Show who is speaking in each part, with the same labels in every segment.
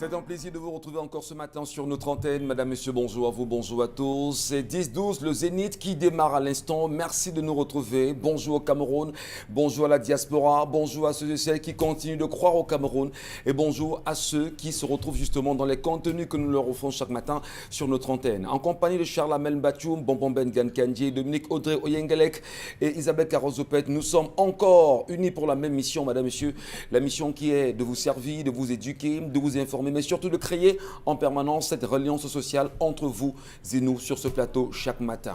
Speaker 1: C'est un plaisir de vous retrouver encore ce matin sur notre antenne. Madame, Monsieur, bonjour à vous, bonjour à tous. C'est 10-12, le Zénith qui démarre à l'instant. Merci de nous retrouver. Bonjour au Cameroun, bonjour à la diaspora, bonjour à ceux et celles qui continuent de croire au Cameroun et bonjour à ceux qui se retrouvent justement dans les contenus que nous leur offrons chaque matin sur notre antenne. En compagnie de Charles Amel Batchoum, Bonbon Ben Gankandji, Dominique Audrey Oyengelek et Isabelle Carozopet. Nous sommes encore unis pour la même mission, Madame, Monsieur. La mission qui est de vous servir, de vous éduquer, de vous informer, mais surtout de créer en permanence cette reliance sociale entre vous et nous sur ce plateau chaque matin.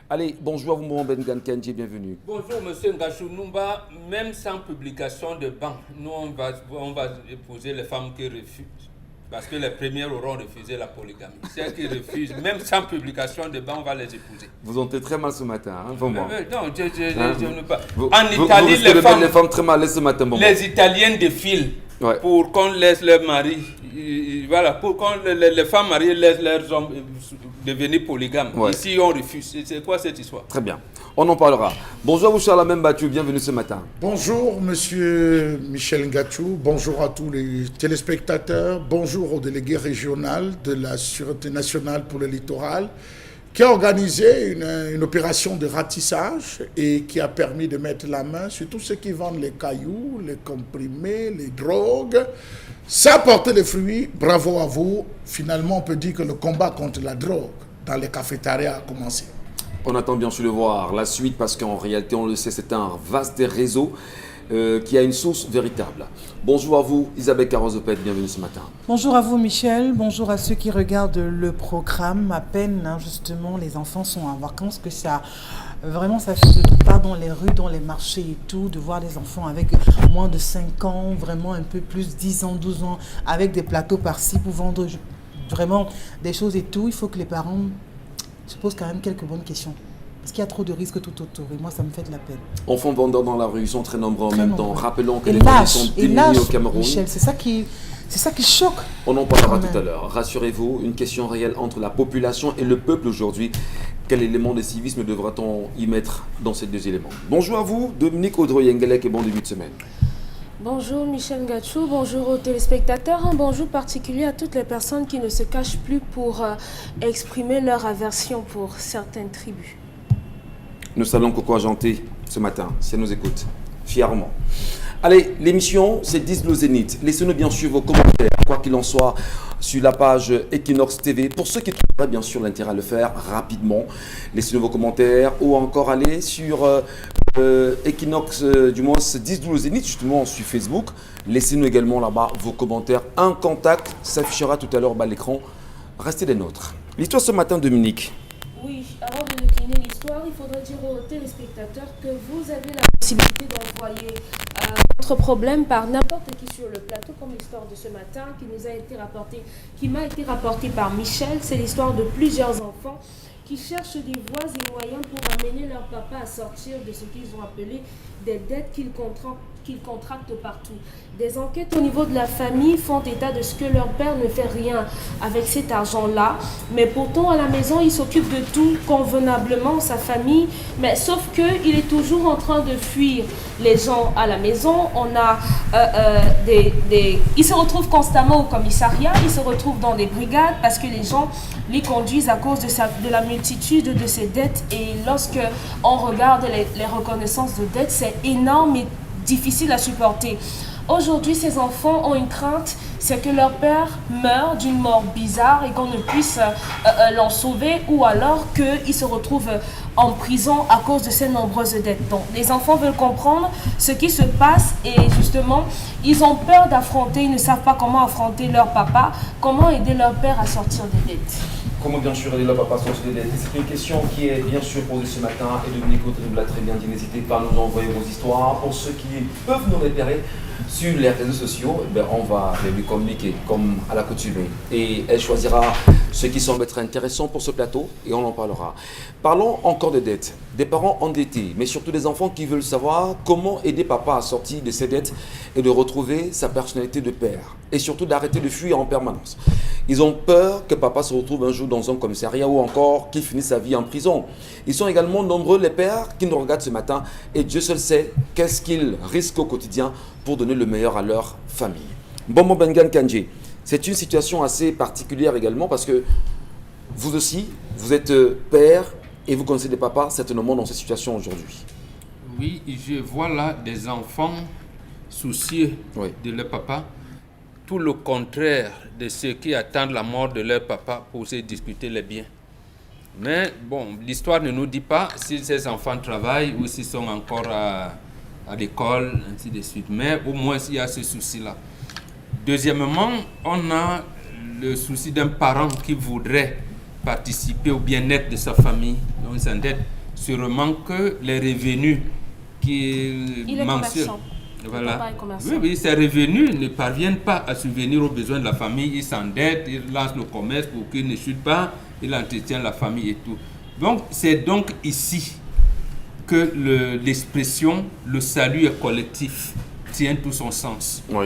Speaker 1: Allez, bonjour à vous, mon Ben Gankandji, bienvenue.
Speaker 2: Bonjour, monsieur Ngachou Numba. Même sans publication de banc, nous, on va épouser les femmes qui refusent. Parce que les premières auront refusé la polygamie. Celles qui refusent, même sans publication de banc, on va les épouser.
Speaker 1: Vous entrez très mal ce matin, hein, vraiment.
Speaker 2: Non, je ne pas.
Speaker 1: En Italie, les femmes très mal ce matin. Bon.
Speaker 2: Les Italiens défilent pour qu'on laisse leurs maris. Voilà, pour qu'on les femmes mariées laissent leurs hommes devenir polygames. Ouais. Ici, on refuse. C'est quoi cette histoire?
Speaker 1: Très bien. On en parlera. Bonjour à vous, Charles Amel Batchoum. Bienvenue ce matin.
Speaker 3: Bonjour, monsieur Michel Ngachou. Bonjour à tous les téléspectateurs. Bonjour au délégué régional de la Sûreté nationale pour le littoral qui a organisé une opération de ratissage et qui a permis de mettre la main sur tous ceux qui vendent les cailloux, les comprimés, les drogues. Ça a porté les fruits. Bravo à vous. Finalement, on peut dire que le combat contre la drogue dans les cafétérias a commencé.
Speaker 1: On attend bien sûr de voir la suite parce qu'en réalité, on le sait, c'est un vaste réseau qui a une source véritable. Bonjour à vous, Isabelle Carozopet, bienvenue ce matin.
Speaker 4: Bonjour à vous, Michel. Bonjour à ceux qui regardent le programme. À peine, justement, les enfants sont en vacances que ça... Vraiment, ça fait de part dans les rues, dans les marchés et tout, de voir des enfants avec moins de 5 ans, vraiment un peu plus, 10 ans, 12 ans, avec des plateaux par-ci pour vendre vraiment des choses et tout. Il faut que les parents se posent quand même quelques bonnes questions. Parce qu'il y a trop de risques tout autour. Et moi, ça me fait de la peine.
Speaker 1: Enfants vendeurs dans la rue, ils sont très nombreux en même temps. Rappelons que les familles sont démunies au Cameroun.
Speaker 4: Michel, c'est ça qui choque.
Speaker 1: On en parlera tout à l'heure. Rassurez-vous, une question réelle entre la population et le peuple aujourd'hui. Quel élément de civisme devra-t-on y mettre dans ces deux éléments? Bonjour à vous, Dominique Audrey Oyengelek et bon début de semaine.
Speaker 5: Bonjour Michel Ngachou, bonjour aux téléspectateurs, un bonjour particulier à toutes les personnes qui ne se cachent plus pour exprimer leur aversion pour certaines tribus.
Speaker 1: Nous saluons Coco Argenté ce matin, si elle nous écoute, fièrement. Allez, l'émission, c'est 10 le Zénith. Laissez-nous bien sûr vos commentaires, quoi qu'il en soit, sur la page Equinox TV. Pour ceux qui trouveraient bien sûr l'intérêt à le faire rapidement, laissez-nous vos commentaires ou encore allez sur Equinox, du moins 10 le Zénith, justement sur Facebook. Laissez-nous également là-bas vos commentaires. Un contact s'affichera tout à l'heure bas à l'écran. Restez des nôtres. L'histoire ce matin, Dominique.
Speaker 5: Oui, avant de décliner l'histoire, il faudrait dire aux téléspectateurs que vous avez la possibilité d'envoyer votre problème par n'importe qui sur le plateau, comme l'histoire de ce matin qui m'a été rapportée par Michel. C'est l'histoire de plusieurs enfants qui cherchent des voies et moyens pour amener leur papa à sortir de ce qu'ils ont appelé des dettes qu'ils contractent partout. Des enquêtes au niveau de la famille font état de ce que leur père ne fait rien avec cet argent-là, mais pourtant à la maison il s'occupe de tout convenablement, sa famille, mais sauf qu'il est toujours en train de fuir les gens à la maison. On a il se retrouve constamment au commissariat, il se retrouve dans des brigades parce que les gens les conduisent à cause de la multitude de ces dettes. Et lorsque on regarde les reconnaissances de dettes, c'est énorme et difficile à supporter. Aujourd'hui, ces enfants ont une crainte, c'est que leur père meure d'une mort bizarre et qu'on ne puisse l'en sauver, ou alors qu'il se retrouve en prison à cause de ces nombreuses dettes. Donc, les enfants veulent comprendre ce qui se passe et justement, ils ont peur d'affronter, ils ne savent pas comment affronter leur papa, comment aider leur père à sortir des dettes.
Speaker 1: Comment bien sûr aider leur papa à sortir des dettes? C'est une question qui est bien sûr posée ce matin et Dominique Audrey l'a très bien dit. N'hésitez pas à nous envoyer vos histoires. Pour ceux qui peuvent nous repérer sur les réseaux sociaux, on va lui communiquer comme à l'accoutumée. Et elle choisira ce qui semble être intéressant pour ce plateau et on en parlera. Parlons encore de dettes. Des parents endettés, mais surtout des enfants qui veulent savoir comment aider papa à sortir de ses dettes et de retrouver sa personnalité de père. Et surtout d'arrêter de fuir en permanence. Ils ont peur que papa se retrouve un jour dans un commissariat ou encore qu'il finisse sa vie en prison. Ils sont également nombreux les pères qui nous regardent ce matin et Dieu seul sait qu'est-ce qu'ils risquent au quotidien pour donner le meilleur à leur famille. Bonbon Ben Gankandji, C'est une situation assez particulière également parce que vous aussi, vous êtes père et vous connaissez des papas certainement dans cette situation aujourd'hui.
Speaker 2: Oui, je vois là des enfants soucieux
Speaker 1: Oui.
Speaker 2: de leur papa, tout le contraire de ceux qui attendent la mort de leur papa pour se discuter les biens. Mais bon, l'histoire ne nous dit pas si ces enfants travaillent ou s'ils sont encore à l'école, ainsi de suite. Mais au moins, il y a ce souci-là. Deuxièmement, on a le souci d'un parent qui voudrait participer au bien-être de sa famille. Donc, il s'endette sûrement que les revenus qu'il
Speaker 5: Il est
Speaker 2: mentionne.
Speaker 5: commerçant.
Speaker 2: Voilà.
Speaker 5: Le papa est commerçant.
Speaker 2: Oui, oui, ces revenus ne parviennent pas à subvenir aux besoins de la famille. Il s'endette, il lance le commerce pour qu'il ne chute pas, il entretient la famille et tout. Donc, c'est donc ici que l'expression « le salut est collectif » tient tout son sens.
Speaker 1: Oui.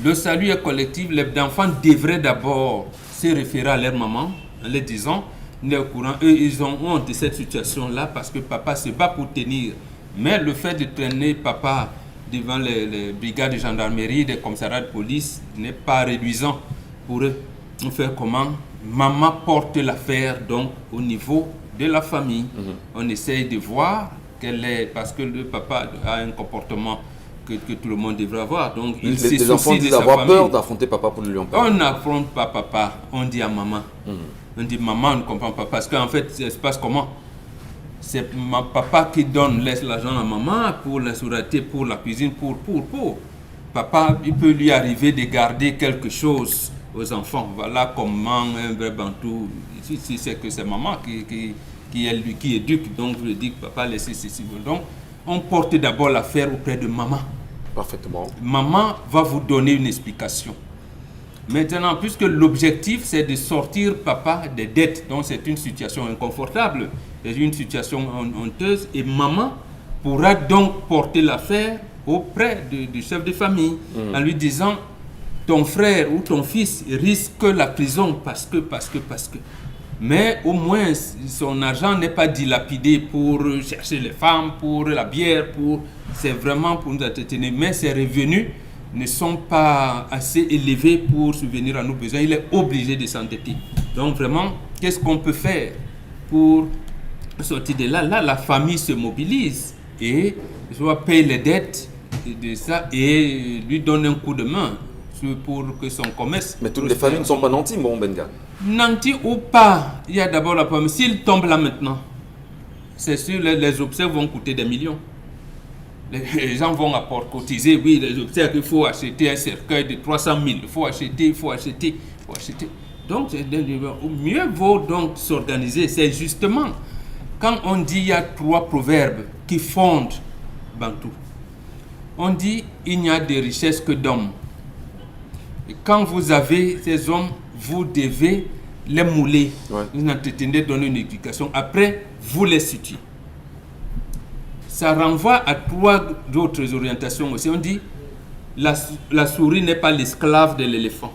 Speaker 2: Le salut est collectif, les enfants devraient d'abord se référer à leur maman en leur disant, on est au courant, eux ils ont honte de cette situation-là parce que papa se bat pour tenir. Mais le fait de traîner papa devant les brigades de gendarmerie, des commissariats de police n'est pas réduisant pour eux. On fait comment? Maman porte l'affaire donc au niveau de la famille. On essaye de voir quelle est, parce que le papa a un comportement que tout le monde devrait avoir. Donc, il se
Speaker 1: Les enfants
Speaker 2: soucie de
Speaker 1: disent
Speaker 2: sa
Speaker 1: avoir
Speaker 2: famille.
Speaker 1: peur d'affronter papa pour ne lui en parler.
Speaker 2: On n'affronte pas papa, on dit à maman. On dit maman, on ne comprend pas. Parce qu'en fait, ça se passe comment? C'est papa qui laisse l'argent à maman pour la sûreté, pour la cuisine, pour. Papa, il peut lui arriver de garder quelque chose aux enfants. Voilà comment un vrai bantou, si c'est que c'est maman qui éduque. Donc, je dis que papa laisse ceci. Donc, on porte d'abord l'affaire auprès de maman.
Speaker 1: Parfaitement.
Speaker 2: Maman va vous donner une explication. Maintenant, puisque l'objectif, c'est de sortir papa des dettes, donc c'est une situation inconfortable, c'est une situation honteuse, et maman pourra donc porter l'affaire auprès du chef de famille, en lui disant, ton frère ou ton fils risque la prison parce que. Mais au moins, son argent n'est pas dilapidé pour chercher les femmes, pour la bière, c'est vraiment pour nous entretenir. Mais ses revenus ne sont pas assez élevés pour subvenir à nos besoins. Il est obligé de s'endetter. Donc vraiment, qu'est-ce qu'on peut faire pour sortir de là? Là, la famille se mobilise et soit paye les dettes de ça et lui donne un coup de main pour que son commerce...
Speaker 1: Mais toutes les familles ne sont pas nantis, mon Benga.
Speaker 2: Nanti ou pas, il y a d'abord la pomme. S'il tombe là maintenant, c'est sûr, les obsèques vont coûter des millions. Les gens vont cotiser, oui, les obsèques, il faut acheter un cercueil de 300 000, il faut acheter. Donc, mieux vaut donc s'organiser. C'est justement, quand on dit il y a 3 proverbes qui fondent Bantou, on dit il n'y a de richesse que d'hommes. Et quand vous avez ces hommes, vous devez les mouler, vous entretenez, donner une éducation. Après, vous les situez. Ça renvoie à 3 autres orientations aussi. On dit la souris n'est pas l'esclave de l'éléphant.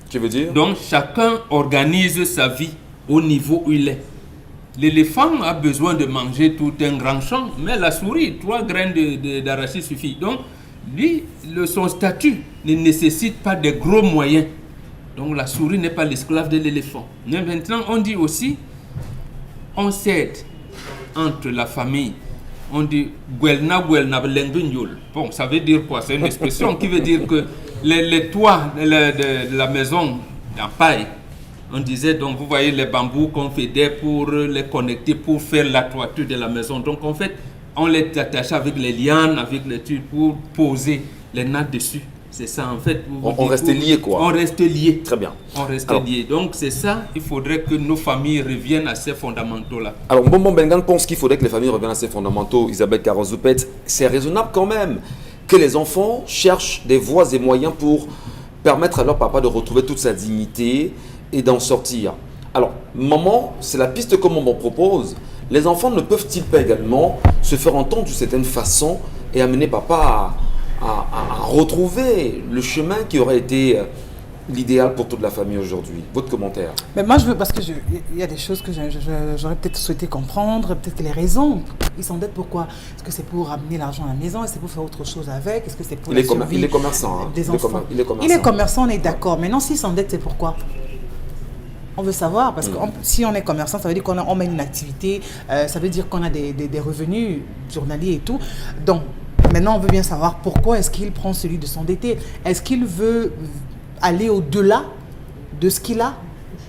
Speaker 1: Tu veux dire?
Speaker 2: Donc, chacun organise sa vie au niveau où il est. L'éléphant a besoin de manger tout un grand champ, mais la souris, 3 graines d'arachide suffit. Donc, lui, son statut ne nécessite pas de gros moyens. Donc la souris n'est pas l'esclave de l'éléphant. Mais maintenant, on dit aussi, on s'aide entre la famille. On dit Gwelna Lengunyol. Bon, ça veut dire quoi? C'est une expression qui veut dire que les toits de la maison en paille, on disait, donc vous voyez les bambous qu'on faisait pour les connecter, pour faire la toiture de la maison. Donc en fait, on les attachait avec les lianes, avec les tubes pour poser les nattes dessus. C'est ça en fait.
Speaker 1: On restait liés quoi.
Speaker 2: On reste liés.
Speaker 1: Très bien.
Speaker 2: On reste liés. Donc c'est ça, il faudrait que nos familles reviennent à ces fondamentaux-là.
Speaker 1: Alors Bonbon Bengan pense qu'il faudrait que les familles reviennent à ces fondamentaux. Isabelle Caron-Zoupet, c'est raisonnable quand même que les enfants cherchent des voies et moyens pour permettre à leur papa de retrouver toute sa dignité et d'en sortir. Alors, maman, c'est la piste que maman propose. Les enfants ne peuvent-ils pas également se faire entendre d'une certaine façon et amener papa à retrouver le chemin qui aurait été l'idéal pour toute la famille aujourd'hui? Votre commentaire?
Speaker 4: Mais moi, je veux, parce que il y a des choses que j'aurais peut-être souhaité comprendre, peut-être que les raisons. Ils s'endettent pourquoi? Est-ce que c'est pour ramener l'argent à la maison? Est-ce que c'est pour faire autre chose avec? Est-ce que c'est pour la survie
Speaker 1: il est commerçant. Hein.
Speaker 4: des enfants? Il est commerçant, on est d'accord. Maintenant, s'ils s'endettent, c'est pourquoi? On veut savoir, parce que si on est commerçant, ça veut dire qu'on met une activité, ça veut dire qu'on a des revenus journaliers et tout. Donc, maintenant, on veut bien savoir pourquoi est-ce qu'il prend celui de s'endetter. Est-ce qu'il veut aller au-delà de ce qu'il a?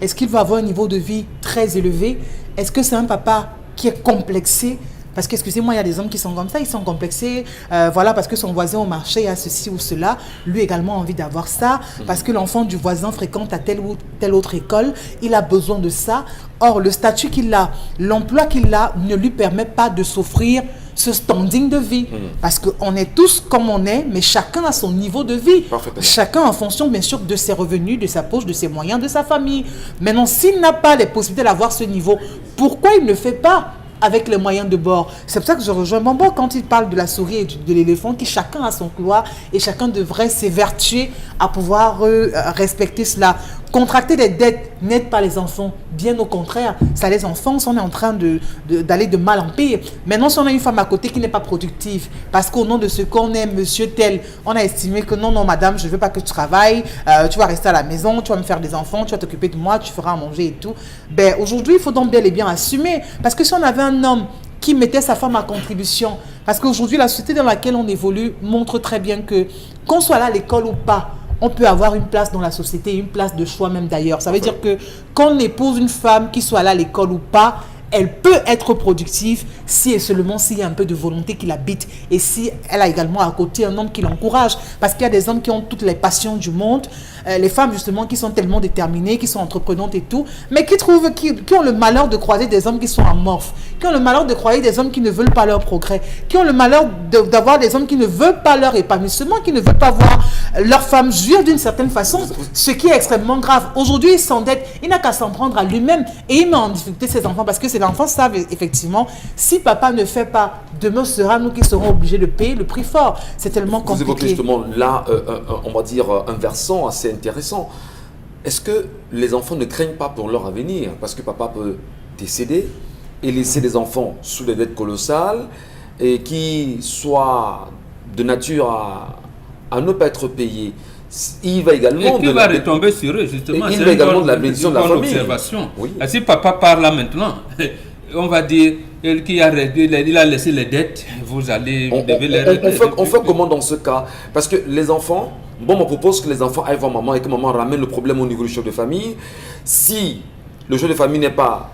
Speaker 4: Est-ce qu'il veut avoir un niveau de vie très élevé? Est-ce que c'est un papa qui est complexé? Parce que, excusez-moi, il y a des hommes qui sont comme ça, ils sont complexés, voilà, parce que son voisin au marché a ceci ou cela, lui également a envie d'avoir ça, parce que l'enfant du voisin fréquente à telle ou telle autre école, il a besoin de ça. Or, le statut qu'il a, l'emploi qu'il a, ne lui permet pas de s'offrir ce standing de vie. Parce qu'on est tous comme on est, mais chacun a son niveau de vie. Chacun en fonction, bien sûr, de ses revenus, de sa poche, de ses moyens, de sa famille. Maintenant, s'il n'a pas les possibilités d'avoir ce niveau, pourquoi il ne le fait pas avec les moyens de bord? C'est pour ça que je rejoins Bambo quand il parle de la souris et de l'éléphant, qui chacun a son couloir et chacun devrait s'évertuer à pouvoir respecter cela. Contracter des dettes n'aide pas les enfants, bien au contraire, ça les enfants, on est en train d'aller de mal en pire. Maintenant, si on a une femme à côté qui n'est pas productive, parce qu'au nom de ce qu'on est, monsieur tel, on a estimé que non, madame, je ne veux pas que tu travailles, tu vas rester à la maison, tu vas me faire des enfants, tu vas t'occuper de moi, tu feras à manger et tout. Ben, aujourd'hui, il faut donc bel et bien assumer, parce que si on avait un homme qui mettait sa femme à contribution, parce qu'aujourd'hui, la société dans laquelle on évolue montre très bien que, qu'on soit là à l'école ou pas, on peut avoir une place dans la société, une place de choix même d'ailleurs. Ça veut dire que quand on épouse une femme, qui soit là à l'école ou pas, elle peut être productive si et seulement s'il y a un peu de volonté qui l'habite et si elle a également à côté un homme qui l'encourage. Parce qu'il y a des hommes qui ont toutes les passions du monde, les femmes justement qui sont tellement déterminées, qui sont entreprenantes et tout, mais qui ont le malheur de croiser des hommes qui sont amorphes, qui ont le malheur de croiser des hommes qui ne veulent pas leur progrès, qui ont le malheur d'avoir des hommes qui ne veulent pas leur épanouissement, qui ne veulent pas voir leur femme jouir d'une certaine façon, ce qui est extrêmement grave. Aujourd'hui, il s'endette, il n'a qu'à s'en prendre à lui-même et il met en difficulté ses enfants parce que ses enfants savent effectivement, si papa ne fait pas, demain sera nous qui serons obligés de payer le prix fort. C'est tellement compliqué.
Speaker 1: Vous évoquez justement là, on va dire, un versant assez intéressant. Est-ce que les enfants ne craignent pas pour leur avenir? Parce que papa peut décéder et laisser des enfants sous des dettes colossales et qui soient de nature à ne pas être payés. Il va également
Speaker 2: et qui va retomber sur eux, justement.
Speaker 1: Il va également de la bénédiction de la famille.
Speaker 2: Observation.
Speaker 1: Oui.
Speaker 2: Et si papa part là maintenant, on va dire il a laissé les dettes, vous allez...
Speaker 1: On fait comment dans ce cas? Parce que les enfants, on propose que les enfants aillent voir maman et que maman ramène le problème au niveau du chef de famille. Si le chef de famille n'est pas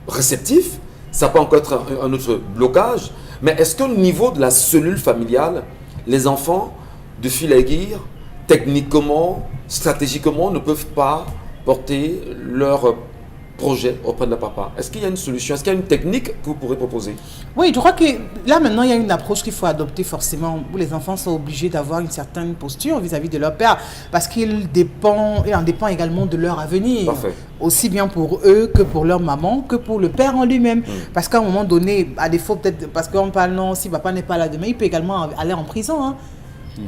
Speaker 1: réceptif, ça peut encore être un autre blocage. Mais est-ce qu'au niveau de la cellule familiale, les enfants de fil à aiguille, techniquement, stratégiquement, ne peuvent pas porter leur projet auprès de la papa? Est-ce qu'il y a une solution? Est-ce qu'il y a une technique que vous pourrez proposer?
Speaker 4: Oui, je crois que là maintenant il y a une approche qu'il faut adopter forcément, où les enfants sont obligés d'avoir une certaine posture vis-à-vis de leur père, parce il en dépend également de leur avenir.
Speaker 1: Parfait.
Speaker 4: Aussi bien pour eux que pour leur maman, que pour le père en lui-même. Parce qu'à un moment donné, à défaut peut-être, parce qu'on parle non, si papa n'est pas là demain, il peut également aller en prison. Hein.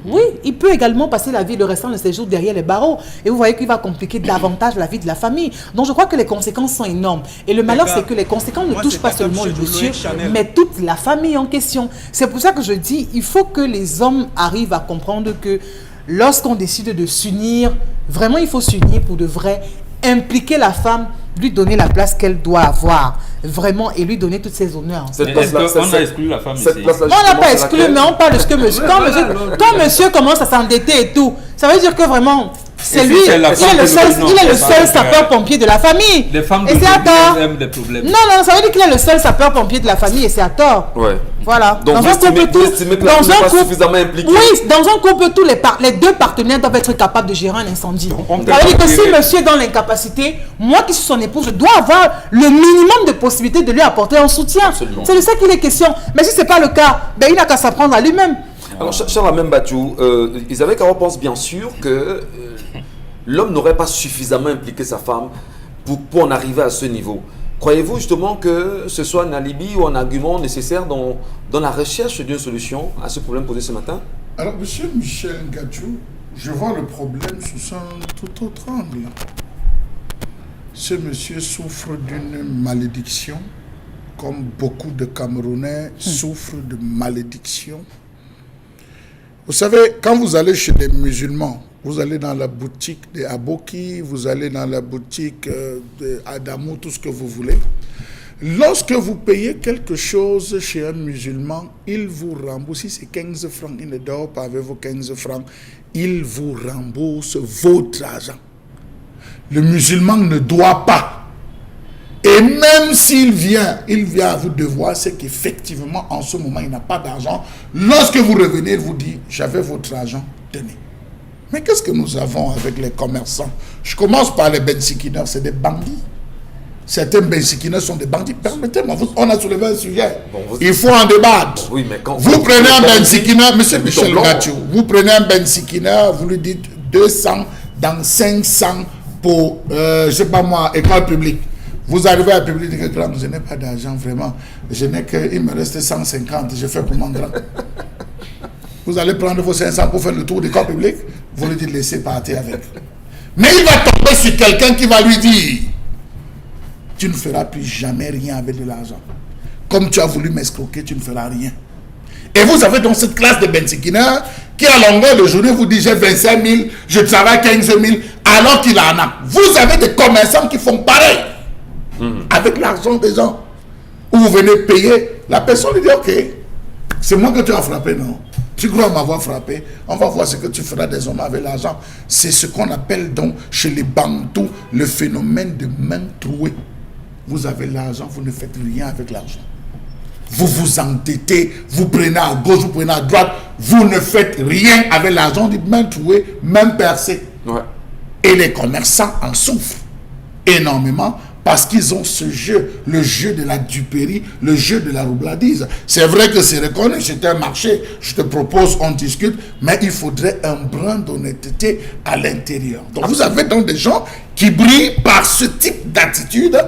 Speaker 4: Oui, il peut également passer la vie, le restant de ses jours derrière les barreaux. Et vous voyez qu'il va compliquer davantage la vie de la famille. Donc je crois que les conséquences sont énormes. Et le malheur, c'est que les conséquences ne touchent pas seulement le monsieur, mais toute la famille en question. C'est pour ça que je dis, il faut que les hommes arrivent à comprendre que lorsqu'on décide de s'unir, vraiment il faut s'unir pour de vrai, impliquer la femme, lui donner la place qu'elle doit avoir, vraiment, et lui donner tous ses honneurs.
Speaker 2: On a exclu la femme ici.
Speaker 4: On n'a pas exclu, mais on parle de ce que monsieur... Quand monsieur commence à s'endetter et tout, ça veut dire que vraiment... C'est lui, il est le seul sapeur-pompier de la famille.
Speaker 2: Les femmes
Speaker 4: et c'est à tort.
Speaker 2: Des problèmes.
Speaker 4: Non, ça veut dire qu'il est le seul sapeur-pompier de la famille et c'est à tort.
Speaker 1: Ouais.
Speaker 4: Voilà.
Speaker 1: Donc, vous estimez que la famille n'est pas suffisamment impliquée.
Speaker 4: Oui, dans un couple, les deux partenaires doivent être capables de gérer un incendie. Ça veut dire que si monsieur est dans l'incapacité, moi qui suis son épouse, je dois avoir le minimum de possibilités de lui apporter un soutien. C'est de ça qu'il est question. Mais si ce n'est pas le cas, ben, il n'a qu'à s'apprendre à lui-même.
Speaker 1: Alors, Charles Bachou, Isabelle Caro pense bien sûr que l'homme n'aurait pas suffisamment impliqué sa femme pour en arriver à ce niveau. Croyez-vous justement que ce soit un alibi ou un argument nécessaire dans la recherche d'une solution à ce problème posé ce matin?
Speaker 3: Alors, monsieur Michel Ngadjou, je vois le problème sous un tout autre angle. Ce monsieur souffre d'une malédiction, comme beaucoup de Camerounais souffrent de malédiction. Vous savez, quand vous allez chez les musulmans, vous allez dans la boutique des Aboki, vous allez dans la boutique d'Adamou, tout ce que vous voulez. Lorsque vous payez quelque chose chez un musulman, il vous rembourse. Si c'est 15 francs, il ne dort pas avec vos 15 francs. Il vous rembourse votre argent. Le musulman ne doit pas. Et même s'il vient, à vous devoir, c'est qu'effectivement, en ce moment, il n'a pas d'argent. Lorsque vous revenez, il vous dit, j'avais votre argent, tenez. Mais qu'est-ce que nous avons avec les commerçants? Je commence par les bensikineurs, c'est des bandits. Certains bensikineurs sont des bandits. Permettez-moi, on a soulevé un sujet. Bon, il faut en débattre.
Speaker 1: Oui, mais quand
Speaker 3: vous prenez un bensikineur, monsieur Michel Gatchou, vous prenez un bensikineur, vous lui dites 200 dans 500 pour, je ne sais pas moi, école publique. Vous arrivez à la public, dites que je n'ai pas d'argent, vraiment. Il me reste 150, je fais pour mon grand. Vous allez prendre vos 500 pour faire le tour du corps public, vous lui dites laissez partir avec. Mais il va tomber sur quelqu'un qui va lui dire tu ne feras plus jamais rien avec de l'argent. Comme tu as voulu m'escroquer, tu ne feras rien. Et vous avez donc cette classe de bensikineurs qui à longueur de journée vous dit j'ai 25 000, je travaille 15 000, alors qu'il en a. Vous avez des commerçants qui font pareil. Avec l'argent des gens, où vous venez payer, la personne lui dit ok, c'est moi que tu as frappé, non? Tu crois m'avoir frappé? On va voir ce que tu feras des hommes avec l'argent. C'est ce qu'on appelle donc chez les Bantous le phénomène de main trouée. Vous avez l'argent, vous ne faites rien avec l'argent. Vous vous endettez, vous prenez à gauche, vous prenez à droite, vous ne faites rien avec l'argent, on dit main trouée, main percée. Ouais. Et les commerçants en souffrent énormément. Parce qu'ils ont ce jeu, le jeu de la duperie, le jeu de la roubladise. C'est vrai que c'est reconnu, c'est un marché. Je te propose, on discute, mais il faudrait un brin d'honnêteté à l'intérieur. Donc vous avez donc des gens qui brillent par ce type d'attitude.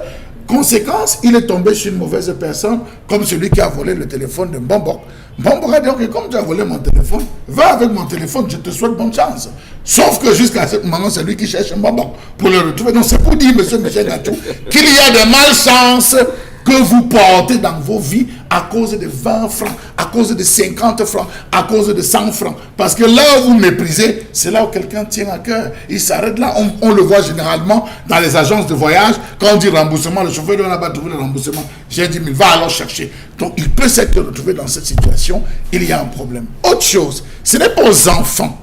Speaker 3: Conséquence, il est tombé sur une mauvaise personne, comme celui qui a volé le téléphone de Mbambok. Mbambok a dit, ok, comme tu as volé mon téléphone, va avec mon téléphone, je te souhaite bonne chance. Sauf que jusqu'à ce moment, c'est lui qui cherche Mbambok pour le retrouver. Donc c'est pour dire, monsieur Michel Gatchou, qu'il y a des malchances que vous portez dans vos vies à cause de 20 francs, à cause de 50 francs, à cause de 100 francs. Parce que là où vous méprisez, c'est là où quelqu'un tient à cœur. Il s'arrête là. On le voit généralement dans les agences de voyage. Quand on dit remboursement, le chauffeur doit là-bas trouver le remboursement. J'ai 10 000, va alors chercher. Donc il peut s'être retrouvé dans cette situation. Il y a un problème. Autre chose, ce n'est pas aux enfants.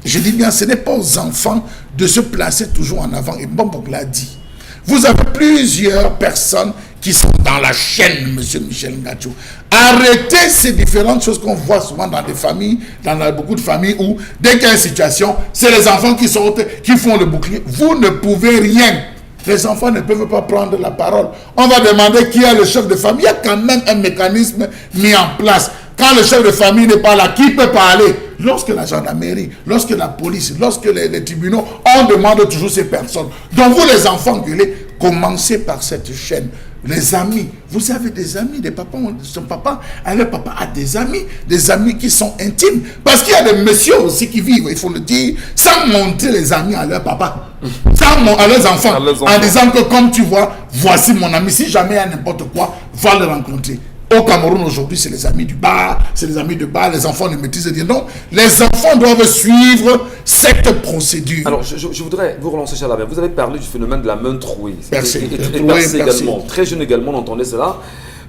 Speaker 3: Je dis bien, ce n'est pas aux enfants de se placer toujours en avant. Et Mbambok l'a dit. Vous avez plusieurs personnes qui sont dans la chaîne, monsieur Michel Gatchou. Arrêtez ces différentes choses qu'on voit souvent dans des familles, dans beaucoup de familles où, dès qu'il y a une situation, c'est les enfants qui sortent, qui font le bouclier. Vous ne pouvez rien. Les enfants ne peuvent pas prendre la parole. On va demander qui est le chef de famille. Il y a quand même un mécanisme mis en place. Quand le chef de famille n'est pas là, qui peut parler? Lorsque la gendarmerie, lorsque la police, lorsque les tribunaux, on demande toujours ces personnes. Donc vous les enfants gueulés, commencez par cette chaîne. Les amis, vous avez des amis, des papas, son papa, le papa a des amis qui sont intimes. Parce qu'il y a des messieurs aussi qui vivent, il faut le dire, sans montrer les amis à leur papa, à leurs enfants, en disant que comme tu vois, voici mon ami, si jamais il y a n'importe quoi, va le rencontrer. Au Cameroun aujourd'hui, c'est les amis du bar, c'est les amis de bar, les enfants ne maîtrisent rien. Donc, les enfants doivent suivre cette procédure.
Speaker 1: Alors, je voudrais vous relancer, Chalabin. Vous avez parlé du phénomène de la main trouée.
Speaker 3: Percée
Speaker 1: également. Très jeune également, on entendait cela,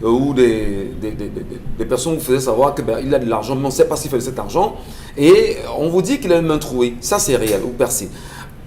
Speaker 1: où des personnes vous faisaient savoir qu'il a de l'argent, mais on ne sait pas s'il fait cet argent. Et on vous dit qu'il a une main trouée. Ça, c'est réel, ou percée.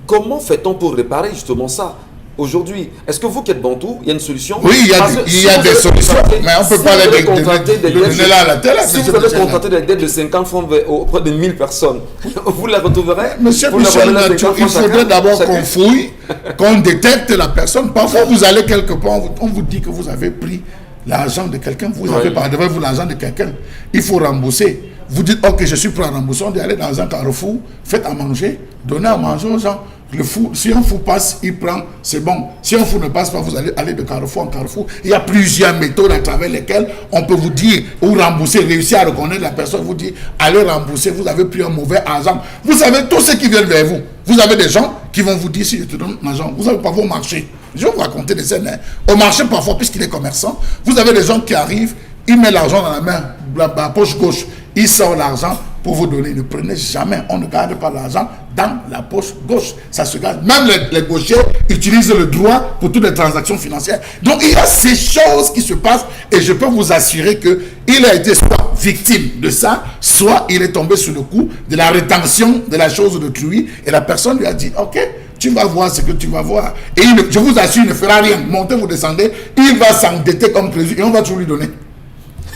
Speaker 1: Comment fait-on pour réparer justement ça? Aujourd'hui, est-ce que vous qui êtes Bantou, il y a une solution?
Speaker 3: Oui, il y a des solutions, mais on ne peut pas les donner là à la télé.
Speaker 1: Si vous avez contracté des dettes de 50 francs auprès de 1000 personnes, vous les retrouverez?
Speaker 3: Monsieur Michel Gatchou, il faudrait d'abord qu'on fouille, qu'on détecte la personne. Parfois, vous allez quelque part, on vous dit que vous avez pris l'argent de quelqu'un, vous avez par devant vous l'argent de quelqu'un. Il faut rembourser. vous dites, ok, je suis prêt à rembourser, on dit, allez dans un carrefour, faites à manger, donnez à manger aux gens. Le fou, si un fou passe, il prend, c'est bon. Si un fou ne passe pas, vous allez aller de carrefour en carrefour. Il y a plusieurs méthodes à travers lesquelles on peut vous dire, ou rembourser, réussir à reconnaître la personne, vous dit, allez rembourser, vous avez pris un mauvais argent. Vous savez, tous ceux qui viennent vers vous, vous avez des gens qui vont vous dire, si je te donne l'argent, vous avez parfois au marché. Je vais vous raconter des scènes. Hein. Au marché, parfois, puisqu'il est commerçant, vous avez des gens qui arrivent, ils mettent l'argent dans la main, la poche gauche, ils sortent l'argent pour vous donner. Ne prenez jamais, on ne garde pas l'argent dans la poche gauche. Ça se garde. Même les gauchers utilisent le droit pour toutes les transactions financières. Donc il y a ces choses qui se passent et je peux vous assurer qu'il a été soit victime de ça, soit il est tombé sous le coup de la rétention de la chose d'autrui et la personne lui a dit, ok, tu vas voir ce que tu vas voir. Et je vous assure, il ne fera rien. Montez, vous descendez, il va s'endetter comme prévu et on va tout lui donner.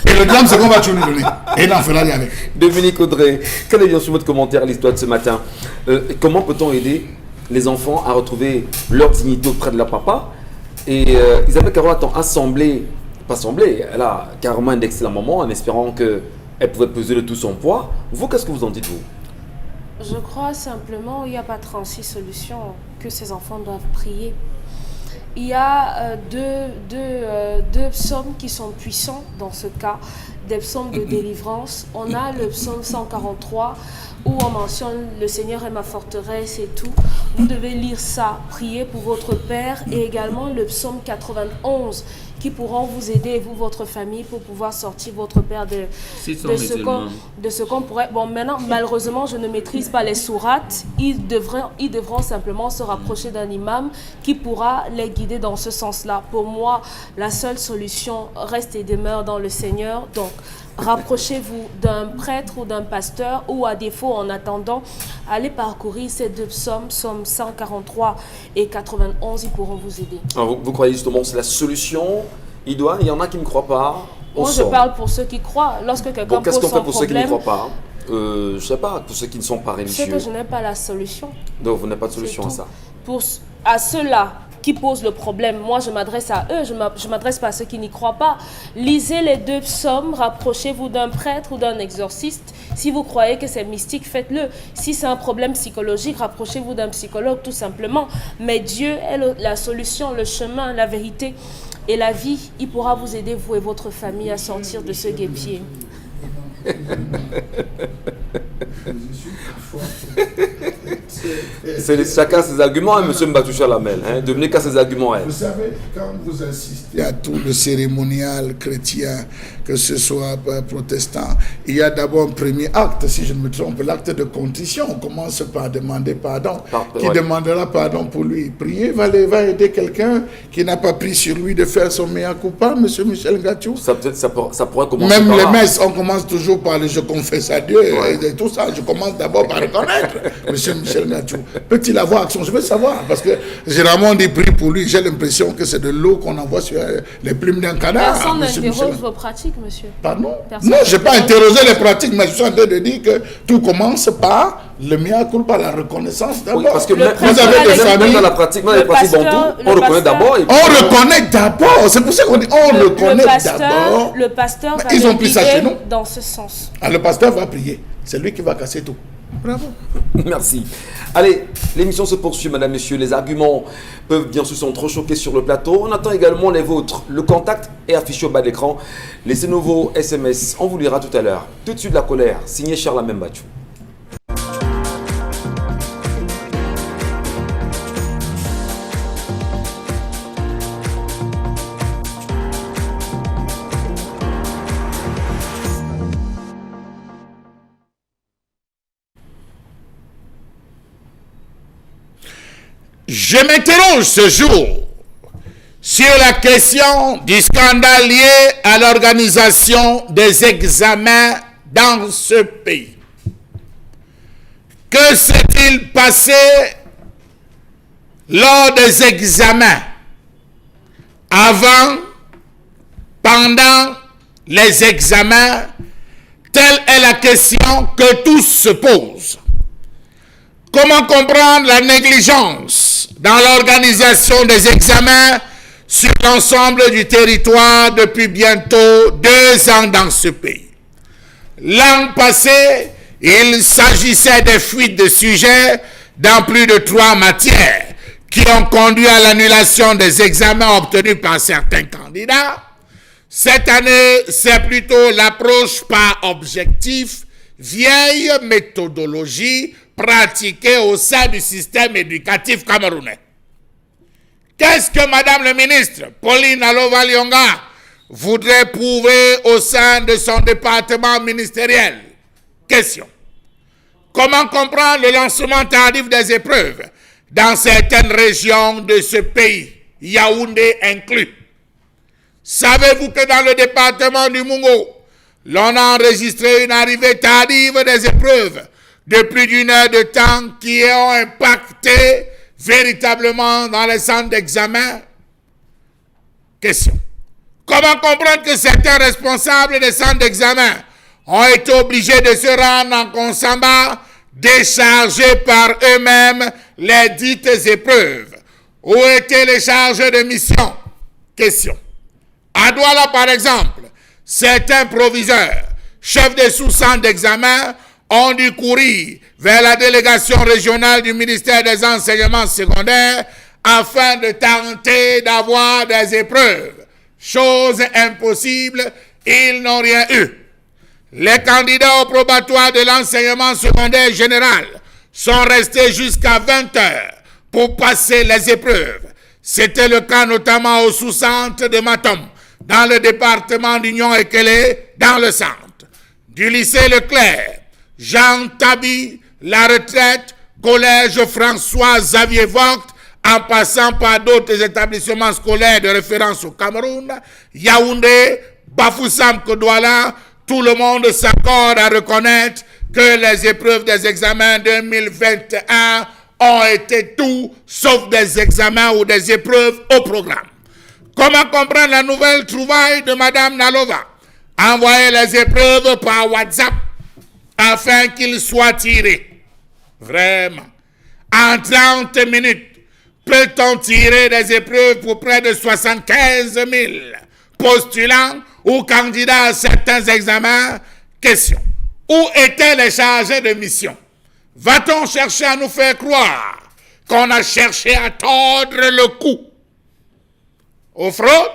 Speaker 3: Et le drame, c'est qu'on va tout lui donner. Et il n'en fera rien avec.
Speaker 1: Dominique Audrey, quel est bien sûr votre commentaire à l'histoire de ce matin? Comment peut-on aider les enfants à retrouver leur dignité auprès de leur papa? Et Isabelle Caron a assemblé, pas semblé, elle a carrément indexé la maman en espérant qu'elle pouvait peser de tout son poids. Vous, qu'est-ce que vous en dites, vous?
Speaker 5: Je crois simplement qu'il n'y a pas 36 solutions, que ces enfants doivent prier. Il y a deux psaumes qui sont puissants dans ce cas, des psaumes de délivrance. On a le psaume 143 où on mentionne « Le Seigneur est ma forteresse » et tout. Vous devez lire ça, prier pour votre Père, et également le psaume 91 qui pourront vous aider, vous, votre famille, pour pouvoir sortir votre Père de ce qu'on pourrait... Bon, maintenant, malheureusement, je ne maîtrise pas les sourates. Ils devront simplement se rapprocher d'un imam qui pourra les guider dans ce sens-là. Pour moi, la seule solution reste et demeure dans le Seigneur. Donc, rapprochez-vous d'un prêtre ou d'un pasteur, ou à défaut, en attendant, allez parcourir ces deux psaumes, psaumes 143 et 91, ils pourront vous aider.
Speaker 1: Alors, vous croyez justement que c'est la solution? Il y en a qui ne croient pas.
Speaker 5: Moi, je parle pour ceux qui croient. Lorsque quelqu'un pose son problème...
Speaker 1: Qu'est-ce qu'on fait pour ceux qui ne croient pas? Je ne sais pas, pour ceux qui ne sont pas religieux.
Speaker 5: C'est que je n'ai pas la solution.
Speaker 1: Donc, vous n'avez pas de solution à ça?
Speaker 5: À ceux-là qui posent le problème, moi je m'adresse à eux, je ne m'adresse pas à ceux qui n'y croient pas. Lisez les deux psaumes, rapprochez-vous d'un prêtre ou d'un exorciste. Si vous croyez que c'est mystique, faites-le. Si c'est un problème psychologique, rapprochez-vous d'un psychologue tout simplement. Mais Dieu est la solution, le chemin, la vérité et la vie. Il pourra vous aider, vous et votre famille, à sortir de ce guêpier.
Speaker 1: C'est chacun ses arguments, hein, M. Mbatoucha Lamel. Hein. Dominique a ses arguments. Hein.
Speaker 3: Vous savez, quand vous assistez à tout le cérémonial chrétien, que ce soit protestant, il y a d'abord un premier acte, si je ne me trompe, l'acte de contrition. On commence par demander pardon. Qui demandera pardon pour lui? Prier va aider quelqu'un qui n'a pas pris sur lui de faire son mea culpa, M. Michel Gatchou.
Speaker 1: Ça pourrait commencer
Speaker 3: Même
Speaker 1: par
Speaker 3: les
Speaker 1: là.
Speaker 3: messes, on commence toujours par le je confesse à Dieu et tout ça. Je commence d'abord par reconnaître M. Michel Gatchou. Peut-il avoir action? Je veux savoir, parce que généralement on dit prie pour lui. J'ai l'impression que c'est de l'eau qu'on envoie sur les plumes d'un canard.
Speaker 5: Personne n'interroge vos pratiques, monsieur.
Speaker 3: Pardon?
Speaker 5: Personne
Speaker 3: Non, je n'ai pas interrogé les pratiques, mais je suis en train de dire que tout commence par le mea culpa, la reconnaissance d'abord.
Speaker 1: Oui, parce que
Speaker 3: vous avez des familles.
Speaker 1: même dans la pratique, dans les pratiques bantou, on reconnaît d'abord.
Speaker 3: On reconnaît d'abord. C'est pour ça qu'on dit on reconnaît d'abord.
Speaker 5: Le pasteur va
Speaker 3: ils ont pris ça chez nous.
Speaker 5: dans ce sens.
Speaker 3: Ah, le pasteur va prier. C'est lui qui va casser tout. Bravo.
Speaker 1: Merci. Allez, l'émission se poursuit, mesdames, messieurs. Les arguments peuvent bien sûr sont trop choqués sur le plateau. On attend également les vôtres. Le contact est affiché au bas de l'écran. Laissez-nous vos SMS. On vous lira tout à l'heure. Tout de suite, la colère. Signé Charles Membachou.
Speaker 3: Je m'interroge ce jour sur la question du scandale lié à l'organisation des examens dans ce pays. Que s'est-il passé lors des examens, avant, pendant les examens? Telle est la question que tous se posent. Comment comprendre la négligence dans l'organisation des examens sur l'ensemble du territoire depuis bientôt 2 ans dans ce pays? L'an passé, il s'agissait de fuites de sujets dans plus de 3 matières qui ont conduit à l'annulation des examens obtenus par certains candidats. Cette année, c'est plutôt l'approche par objectif, vieille méthodologie pratiquée au sein du système éducatif camerounais. Qu'est-ce que Madame le ministre Pauline Alova-Lyonga voudrait prouver au sein de son département ministériel? Question. Comment comprendre le lancement tardif des épreuves dans certaines régions de ce pays, Yaoundé inclus? Savez-vous que dans le département du Mungo, l'on a enregistré une arrivée tardive des épreuves de plus d'1 heure de temps qui ont impacté véritablement dans les centres d'examen? Question. Comment comprendre que certains responsables des centres d'examen ont été obligés de se rendre en Konsamba, décharger par eux-mêmes les dites épreuves? Où étaient les chargés de mission? Question. À Douala, par exemple, certains proviseurs, chefs de sous-centres d'examen, ont dû courir vers la délégation régionale du ministère des Enseignements secondaires afin de tenter d'avoir des épreuves. Chose impossible, ils n'ont rien eu. Les candidats au probatoire de l'enseignement secondaire général sont restés jusqu'à 20 heures pour passer les épreuves. C'était le cas notamment au sous-centre de Matom, dans le département d'Union Ekele, dans le centre. Du lycée Leclerc, Jean Tabi, la retraite, collège François-Xavier Vogt, en passant par d'autres établissements scolaires de référence au Cameroun, Yaoundé, Bafoussam, Douala, tout le monde s'accorde à reconnaître que les épreuves des examens 2021 ont été tout sauf des examens ou des épreuves au programme. Comment comprendre la nouvelle trouvaille de Madame Nalova? Envoyer les épreuves par WhatsApp afin qu'ils soient tirés. Vraiment. En 30 minutes, peut-on tirer des épreuves pour près de 75 000 postulants ou candidats à certains examens? Question. Où étaient les chargés de mission? Va-t-on chercher à nous faire croire qu'on a cherché à tordre le cou aux fraudes?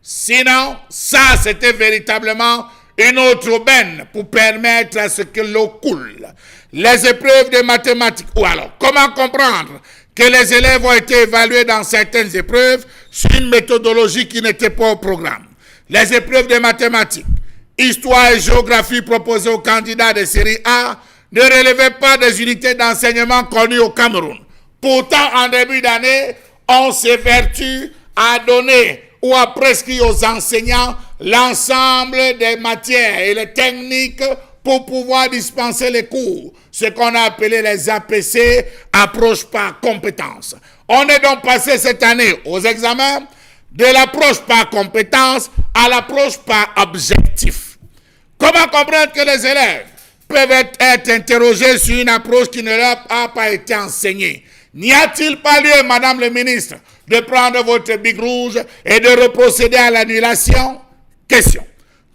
Speaker 3: Sinon, ça, c'était véritablement une autre aubaine pour permettre à ce que l'eau coule. Les épreuves de mathématiques, ou alors, comment comprendre que les élèves ont été évalués dans certaines épreuves sur une méthodologie qui n'était pas au programme? Les épreuves de mathématiques, histoire et géographie proposées aux candidats de série A ne relevaient pas des unités d'enseignement connues au Cameroun. Pourtant, en début d'année, on s'évertue à donner ou à prescrire aux enseignants l'ensemble des matières et les techniques pour pouvoir dispenser les cours, ce qu'on a appelé les APC, approche par compétence. On est donc passé cette année aux examens de l'approche par compétence à l'approche par objectif. Comment comprendre que les élèves peuvent être interrogés sur une approche qui ne leur a pas été enseignée? N'y a-t-il pas lieu, Madame le ministre, de prendre votre bic rouge et de reprocéder à l'annulation? Question.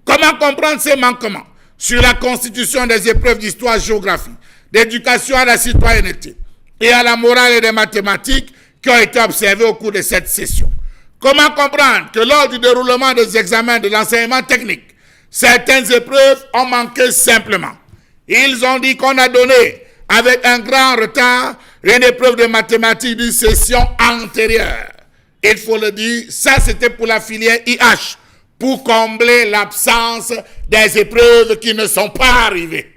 Speaker 3: Comment comprendre ces manquements sur la constitution des épreuves d'histoire-géographie, d'éducation à la citoyenneté et à la morale et des mathématiques qui ont été observés au cours de cette session? Comment comprendre que lors du déroulement des examens de l'enseignement technique, certaines épreuves ont manqué simplement? Ils ont dit qu'on a donné, avec un grand retard, une épreuve de mathématiques d'une session antérieure. Il faut le dire, ça c'était pour la filière IH, pour combler l'absence des épreuves qui ne sont pas arrivées.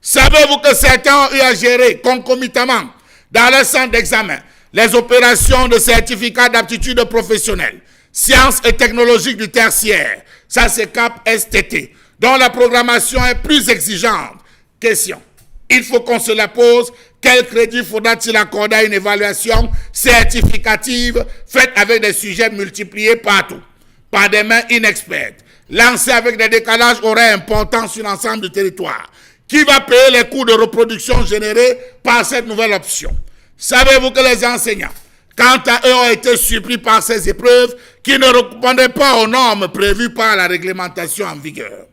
Speaker 3: Savez-vous que certains ont eu à gérer concomitamment dans leur centre d'examen les opérations de certificat d'aptitude professionnelle, sciences et technologiques du tertiaire, ça c'est CAP STT, dont la programmation est plus exigeante? Question. Il faut qu'on se la pose. Quel crédit faudra-t-il accorder à une évaluation certificative faite avec des sujets multipliés partout, par des mains inexpertes, lancée avec des décalages horaires importants sur l'ensemble du territoire? Qui va payer les coûts de reproduction générés par cette nouvelle option? Savez-vous que les enseignants, quant à eux, ont été surpris par ces épreuves qui ne répondaient pas aux normes prévues par la réglementation en vigueur?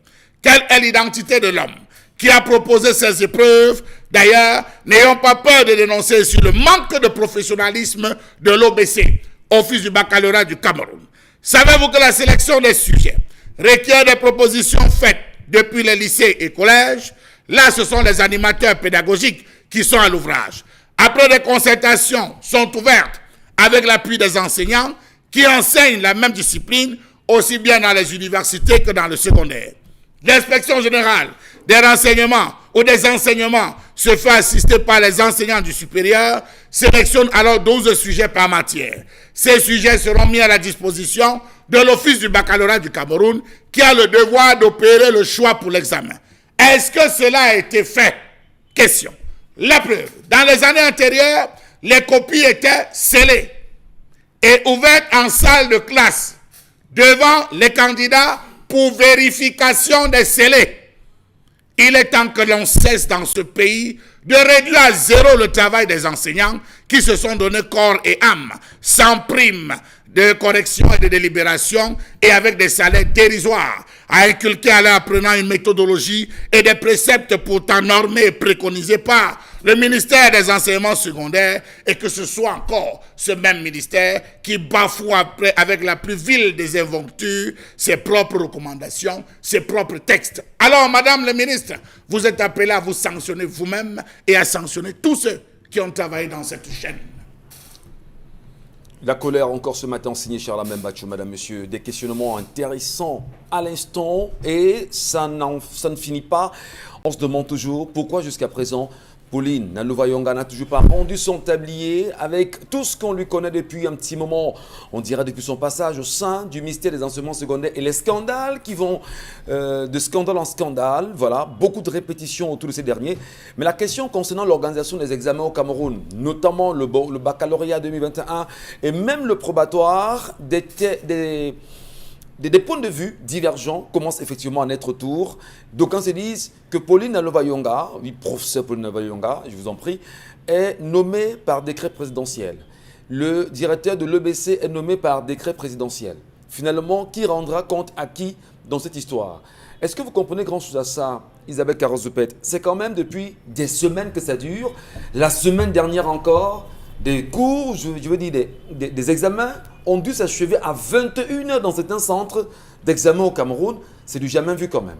Speaker 3: quelle est l'identité de l'homme qui a proposé ces épreuves. D'ailleurs, n'ayons pas peur de dénoncer sur le manque de professionnalisme de l'OBC, Office du baccalauréat du Cameroun. Savez-vous que la sélection des sujets requiert des propositions faites depuis les lycées et collèges? Là, ce sont les animateurs pédagogiques qui sont à l'ouvrage. Après, des concertations sont ouvertes avec l'appui des enseignants qui enseignent la même discipline aussi bien dans les universités que dans le secondaire. L'inspection générale des renseignements ou des enseignements se fait assister par les enseignants du supérieur, sélectionne alors 12 sujets par matière. Ces sujets seront mis à la disposition de l'Office du baccalauréat du Cameroun qui a le devoir d'opérer le choix pour l'examen. Est-ce que cela a été fait? Question. La preuve, dans les années antérieures, les copies étaient scellées et ouvertes en salle de classe devant les candidats pour vérification des scellés. Il est temps que l'on cesse dans ce pays de réduire à zéro le travail des enseignants qui se sont donné corps et âme, sans prime de correction et de délibération et avec des salaires dérisoires, à inculquer à leurs apprenants une méthodologie et des préceptes pourtant normés et préconisés par le ministère des enseignements secondaires, et que ce soit encore ce même ministère qui bafoue après, avec la plus vile des inventures, ses propres recommandations, ses propres textes. Alors, Madame le ministre, vous êtes appelée à vous sanctionner vous-même et à sanctionner tous ceux qui ont travaillé dans cette chaîne.
Speaker 1: La colère encore ce matin, signé Charles Membacho, madame, monsieur. Des questionnements intéressants à l'instant et ça ne finit pas. On se demande toujours pourquoi jusqu'à présent, Pauline Nalouva-Yonga n'a toujours pas rendu son tablier avec tout ce qu'on lui connaît depuis un petit moment. On dirait depuis son passage au sein du ministère des enseignements secondaires et les scandales qui vont de scandale en scandale. Voilà, beaucoup de répétitions autour de ces derniers. Mais la question concernant l'organisation des examens au Cameroun, notamment le baccalauréat 2021 et même le probatoire, des points de vue divergents commencent effectivement à naître autour. D'aucuns se disent que Pauline Nalouva-Yonga, oui, professeur Pauline Nalouva-Yonga, je vous en prie, est nommée par décret présidentiel. Le directeur de l'EBC est nommé par décret présidentiel. Finalement, qui rendra compte à qui dans cette histoire? Est-ce que vous comprenez grand chose à ça, Isabelle Carrozopet? C'est quand même depuis des semaines que ça dure. La semaine dernière encore, des cours, je veux dire des examens ont dû s'achever à 21h dans certains centres d'examen au Cameroun. C'est du jamais vu quand même.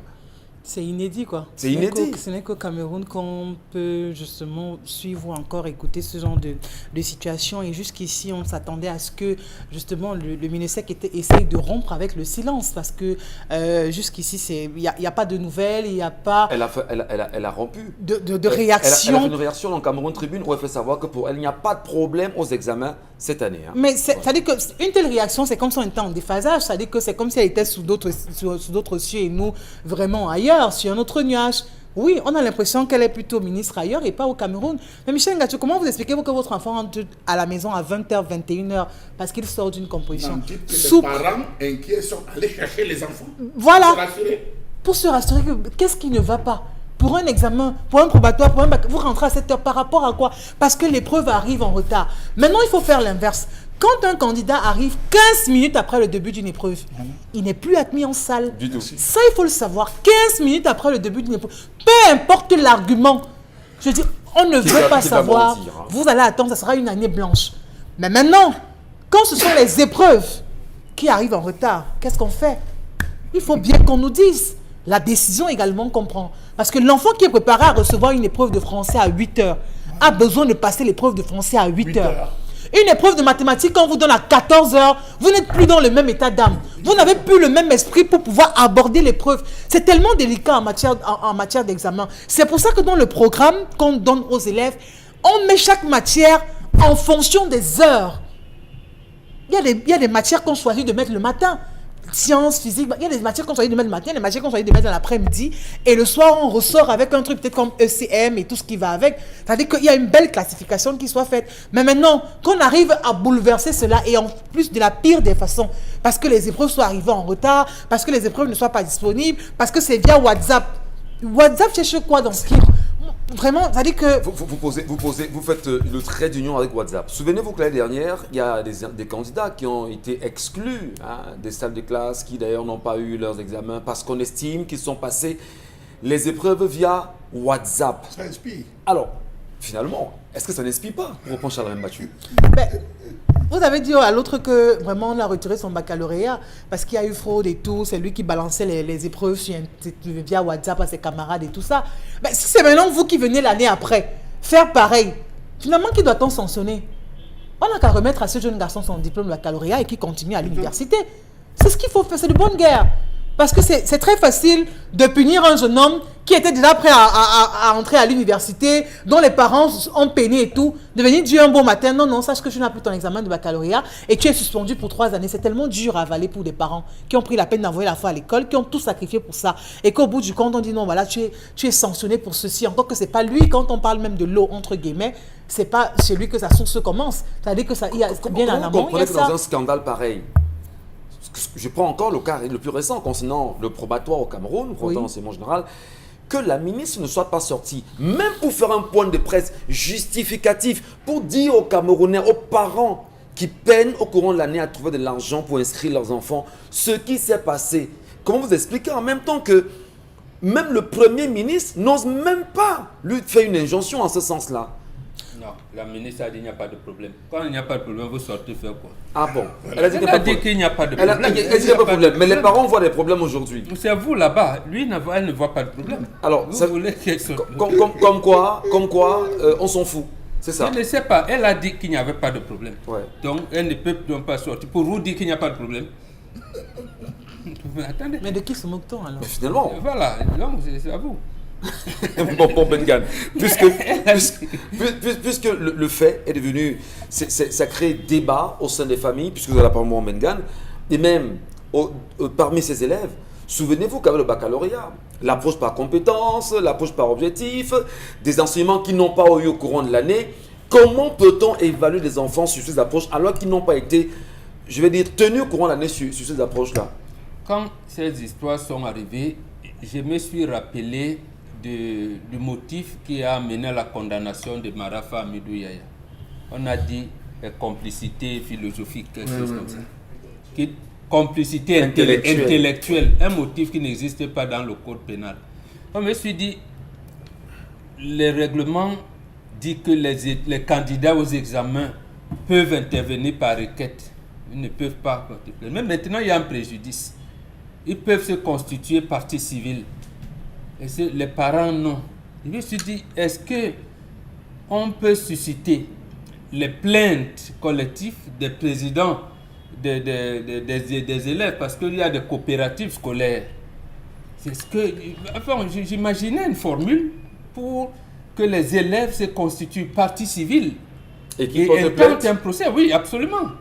Speaker 4: C'est inédit, quoi.
Speaker 1: C'est inédit.
Speaker 4: Ce n'est qu'au Cameroun qu'on peut justement suivre ou encore écouter ce genre de situation. Et jusqu'ici, on s'attendait à ce que justement le MINESEC essaye de rompre avec le silence. Parce que jusqu'ici, il n'y a pas de nouvelles, il n'y a pas...
Speaker 1: Elle a rompu.
Speaker 4: De réaction.
Speaker 1: Elle a fait une réaction dans Cameroun Tribune où elle fait savoir que pour elle, il n'y a pas de problème aux examens cette année. Hein.
Speaker 4: Mais c'est-à-dire qu'une telle réaction, c'est comme si on était en déphasage. C'est-à-dire que c'est comme si elle était sous d'autres cieux et nous vraiment ailleurs, sur un autre nuage. Oui, on a l'impression qu'elle est plutôt ministre ailleurs et pas au Cameroun. Mais Michel Ngacho, comment vous expliquez que votre enfant rentre à la maison à 20h, 21h parce qu'il sort d'une composition?
Speaker 3: Les parents inquiets sont allés chercher les enfants.
Speaker 4: Voilà.
Speaker 3: Pour se rassurer
Speaker 4: Que qu'est-ce qui ne va pas? Pour un examen, pour un probatoire, pour un bac, vous rentrez à 7h par rapport à quoi? Parce que l'épreuve arrive en retard. Maintenant, il faut faire l'inverse. Quand un candidat arrive 15 minutes après le début d'une épreuve, il n'est plus admis en salle.
Speaker 1: Du tout.
Speaker 4: Ça, il faut le savoir. 15 minutes après le début d'une épreuve, peu importe l'argument, je dis, on ne veut pas savoir. Vous allez attendre, ça sera une année blanche. Mais maintenant, quand ce sont les épreuves qui arrivent en retard, qu'est-ce qu'on fait? Il faut bien qu'on nous dise. La décision également qu'on prend. Parce que l'enfant qui est préparé à recevoir une épreuve de français à 8h a besoin de passer l'épreuve de français à 8h. Une épreuve de mathématiques, quand on vous donne à 14h, vous n'êtes plus dans le même état d'âme. Vous n'avez plus le même esprit pour pouvoir aborder l'épreuve. C'est tellement délicat en matière d'examen. C'est pour ça que dans le programme qu'on donne aux élèves, on met chaque matière en fonction des heures. Il y a des matières qu'on choisit de mettre le matin. Sciences, physique, il y a des matières qu'on choisit de mettre le matin, il y a des matières qu'on choisit de mettre dans l'après-midi, et le soir on ressort avec un truc peut-être comme ECM et tout ce qui va avec. C'est-à-dire qu'il y a une belle classification qui soit faite. Mais maintenant, qu'on arrive à bouleverser cela, et en plus de la pire des façons, parce que les épreuves soient arrivées en retard, parce que les épreuves ne soient pas disponibles, parce que c'est via WhatsApp. WhatsApp cherche quoi dans ce livre? vraiment, ça dit que...
Speaker 1: Vous faites le trait d'union avec WhatsApp. Souvenez-vous que l'année dernière, il y a des candidats qui ont été exclus des salles de classe, qui d'ailleurs n'ont pas eu leurs examens parce qu'on estime qu'ils sont passés les épreuves via WhatsApp.
Speaker 3: Ça inspire.
Speaker 1: Alors, finalement, est-ce que ça n'inspire pas pour reprendre Charles Mathieu?
Speaker 4: Ben, vous avez dit à l'autre que vraiment on a retiré son baccalauréat parce qu'il y a eu fraude et tout, c'est lui qui balançait les épreuves via WhatsApp à ses camarades et tout ça. Ben, si c'est maintenant vous qui venez l'année après faire pareil, finalement qui doit-on sanctionner? On n'a qu'à remettre à ce jeune garçon son diplôme de baccalauréat et qui continue à l'université. C'est ce qu'il faut faire, c'est de bonne guerre. Parce que c'est très facile de punir un jeune homme qui était déjà prêt à entrer à l'université, dont les parents ont peiné et tout, de venir dire un bon matin, non, sache que tu n'as plus ton examen de baccalauréat et tu es suspendu pour 3 années. C'est tellement dur à avaler pour des parents qui ont pris la peine d'envoyer l'enfant à l'école, qui ont tout sacrifié pour ça. Et qu'au bout du compte, on dit non, voilà, tu es sanctionné pour ceci. Encore que ce n'est pas lui, quand on parle même de l'eau, entre guillemets, c'est pas chez lui que sa source commence. C'est-à-dire que ça, il y a bien en amont.
Speaker 1: Vous comprenez que dans un scandale pareil, je prends encore le cas le plus récent concernant le probatoire au Cameroun, pour l'enseignement général, que la ministre ne soit pas sortie, même pour faire un point de presse justificatif, pour dire aux Camerounais, aux parents qui peinent au courant de l'année à trouver de l'argent pour inscrire leurs enfants, ce qui s'est passé. Comment vous expliquer en même temps que même le Premier ministre n'ose même pas lui faire une injonction en ce sens-là?
Speaker 2: Non, la ministre a dit qu'il n'y a pas de problème. Quand il n'y a pas de problème, vous sortez faire quoi?
Speaker 1: Ah bon?
Speaker 2: Elle a dit qu'il n'y a pas de problème.
Speaker 1: Elle a dit qu'il n'y a pas de problème. Mais les parents voient des problèmes aujourd'hui.
Speaker 2: C'est vous là-bas. Lui, elle ne voit pas de problème.
Speaker 1: Alors,
Speaker 2: vous voulez qu'elle sorte.
Speaker 1: Comme quoi, on s'en fout. C'est ça.
Speaker 2: Je ne sais pas. Elle a dit qu'il n'y avait pas de problème.
Speaker 1: Ouais.
Speaker 2: Donc, elle ne peut donc pas sortir. Pour vous dire qu'il n'y a pas de problème. Mais attendez.
Speaker 4: Mais de qui se moque-t-on alors?
Speaker 1: Mais finalement.
Speaker 2: Voilà, donc c'est à vous.
Speaker 1: Bon, Bengan, puisque le fait est devenu, ça crée débat au sein des familles, puisque vous avez apparemment Bengan, et même parmi ses élèves, souvenez-vous qu'avec le baccalauréat, l'approche par compétence, l'approche par objectif, des enseignements qui n'ont pas eu au courant de l'année, comment peut-on évaluer des enfants sur ces approches alors qu'ils n'ont pas été, je vais dire, tenus au courant de l'année sur ces approches-là?
Speaker 2: Quand ces histoires sont arrivées, je me suis rappelé du motif qui a amené à la condamnation de Marafa Amidou Yaya. On a dit complicité philosophique, quelque chose comme ça. Complicité intellectuelle, un motif qui n'existe pas dans le code pénal. On me suis dit, les règlements disent que les candidats aux examens peuvent intervenir par requête. Ils ne peuvent pas. Mais maintenant, il y a un préjudice. Ils peuvent se constituer partie civile. Et les parents, non. Je me suis dit, est-ce qu'on peut susciter les plaintes collectives des présidents des élèves, parce qu'il y a des coopératives scolaires. C'est ce que, enfin, j'imaginais une formule pour que les élèves se constituent partie civile et intentent un procès. Oui, absolument.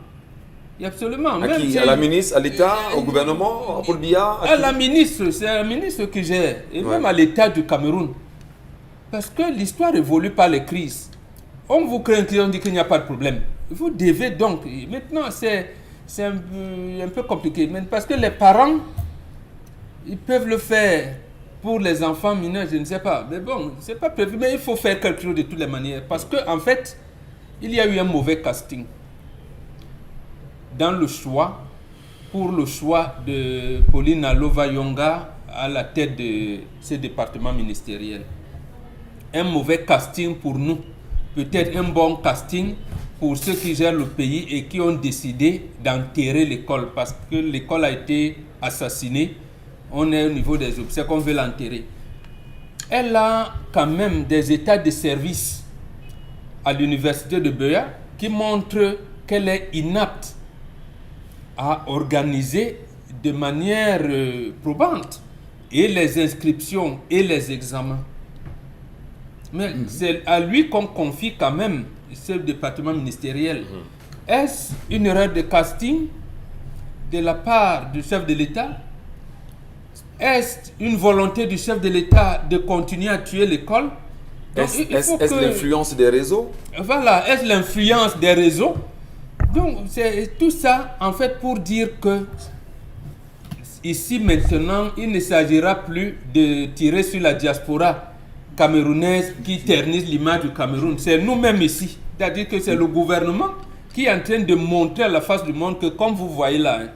Speaker 2: Absolument.
Speaker 1: À qui? À la ministre, à l'État, au gouvernement, à Paul Biya?
Speaker 2: À la ministre, c'est la ministre qui gère, et même à l'État du Cameroun. Parce que l'histoire évolue par les crises. On vous craint qu'on dit qu'il n'y a pas de problème. Vous devez donc, maintenant c'est un peu compliqué, parce que les parents, ils peuvent le faire pour les enfants mineurs, je ne sais pas. Mais bon, c'est pas prévu, mais il faut faire quelque chose de toutes les manières. Parce qu'en fait, il y a eu un mauvais casting dans le choix, pour le choix de Pauline Alova-Yonga à la tête de ce département ministériel. Un mauvais casting pour nous, peut-être un bon casting pour ceux qui gèrent le pays et qui ont décidé d'enterrer l'école parce que l'école a été assassinée. On est au niveau des obsèques, on veut l'enterrer. Elle a quand même des états de service à l'université de Beya qui montrent qu'elle est inapte à organiser de manière probante et les inscriptions et les examens. Mais c'est à lui qu'on confie quand même ce département ministériel. Est-ce une erreur de casting de la part du chef de l'État? Est-ce une volonté du chef de l'État de continuer à tuer l'école?
Speaker 1: Est-ce l'influence des réseaux?
Speaker 2: Voilà, est-ce l'influence des réseaux? Donc, c'est tout ça, en fait, pour dire que ici, maintenant, il ne s'agira plus de tirer sur la diaspora camerounaises qui ternissent l'image du Cameroun. C'est nous-mêmes ici. C'est-à-dire que c'est le gouvernement qui est en train de montrer à la face du monde que, comme vous voyez là, hein,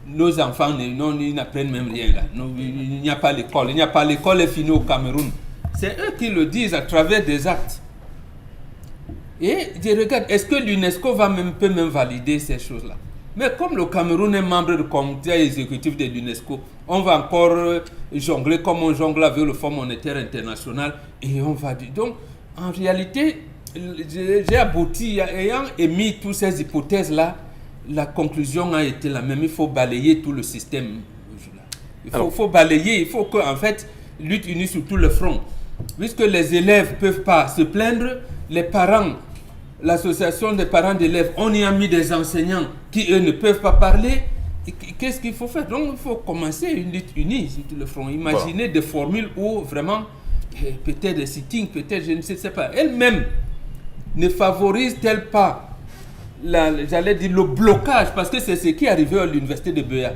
Speaker 2: nos enfants ils n'apprennent même rien là. Il n'y a pas l'école. Il n'y a pas l'école est finie au Cameroun. C'est eux qui le disent à travers des actes. Et je regarde, est-ce que l'UNESCO peut même valider ces choses-là? Mais comme le Cameroun est membre du comité exécutif de l'UNESCO, on va encore jongler comme on jongle avec le Fonds monétaire international et on va dire. Donc, en réalité, j'ai abouti, ayant émis toutes ces hypothèses-là, la conclusion a été la même. Il faut balayer tout le système. Il faut balayer, il faut qu'en fait, lutte unie sur tout le front. Puisque les élèves ne peuvent pas se plaindre, les parents, l'association des parents d'élèves, on y a mis des enseignants qui, eux, ne peuvent pas parler. Qu'est-ce qu'il faut faire? Donc, il faut commencer une lutte unie sur tout le front. Imaginez des formules où vraiment, peut-être des sittings, peut-être, je ne sais pas, elle-même ne favorise-t-elle pas, j'allais dire, le blocage, parce que c'est ce qui est arrivé à l'université de Beya.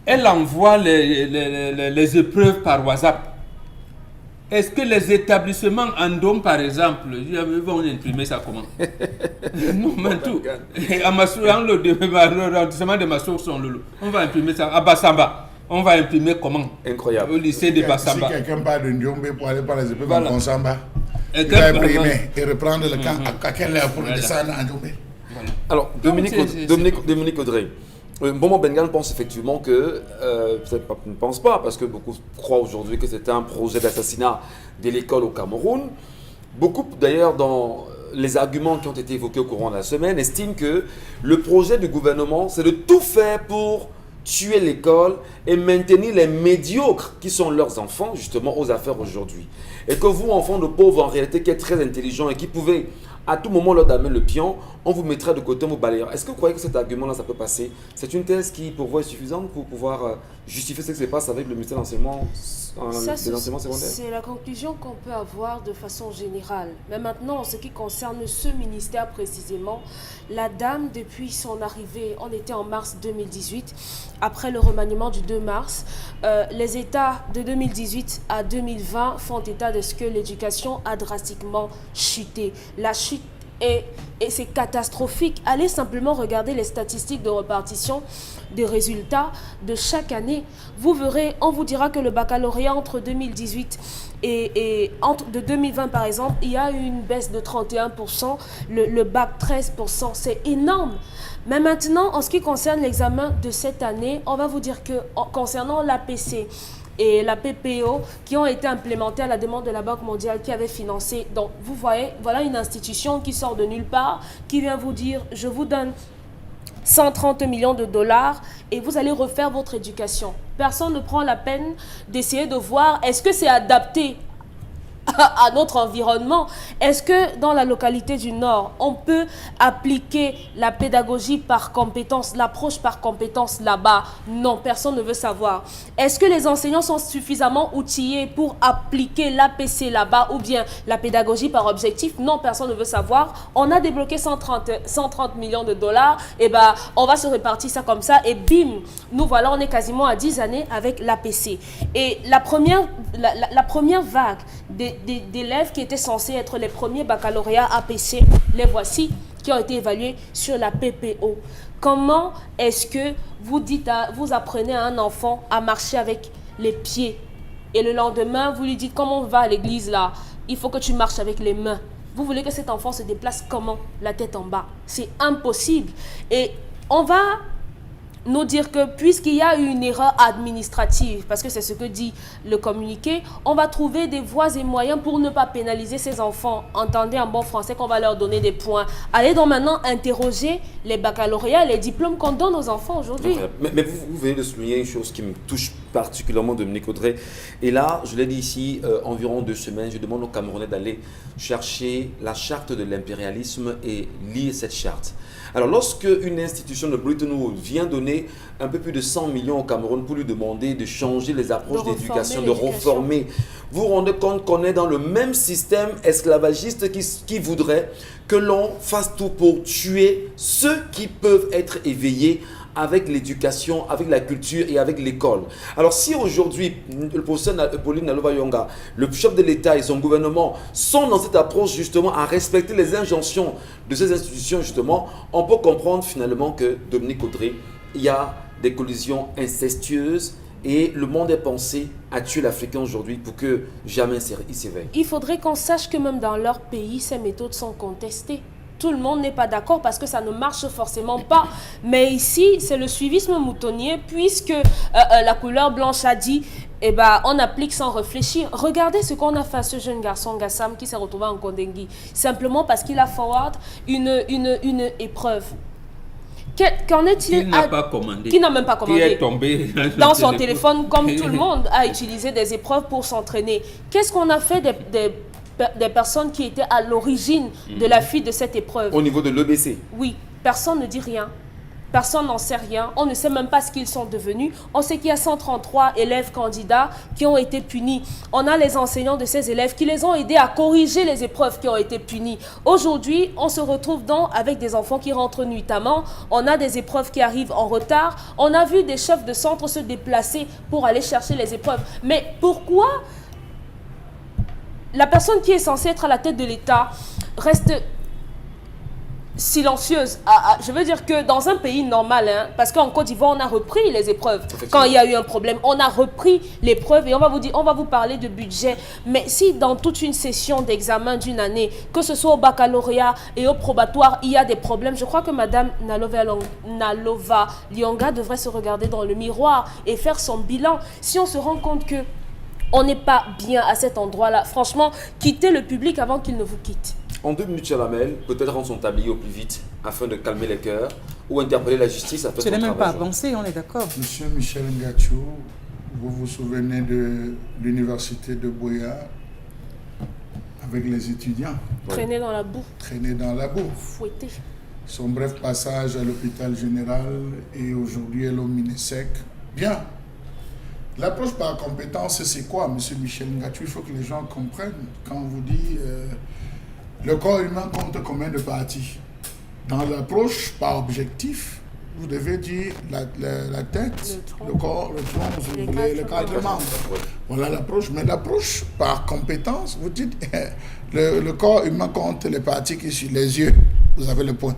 Speaker 2: Elle envoie les épreuves par WhatsApp. Est-ce que les établissements en Dôme, par exemple, ils vont imprimer ça comment? Non, mais tout. Le arrondissement de Massour, on va imprimer ça. À Bassamba, on va imprimer comment?
Speaker 1: Incroyable.
Speaker 2: Au lycée de Bassamba.
Speaker 3: Si quelqu'un parle de Ndiombe pour aller par les épreuves
Speaker 2: Voilà.
Speaker 3: en Konsamba, il va imprimer et reprendre le camp à quelle heure pour descendre en Ndiombe?
Speaker 2: Voilà.
Speaker 1: Alors,
Speaker 2: Donc,
Speaker 1: Dominique Audrey, Bomo Bengal pense effectivement que, peut-être pas, ne pense pas, parce que beaucoup croient aujourd'hui que c'était un projet d'assassinat de l'école au Cameroun. Beaucoup, d'ailleurs, dans les arguments qui ont été évoqués au courant de la semaine, estiment que le projet du gouvernement, c'est de tout faire pour tuer l'école et maintenir les médiocres qui sont leurs enfants, justement, aux affaires aujourd'hui. Et que vous, enfants de pauvres, en réalité, qui êtes très intelligents et qui pouvez à tout moment leur donner le pion, on vous mettra de côté, on vous balayera. Est-ce que vous croyez que cet argument-là, ça peut passer? C'est une thèse qui, pour vous, est suffisante pour pouvoir justifier ce qui se passe avec le ministère de l'enseignement secondaire?
Speaker 5: C'est la conclusion qu'on peut avoir de façon générale. Mais maintenant, en ce qui concerne ce ministère précisément, la dame, depuis son arrivée, on était en mars 2018, après le remaniement du 2 mars, les États de 2018 à 2020 font état de ce que l'éducation a drastiquement chuté. La chute et c'est catastrophique. Allez simplement regarder les statistiques de répartition des résultats de chaque année. Vous verrez, on vous dira que le baccalauréat entre 2018 et de 2020 par exemple, il y a eu une baisse de 31%, le bac 13%, c'est énorme. Mais maintenant, en ce qui concerne l'examen de cette année, on va vous dire que concernant l'APC, et la PPO qui ont été implémentées à la demande de la Banque mondiale qui avait financé. Donc, vous voyez, voilà une institution qui sort de nulle part, qui vient vous dire, je vous donne 130 millions de dollars et vous allez refaire votre éducation. Personne ne prend la peine d'essayer de voir est-ce que c'est adapté à notre environnement. Est-ce que dans la localité du Nord, on peut appliquer la pédagogie par compétence, l'approche par compétence là-bas? Non, personne ne veut savoir. Est-ce que les enseignants sont suffisamment outillés pour appliquer l'APC là-bas ou bien la pédagogie par objectif? Non, personne ne veut savoir. On a débloqué 130 millions de dollars, et ben on va se répartir ça comme ça et bim, nous voilà, on est quasiment à 10 années avec l'APC. Et la première vague d'élèves qui étaient censés être les premiers baccalauréats APC, les voici, qui ont été évalués sur la PPO. Comment est-ce que vous apprenez à un enfant à marcher avec les pieds et le lendemain, vous lui dites comment on va à l'église là, il faut que tu marches avec les mains. Vous voulez que cet enfant se déplace comment? La tête en bas. C'est impossible. Et on va nous dire que puisqu'il y a eu une erreur administrative, parce que c'est ce que dit le communiqué, on va trouver des voies et moyens pour ne pas pénaliser ces enfants. Entendez en bon français qu'on va leur donner des points. Allez donc maintenant interroger les baccalauréats, les diplômes qu'on donne aux enfants aujourd'hui.
Speaker 1: Mais vous venez de souligner une chose qui me touche particulièrement, Dominique Audrey. Et là, je l'ai dit ici, environ 2 semaines, je demande aux Camerounais d'aller chercher la charte de l'impérialisme et lire cette charte. Alors, lorsque une institution de Bretton Woods vient donner un peu plus de 100 millions au Cameroun pour lui demander de changer les approches d'éducation, de reformer, vous vous rendez compte qu'on est dans le même système esclavagiste qui voudrait que l'on fasse tout pour tuer ceux qui peuvent être éveillés avec l'éducation, avec la culture et avec l'école. Alors si aujourd'hui, le professeur Pauline Nalova-Yonga, le chef de l'État et son gouvernement sont dans cette approche justement à respecter les injonctions de ces institutions justement, on peut comprendre finalement que Dominique Audrey, il y a des collisions incestueuses et le monde est pensé à tuer l'Africain aujourd'hui pour que jamais il s'éveille.
Speaker 5: Il faudrait qu'on sache que même dans leur pays, ces méthodes sont contestées. Tout le monde n'est pas d'accord parce que ça ne marche forcément pas. Mais ici, c'est le suivisme moutonnier puisque la couleur blanche a dit eh ben, on applique sans réfléchir. Regardez ce qu'on a fait à ce jeune garçon, Gassam, qui s'est retrouvé en Kondengui. Simplement parce qu'il a forward une épreuve. Qu'en est-il?
Speaker 2: Qui n'a pas commandé.
Speaker 5: Qui n'a même pas commandé.
Speaker 2: Qui est tombé
Speaker 5: dans son téléphone, comme tout le monde a utilisé des épreuves pour s'entraîner. Qu'est-ce qu'on a fait des personnes qui étaient à l'origine de la fuite de cette épreuve?
Speaker 1: Au niveau de l'EBC?
Speaker 5: Oui, personne ne dit rien. Personne n'en sait rien. On ne sait même pas ce qu'ils sont devenus. On sait qu'il y a 133 élèves candidats qui ont été punis. On a les enseignants de ces élèves qui les ont aidés à corriger les épreuves qui ont été punies. Aujourd'hui, on se retrouve donc avec des enfants qui rentrent nuitamment. On a des épreuves qui arrivent en retard. On a vu des chefs de centre se déplacer pour aller chercher les épreuves. Mais pourquoi la personne qui est censée être à la tête de l'État reste silencieuse? Je veux dire que dans un pays normal, parce qu'en Côte d'Ivoire, on a repris les épreuves. Quand il y a eu un problème, on a repris l'épreuve et on va vous parler de budget. Mais si dans toute une session d'examen d'une année, que ce soit au baccalauréat et au probatoire, il y a des problèmes, je crois que Madame Nalova-Lyonga devrait se regarder dans le miroir et faire son bilan. Si on se rend compte que on n'est pas bien à cet endroit-là, franchement, quittez le public avant qu'il ne vous quitte.
Speaker 1: En 2 minutes, Chalamel, peut-être rendre son tablier au plus vite afin de calmer les cœurs ou interpeller la justice à faire son
Speaker 4: Tu n'as même pas
Speaker 1: travail.
Speaker 4: avancé, on est d'accord.
Speaker 3: Monsieur Michel Ngachou, vous vous souvenez de l'université de Boya avec les étudiants
Speaker 5: Traîner dans la boue,
Speaker 3: traînés dans la boue.
Speaker 5: fouetter.
Speaker 3: Son bref passage à l'hôpital général et aujourd'hui elle au Minesec. Bien. L'approche par compétence, c'est quoi, monsieur Michel Ngachou? Il faut que les gens comprennent. Quand on vous dit le corps humain compte combien de parties? Dans l'approche par objectif, vous devez dire la tête, le corps, le tronc, vous voulez, les quatre membres. Voilà l'approche. Mais l'approche par compétence, vous dites le corps humain compte les parties qui sont les yeux, vous avez le poing.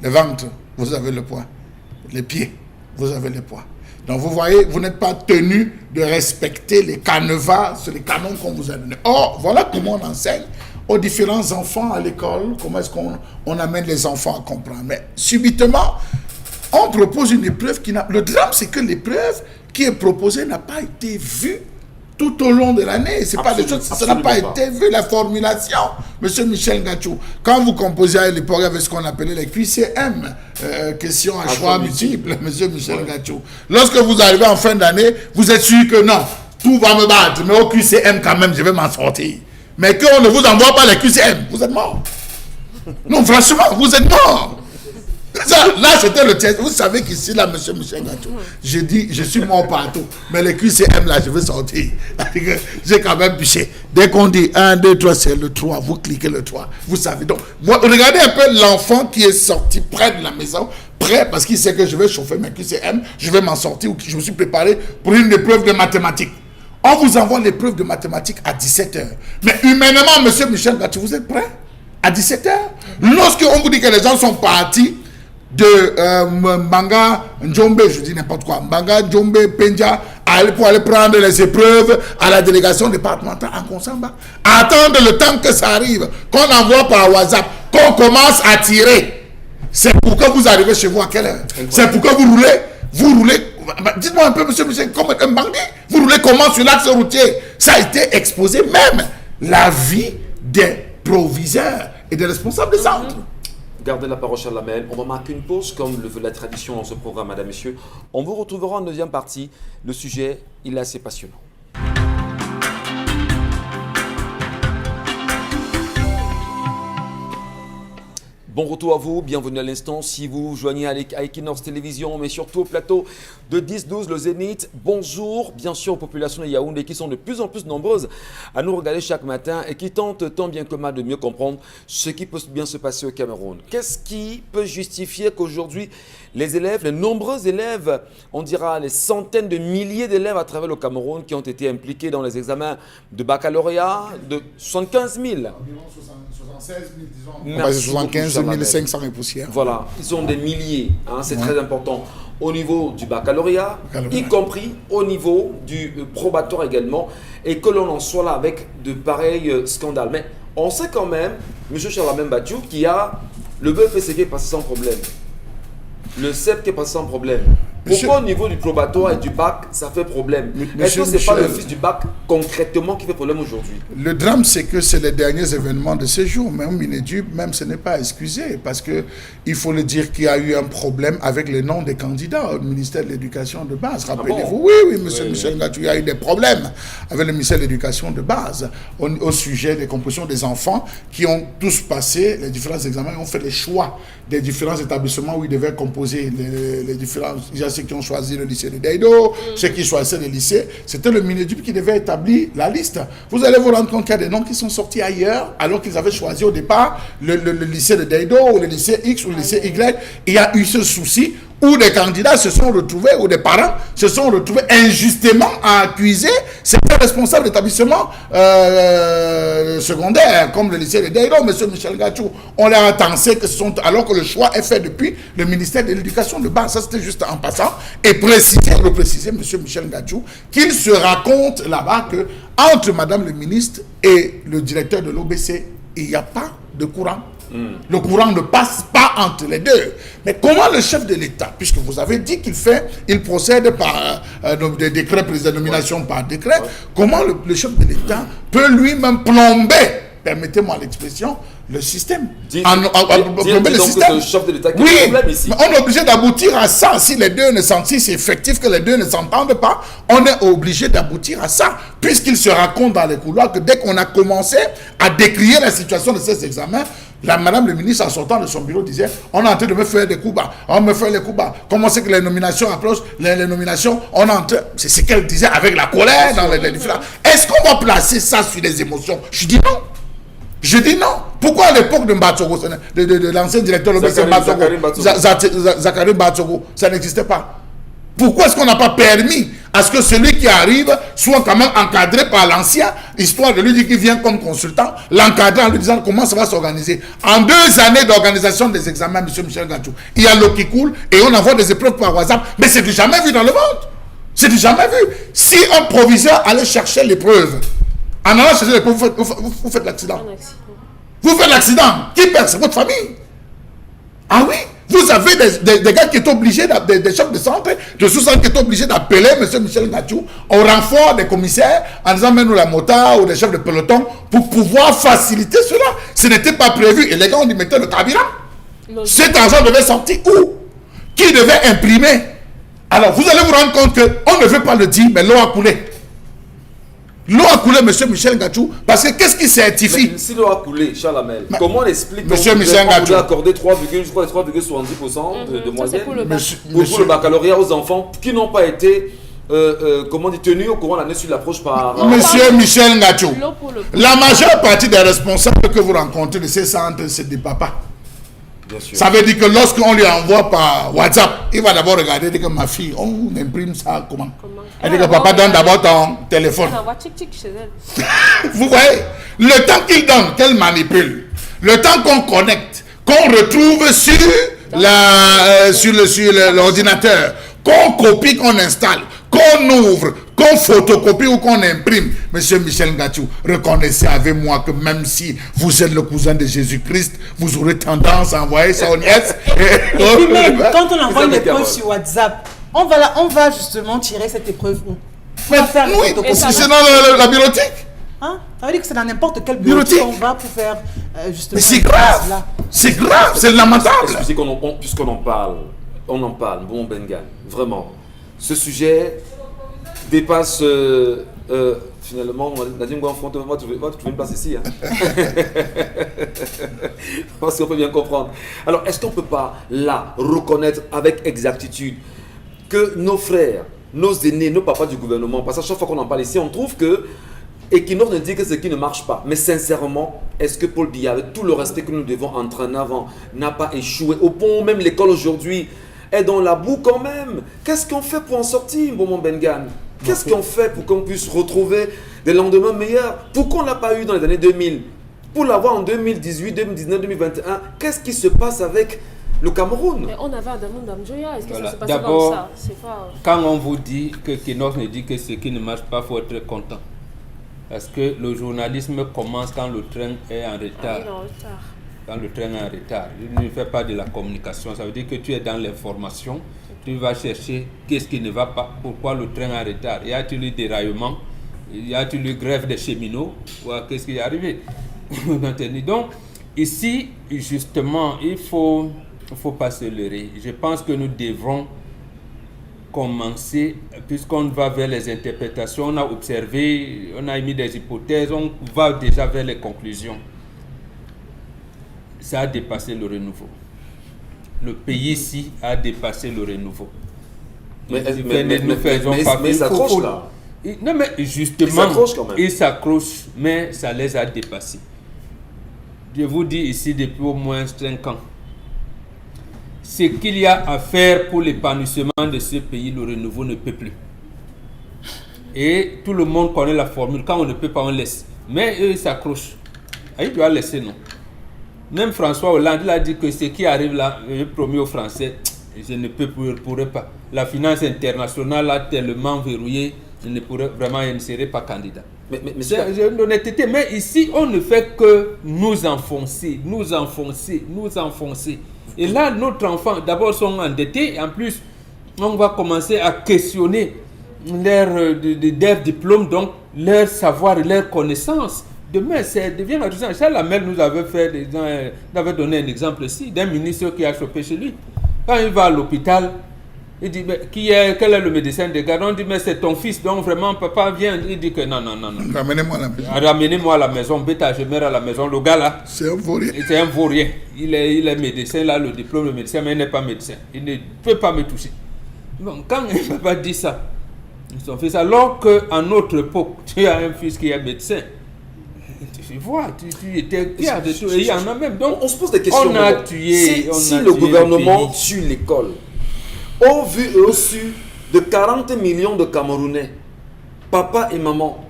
Speaker 3: Le ventre, vous avez le poing. Les pieds, vous avez le poing. Donc vous voyez, vous n'êtes pas tenu de respecter les canevas, sur les canons qu'on vous a donnés. Or, voilà comment on enseigne aux différents enfants à l'école, comment est-ce qu'on amène les enfants à comprendre. Mais subitement, on propose une épreuve qui n'a... Le drame, c'est que l'épreuve qui est proposée n'a pas été vue tout au long de l'année. C'est pas des choses, ça n'a pas été vu, la formulation. Monsieur Michel Ngachou, quand vous composiez à l'époque avec ce qu'on appelait les QCM, questions à choix multiples, monsieur Michel Ngachou, lorsque vous arrivez en fin d'année, vous êtes sûr que non, tout va me battre, mais au QCM quand même, je vais m'en sortir. Mais qu'on ne vous envoie pas les QCM, vous êtes mort. Non, franchement, vous êtes mort. Ça, là, c'était le test. Vous savez qu'ici, là, monsieur Michel Ngachou, je dis, je suis mort partout. Mais les QCM, là, je vais sortir. J'ai quand même bûché. Dès qu'on dit 1, 2, 3, c'est le 3. Vous cliquez le 3. Vous savez. Donc, regardez un peu l'enfant qui est sorti près de la maison, prêt, parce qu'il sait que je vais chauffer mes QCM, je vais m'en sortir, ou que je me suis préparé pour une épreuve de mathématiques. On vous envoie l'épreuve de mathématiques à 17h. Mais humainement, monsieur Michel Ngachou, vous êtes prêt? À 17h? Lorsqu'on vous dit que les gens sont partis de Mbanga, Njombe, je dis n'importe quoi, Mbanga, Njombe, Penja, pour aller prendre les épreuves à la délégation départementale en Konsamba. Attendre le temps que ça arrive, qu'on envoie par WhatsApp, qu'on commence à tirer. C'est pour que vous arrivez chez vous à quelle heure? C'est pour que vous roulez. Dites-moi un peu, monsieur Michel, comme un bandit, vous roulez comment sur l'axe routier? Ça a été exposé, même la vie des proviseurs et des responsables des centres.
Speaker 1: Gardez la parole, Chalamel. On va marquer une pause, comme le veut la tradition dans ce programme, madame, messieurs. On vous retrouvera en deuxième partie. Le sujet, il est assez passionnant. Bon retour à vous, bienvenue à l'instant. Si vous vous joignez à Equinox Télévision, mais surtout au plateau de 10-12, le Zénith, bonjour bien sûr aux populations de Yaoundé qui sont de plus en plus nombreuses à nous regarder chaque matin et qui tentent tant bien que mal de mieux comprendre ce qui peut bien se passer au Cameroun. Qu'est-ce qui peut justifier qu'aujourd'hui les élèves, les nombreux élèves, on dira les centaines de milliers d'élèves à travers le Cameroun qui ont été impliqués dans les examens de baccalauréat de 75 000.
Speaker 3: Environ 76 000, disons.
Speaker 1: Merci
Speaker 3: 75
Speaker 1: beaucoup,
Speaker 3: 500 et poussières.
Speaker 1: Voilà, ils sont des milliers, hein, c'est très important. Au niveau du baccalauréat, y compris au niveau du probatoire également, et que l'on en soit là avec de pareils scandales. Mais on sait quand même, M. Charlamène Badiou, qu'il y a le BEPC qui est passé sans problème, le CEP qui est passé sans problème. Pourquoi au niveau du probatoire et du bac, ça fait problème? Est-ce que ce n'est pas le fils du bac concrètement qui fait problème aujourd'hui?
Speaker 3: Le drame, c'est que c'est les derniers événements de ces jours. Même Minéduc, même ce n'est pas excusé. Parce qu'il faut le dire qu'il y a eu un problème avec les noms des candidats au ministère de l'Éducation de base. Rappelez-vous, oui, monsieur Michel Ngatou, il y a eu des problèmes avec le ministère de l'Éducation de base au sujet des compositions des enfants qui ont tous passé les différents examens et ont fait les choix des différents établissements où ils devaient composer les différents... Il y a ceux qui ont choisi le lycée de Deido, ceux qui choisissaient le lycée. C'était le Minéduc qui devait établir la liste. Vous allez vous rendre compte qu'il y a des noms qui sont sortis ailleurs alors qu'ils avaient choisi au départ le lycée de Deido ou le lycée X ou le lycée Y. Il y a eu ce souci où des candidats se sont retrouvés, ou des parents se sont retrouvés injustement à accuser certains responsables d'établissements secondaires, comme le lycée de Deido, M. Michel Ngatou. On leur a tensé que ce sont, alors que le choix est fait depuis le ministère de l'Éducation de base. Ça, c'était juste en passant. Et repréciser, M. Michel Ngatou, qu'il se raconte là-bas que entre Madame le ministre et le directeur de l'OBC, il n'y a pas de courant. Le courant ne passe pas entre les deux. Mais comment le chef de l'État, puisque vous avez dit il procède par des décrets, prise de nomination par décret, comment le chef de l'État peut lui-même plomber, permettez-moi l'expression, le système.
Speaker 1: Plomber le système. Le chef de l'État qui a un problème ici.
Speaker 3: Mais on est obligé d'aboutir à ça. Si les deux ne s'entendent, si c'est effectif que les deux ne s'entendent pas, on est obligé d'aboutir à ça. Puisqu'il se raconte dans les couloirs que dès qu'on a commencé à décrire la situation de ces examens, madame le ministre, en sortant de son bureau, disait on est en train de me faire des coups bas, on me fait les coups bas. Comment c'est que les nominations approchent, les nominations, on est en train. C'est ce qu'elle disait avec la colère dans les différents. Est-ce qu'on va placer ça sur les émotions? Je dis non. Je dis non. Pourquoi à l'époque de Mbatsogo, de l'ancien directeur de Zachary Mbatsogo, ça n'existait pas? Pourquoi est-ce qu'on n'a pas permis à ce que celui qui arrive soit quand même encadré par l'ancien, histoire de lui dire qu'il vient comme consultant, l'encadrer en lui disant comment ça va s'organiser? En 2 années d'organisation des examens, M. Michel Ngatou, il y a l'eau qui coule et on envoie des épreuves par WhatsApp, mais c'est du jamais vu dans le monde. C'est du jamais vu. Si un proviseur allait chercher l'épreuve, en allant chercher l'épreuve, vous faites l'accident. Vous faites l'accident. Qui perd? C'est votre famille. Ah oui? Vous avez des gars qui sont obligés, des chefs de centre, de sous-centre qui sont obligés d'appeler M. Michel Ngatou au renfort des commissaires en disant mets-nous la motard ou des chefs de peloton pour pouvoir faciliter cela. Ce n'était pas prévu. Et les gars ont dit mettez le carburant. Cet argent devait sortir où? Qui devait imprimer? Alors vous allez vous rendre compte qu'on ne veut pas le dire, mais l'eau a coulé. L'eau a coulé, M. Michel Ngatou, parce que qu'est-ce qui certifie?
Speaker 1: Mais si l'eau a coulé, Charlamel, comment on explique
Speaker 3: M. Michel Ngatou
Speaker 1: accorder 3,70% de moyenne pour le baccalauréat aux enfants qui n'ont pas été tenus au courant l'année sur l'approche par...
Speaker 3: Monsieur Michel Ngatou, la majeure partie des responsables que vous rencontrez de ces centres, c'est des papas. Bien sûr. Ça veut dire que lorsqu'on lui envoie par WhatsApp, il va d'abord regarder et dire que ma fille, on imprime ça comment? Elle dit que papa donne d'abord ton téléphone.
Speaker 5: On envoie tic-tic chez elle.
Speaker 3: Vous voyez, le temps qu'il donne, qu'elle manipule, le temps qu'on connecte, qu'on retrouve sur l'ordinateur, qu'on copie, qu'on installe, qu'on ouvre, qu'on photocopie ou qu'on imprime. Monsieur Michel Ngatou, reconnaissez avec moi que même si vous êtes le cousin de Jésus-Christ, vous aurez tendance à envoyer ça aux nièces.
Speaker 4: Et puis même, quand on envoie une épreuve sur WhatsApp, on va justement tirer cette épreuve où?
Speaker 3: Mais oui, c'est dans la bureautique.
Speaker 4: Hein? Ça veut dire que c'est dans n'importe quel bureautique on va pour faire justement...
Speaker 3: Mais c'est grave. C'est grave, c'est lamentable.
Speaker 1: Puisqu'on en parle, bon Bengal, vraiment. Ce sujet dépasse Finalement, Nadim Gouanfront, on va trouver une place ici. Hein. Parce qu'on peut bien comprendre. Alors, est-ce qu'on ne peut pas, là, reconnaître avec exactitude que nos frères, nos aînés, nos papas du gouvernement, parce qu'à chaque fois qu'on en parle ici, on trouve que Equinox ne dit que ce qui ne marche pas. Mais sincèrement, est-ce que Paul Biya, avec tout le respect que nous devons entraîner avant, n'a pas échoué? Au point où même l'école aujourd'hui est dans la boue quand même. Qu'est-ce qu'on fait pour en sortir, Mbomon Bengan? Qu'est-ce qu'on fait pour qu'on puisse retrouver des lendemains meilleurs? Pourquoi on ne l'a pas eu dans les années 2000? Pour l'avoir en 2018, 2019, 2021, qu'est-ce qui se passe avec le Cameroun?
Speaker 5: Mais on avait Adamou Damjoya, est-ce que
Speaker 2: Voilà.
Speaker 5: ça se passe
Speaker 2: D'abord,
Speaker 5: comme ça? C'est pas...
Speaker 2: Quand on vous dit que Equinox ne dit que ce qui ne marche pas, il faut être content. Parce que le journalisme commence quand le train est en retard.
Speaker 5: en retard.
Speaker 2: Quand le train est en retard. Il ne fait pas de la communication. Ça veut dire que tu es dans l'information. Tu vas chercher qu'est-ce qui ne va pas, pourquoi le train est en retard. Y a-t-il eu déraillement? Y a-t-il eu grève des cheminots? Qu'est-ce qui est arrivé? Donc, ici, justement, il ne faut pas se leurrer. Je pense que nous devrons commencer, puisqu'on va vers les interprétations, on a observé, on a émis des hypothèses, on va déjà vers les conclusions. Ça a dépassé le renouveau. Le pays ici a dépassé le renouveau.
Speaker 1: Mais
Speaker 2: il
Speaker 1: s'accroche là.
Speaker 2: Non, mais justement,
Speaker 1: il s'accroche quand même.
Speaker 2: Il s'accroche, mais ça les a dépassés. Je vous dis ici depuis au moins 5 ans. Ce qu'il y a à faire pour l'épanouissement de ce pays, le renouveau ne peut plus. Et tout le monde connaît la formule. Quand on ne peut pas, on laisse. Mais eux, ils s'accrochent. Il doit laisser, non. Même François Hollande, il a dit que ce qui arrive là, je promets aux Français, je ne pourrais pas. La finance internationale a tellement verrouillé, je ne serai pas candidat.
Speaker 1: Mais
Speaker 2: j'ai une honnêteté. Mais ici, on ne fait que nous enfoncer. Et là, nos enfants, d'abord, sont endettés. Et en plus, on va commencer à questionner leur diplôme, donc leur savoir et leur connaissance. Demain, ça devient intéressant. Charles Lamel nous avait donné un exemple ici d'un ministre qui a chopé chez lui. Quand il va à l'hôpital, il dit, quel est le médecin de garde? On dit, mais c'est ton fils, donc vraiment, papa vient. Il dit que non.
Speaker 3: Ramenez-moi à la maison.
Speaker 2: Ramenez-moi à la maison, bêta, je meurs à la maison. Le gars là,
Speaker 3: c'est un vaurien.
Speaker 2: C'est un vaurien. Il est médecin, là, le diplôme de médecin, mais il n'est pas médecin. Il ne peut pas me toucher. Bon, quand il ne papa dit ça, son fils, alors qu'à notre époque, tu as un fils qui est médecin. Tu vois, tu étais fier de tout. Et il y en a même. Donc,
Speaker 1: on se pose des questions. Si le gouvernement tue l'école, au vu et au su de 40 millions de Camerounais, papa et maman,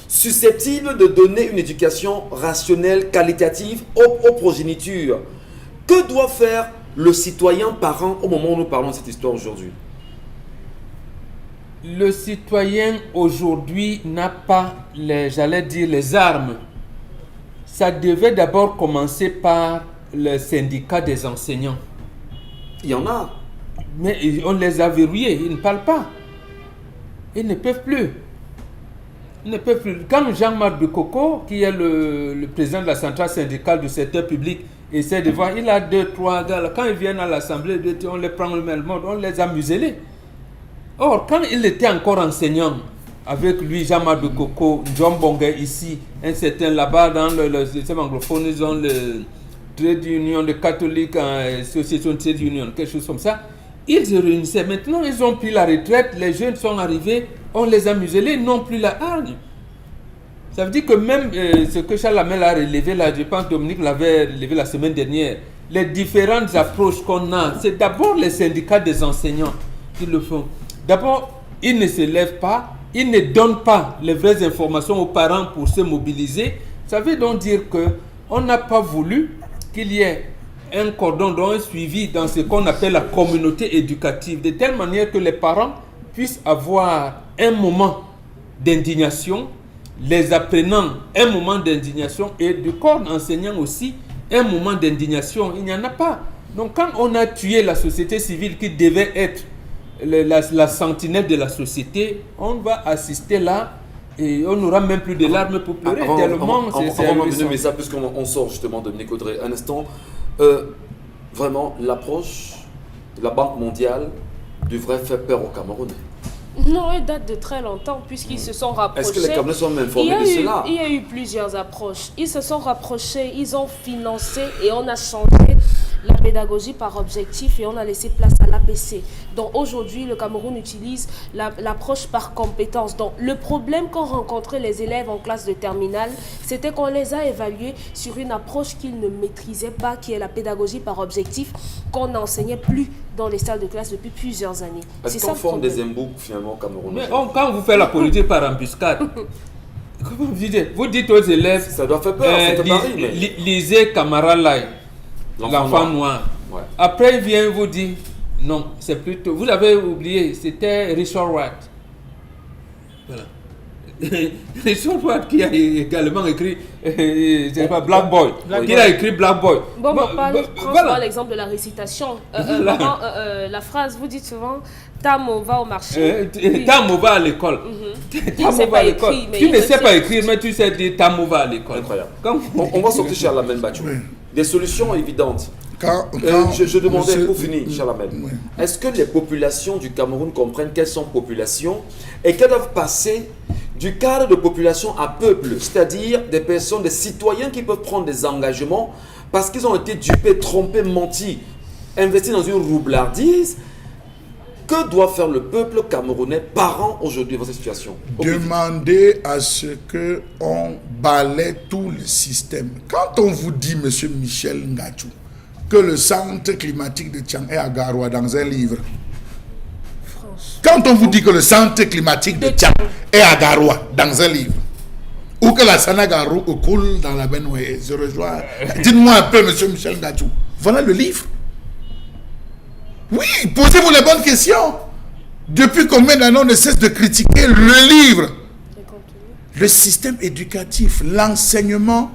Speaker 1: susceptibles de donner une éducation rationnelle, qualitative aux progénitures, que doit faire le citoyen parent au moment où nous parlons de cette histoire aujourd'hui?
Speaker 2: Le citoyen aujourd'hui n'a pas, les armes. Ça devait d'abord commencer par le syndicat des enseignants.
Speaker 1: Il y en a.
Speaker 2: Mais on les a verrouillés, ils ne parlent pas. Ils ne peuvent plus. Quand Jean-Marc Bekoko, qui est le président de la centrale syndicale du secteur public, essaie de voir, il a 2-3 gars. Quand ils viennent à l'Assemblée, on les prend le même mode, on les a muselés. Or, quand il était encore enseignant, avec lui, Jean-Marc Bekoko, John Bonga ici, un certain là-bas dans le système anglophone, ils ont le Trade Union, le catholique, Association Trade Union, quelque chose comme ça. Ils se réunissaient. Maintenant, ils ont pris la retraite, les jeunes sont arrivés, on les a muselés, ils n'ont plus la hargne. Ça veut dire que même ce que Charles Lamel a relevé là, je pense que Dominique l'avait relevé la semaine dernière, les différentes approches qu'on a, c'est d'abord les syndicats des enseignants qui le font. D'abord, ils ne se lèvent pas, ils ne donnent pas les vraies informations aux parents pour se mobiliser. Ça veut donc dire qu'on n'a pas voulu qu'il y ait un cordon, donc un suivi dans ce qu'on appelle la communauté éducative, de telle manière que les parents puissent avoir un moment d'indignation, les apprenants un moment d'indignation et du corps enseignant aussi un moment d'indignation. Il n'y en a pas. Donc quand on a tué la société civile qui devait être la sentinelle de la société, on va assister là et on n'aura même plus de larmes pour pleurer.
Speaker 1: Avant de mais ça, puisqu'on sort justement de Dominique Audrey, un instant, vraiment l'approche de la Banque mondiale devrait faire peur aux Camerounais.
Speaker 5: Non, elle date de très longtemps puisqu'ils se sont rapprochés.
Speaker 1: Est-ce que les Camerounais sont même informés de cela?
Speaker 5: Il y a eu plusieurs approches. Ils se sont rapprochés, ils ont financé et on a changé la pédagogie par objectif et on a laissé place à l'APC. Donc aujourd'hui, le Cameroun utilise l'approche par compétence. Donc le problème qu'ont rencontré les élèves en classe de terminale, c'était qu'on les a évalués sur une approche qu'ils ne maîtrisaient pas, qui est la pédagogie par objectif, qu'on n'enseignait plus dans les salles de classe depuis plusieurs années.
Speaker 1: Est-ce qu'on forme des embouts finalement au Cameroun?
Speaker 2: Mais quand vous faites la politique par embuscade, comment vous dites aux élèves,
Speaker 1: ça doit faire peur, c'est Paris, mais...
Speaker 2: lisez Camara Lai, l'enfant noir. Ouais. Après, il vient vous dire, non, c'est plutôt, vous avez oublié, c'était Richard Wright. Voilà. Richard Wright qui a également écrit Black Boy. Qui a écrit Black Boy.
Speaker 5: Bon, prends l'exemple de la récitation. La phrase, vous dites souvent, Tam, on va au marché.
Speaker 2: Tam, on va à l'école.
Speaker 5: Tu ne sais pas écrire.
Speaker 2: Tu ne sais pas écrire, mais tu sais dire Tam, on va à l'école.
Speaker 1: Incroyable. On va sortir Charlamagne Bachou. Des solutions évidentes. Je demandais pour finir, Charlamagne, est-ce que les populations du Cameroun comprennent quelles sont populations et qu'elles doivent passer du cadre de population à peuple, c'est-à-dire des personnes, des citoyens qui peuvent prendre des engagements parce qu'ils ont été dupés, trompés, mentis, investis dans une roublardise? Que doit faire le peuple camerounais, parents aujourd'hui dans cette situation?
Speaker 3: Demander à ce qu'on balaie tout le système. Quand on vous dit, monsieur Michel Ngachou, que le centre climatique de Tian est à Garoua dans un livre, quand on vous dit que le centre climatique de Tian est à Garoua dans un livre, ou que la Sanagarou coule dans la Benoué, je rejoins. Dites-moi un peu, monsieur Michel Ngachou, voilà le livre. Oui, posez-vous les bonnes questions. Depuis combien d'années on ne cesse de critiquer le livre? Le système éducatif, l'enseignement,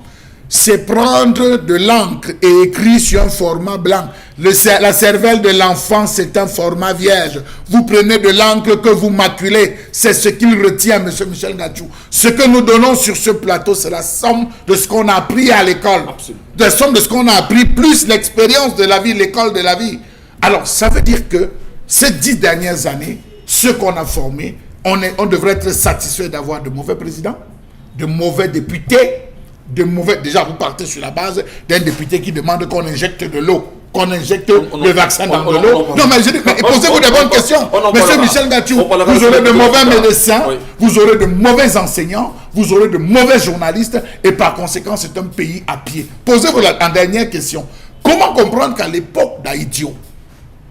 Speaker 3: c'est prendre de l'encre et écrire sur un format blanc. La cervelle de l'enfant, c'est un format vierge. Vous prenez de l'encre que vous maculez. C'est ce qu'il retient, monsieur Michel Ngachou. Ce que nous donnons sur ce plateau, c'est la somme de ce qu'on a appris à l'école. La somme de ce qu'on a appris, plus l'expérience de la vie, l'école de la vie. Alors, ça veut dire que ces 10 dernières années, ceux qu'on a formés, on devrait être satisfait d'avoir de mauvais présidents, de mauvais députés, déjà vous partez sur la base d'un député qui demande qu'on injecte de l'eau, qu'on injecte le vaccin dans de l'eau. Non, mais je dis, posez-vous des bonnes questions. Monsieur Michel Ngachou, vous aurez de mauvais médecins, vous aurez de mauvais enseignants, vous aurez de mauvais journalistes, et par conséquent, c'est un pays à pied. Posez-vous en dernière question. Comment comprendre qu'à l'époque d'Aïdio,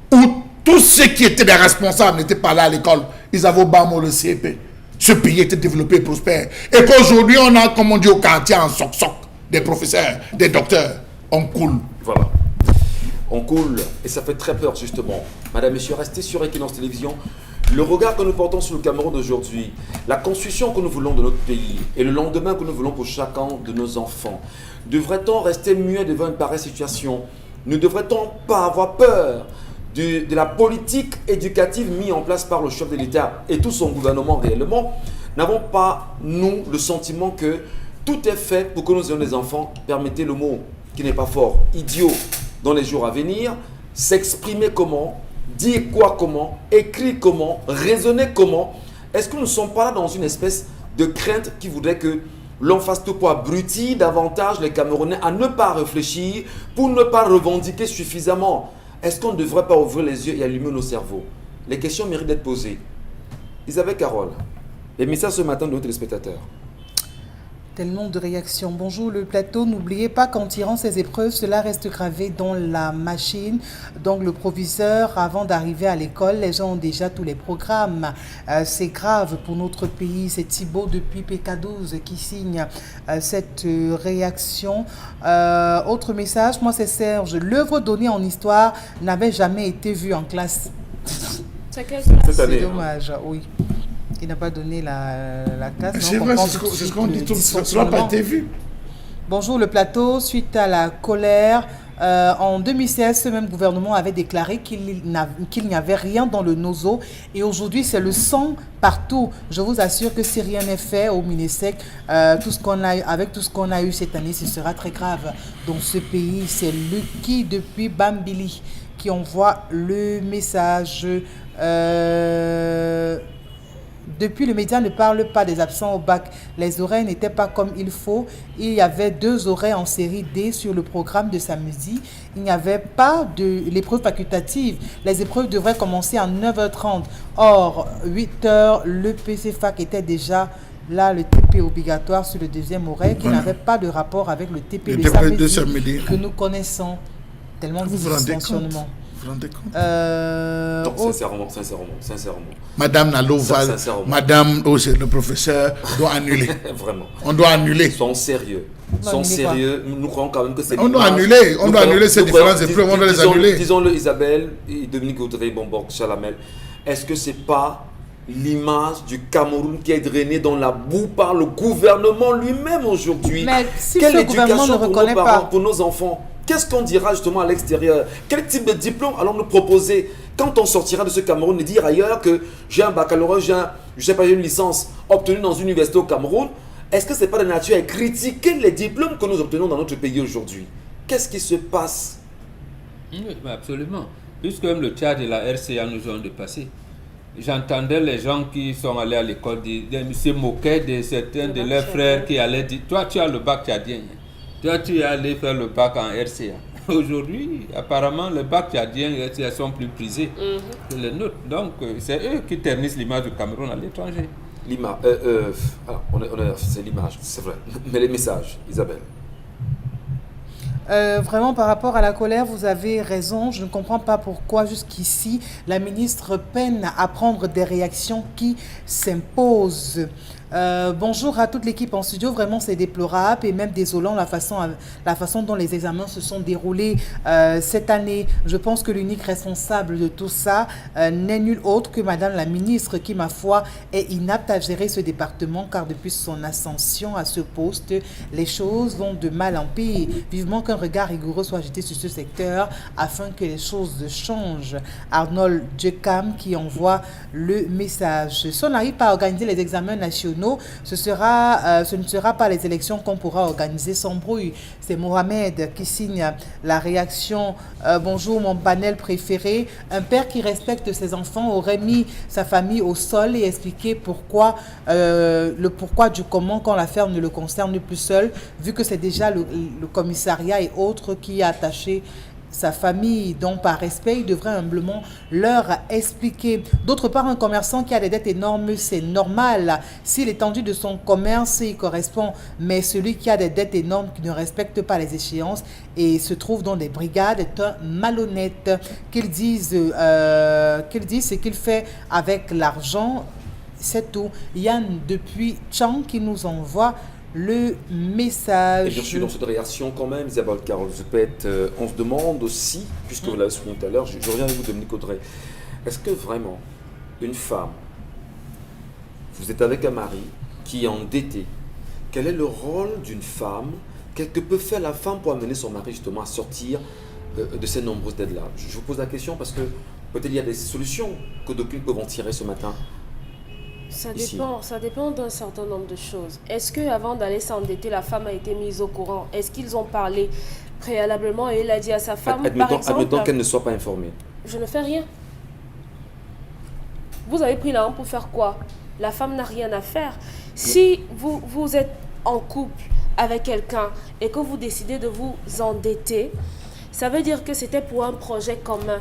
Speaker 3: où tous ceux qui étaient des responsables n'étaient pas là à l'école, ils avaient au bas mot le CEP. Ce pays était développé et prospère. Et qu'aujourd'hui, on a, comme on dit au quartier, en soc-soc, des professeurs, des docteurs. On coule.
Speaker 1: Voilà. On coule. Et ça fait très peur, justement. Madame, Messieurs, restez sur Equinox Télévision. Le regard que nous portons sur le Cameroun d'aujourd'hui, la construction que nous voulons de notre pays et le lendemain que nous voulons pour chacun de nos enfants, devrait-on rester muet devant une pareille situation? Ne devrait-on pas avoir peur de la politique éducative mise en place par le chef de l'État et tout son gouvernement réellement? N'avons pas, nous, le sentiment que tout est fait pour que nous ayons des enfants, permettez le mot qui n'est pas fort, idiots dans les jours à venir, s'exprimer comment, dire quoi comment, écrire comment, raisonner comment? Est-ce que nous ne sommes pas là dans une espèce de crainte qui voudrait que l'on fasse tout pour abrutir davantage les Camerounais à ne pas réfléchir, pour ne pas revendiquer suffisamment? Est-ce qu'on ne devrait pas ouvrir les yeux et allumer nos cerveaux? Les questions méritent d'être posées. Isabelle Carole, les messages ce matin de nos téléspectateurs.
Speaker 4: Tellement de réactions. Bonjour le plateau, n'oubliez pas qu'en tirant ces épreuves, cela reste gravé dans la machine. Donc le proviseur, avant d'arriver à l'école, les gens ont déjà tous les programmes. C'est grave pour notre pays. C'est Thibaut depuis PK12 qui signe cette réaction. Autre message, moi c'est Serge. L'œuvre donnée en histoire n'avait jamais été vue en classe.
Speaker 5: C'est quelle classe?
Speaker 1: Cette année,
Speaker 4: c'est dommage, oui. Il n'a pas donné la classe.
Speaker 3: C'est vrai, c'est ce qu'on dit, cela n'a pas été vu.
Speaker 4: Bonjour le plateau, suite à la colère, en 2016, ce même gouvernement avait déclaré qu'il n'y avait rien dans le nozo et aujourd'hui c'est le sang partout. Je vous assure que si rien n'est fait au Minesec, avec tout ce qu'on a eu cette année, ce sera très grave. Dans ce pays, c'est Lucky depuis Bambili qui envoie le message. Depuis, le média ne parle pas des absents au bac. Les horaires n'étaient pas comme il faut. Il y avait 2 horaires en série D sur le programme de samedi. Il n'y avait pas de l'épreuve facultative. Les épreuves devraient commencer à 9h30. Or, 8h, le PC Fac était déjà là, le TP obligatoire sur le deuxième horaire qui n'avait pas de rapport avec le TP de samedi que nous connaissons. Tellement de dysfonctionnement.
Speaker 3: Vous vous rendez compte?
Speaker 1: Donc, sincèrement.
Speaker 3: Madame Nalova, Madame, le professeur doit annuler.
Speaker 1: Vraiment.
Speaker 3: On doit annuler.
Speaker 1: Sont sérieux. Nous croyons quand même que c'est.
Speaker 3: On doit annuler ces différentes épreuves, on doit les annuler.
Speaker 1: Disons-le, Isabelle et Dominique Audrey, Bombok, Chalamel. Est-ce que c'est pas l'image du Cameroun qui est drainée dans la boue par le gouvernement lui-même aujourd'hui?
Speaker 4: Mais si
Speaker 1: quelle
Speaker 4: ce gouvernement ne reconnaît pas
Speaker 1: pour nos enfants? Qu'est-ce qu'on dira justement à l'extérieur? Quel type de diplôme allons nous proposer quand on sortira de ce Cameroun et dire ailleurs que j'ai un baccalauréat, j'ai une licence obtenue dans une université au Cameroun? Est-ce que ce n'est pas de nature à critiquer les diplômes que nous obtenons dans notre pays aujourd'hui? Qu'est-ce qui se passe?
Speaker 2: Oui, absolument. Puisque même le Tchad et la RCA nous ont dépassé. J'entendais les gens qui sont allés à l'école se moquer de certains de leurs frères qui allaient dire « Toi, tu as le bac tchadien. Toi, tu es allé faire le bac en RCA. » Aujourd'hui, apparemment, les bacs tchadiens et RCA sont plus prisés que les nôtres. Donc, c'est eux qui ternissent l'image du Cameroun à l'étranger.
Speaker 1: L'image, c'est l'image, c'est vrai. Mais les messages, Isabelle.
Speaker 4: Vraiment, par rapport à la colère, vous avez raison. Je ne comprends pas pourquoi jusqu'ici, la ministre peine à prendre des réactions qui s'imposent. Bonjour à toute l'équipe en studio. Vraiment, c'est déplorable et même désolant la façon dont les examens se sont déroulés cette année. Je pense que l'unique responsable de tout ça n'est nul autre que Madame la ministre qui, ma foi, est inapte à gérer ce département car depuis son ascension à ce poste, les choses vont de mal en pire. Vivement qu'un regard rigoureux soit jeté sur ce secteur afin que les choses changent. Arnold Djekam qui envoie le message. Si on n'arrive pas à organiser les examens nationaux, ce ne sera pas les élections qu'on pourra organiser sans bruit. C'est Mohamed qui signe la réaction. Bonjour mon panel préféré. Un père qui respecte ses enfants aurait mis sa famille au sol et expliqué pourquoi, le pourquoi du comment quand l'affaire ne le concerne plus seul, vu que c'est déjà le commissariat et autres qui a attaché sa famille, donc par respect, il devrait humblement leur expliquer. D'autre part, un commerçant qui a des dettes énormes, c'est normal. Si l'étendue de son commerce y correspond, mais celui qui a des dettes énormes, qui ne respecte pas les échéances et se trouve dans des brigades est un malhonnête. Qu'il dise ce qu'il fait avec l'argent, c'est tout. Yann depuis Tchang qui nous envoie le message.
Speaker 1: Et bien sûr, dans cette réaction quand même, Isabelle Carole Zoupet, on se demande aussi, puisque vous l'avez souligné tout à l'heure, je reviens avec vous Dominique Audrey, est-ce que vraiment une femme, vous êtes avec un mari qui est endetté, quel est le rôle d'une femme, qu'est-ce que peut faire la femme pour amener son mari justement à sortir de ces nombreuses dettes-là? Je vous pose la question parce que peut-être il y a des solutions que d'aucuns peuvent en tirer ce matin.
Speaker 5: Ça dépend d'un certain nombre de choses. Est-ce qu'avant d'aller s'endetter, la femme a été mise au courant? Est-ce qu'ils ont parlé préalablement et elle a dit à sa femme, par exemple...
Speaker 1: Admettons qu'elle ne soit pas informée.
Speaker 5: Je ne fais rien. Vous avez pris l'argent pour faire quoi? La femme n'a rien à faire. Si vous êtes en couple avec quelqu'un et que vous décidez de vous endetter, ça veut dire que c'était pour un projet commun.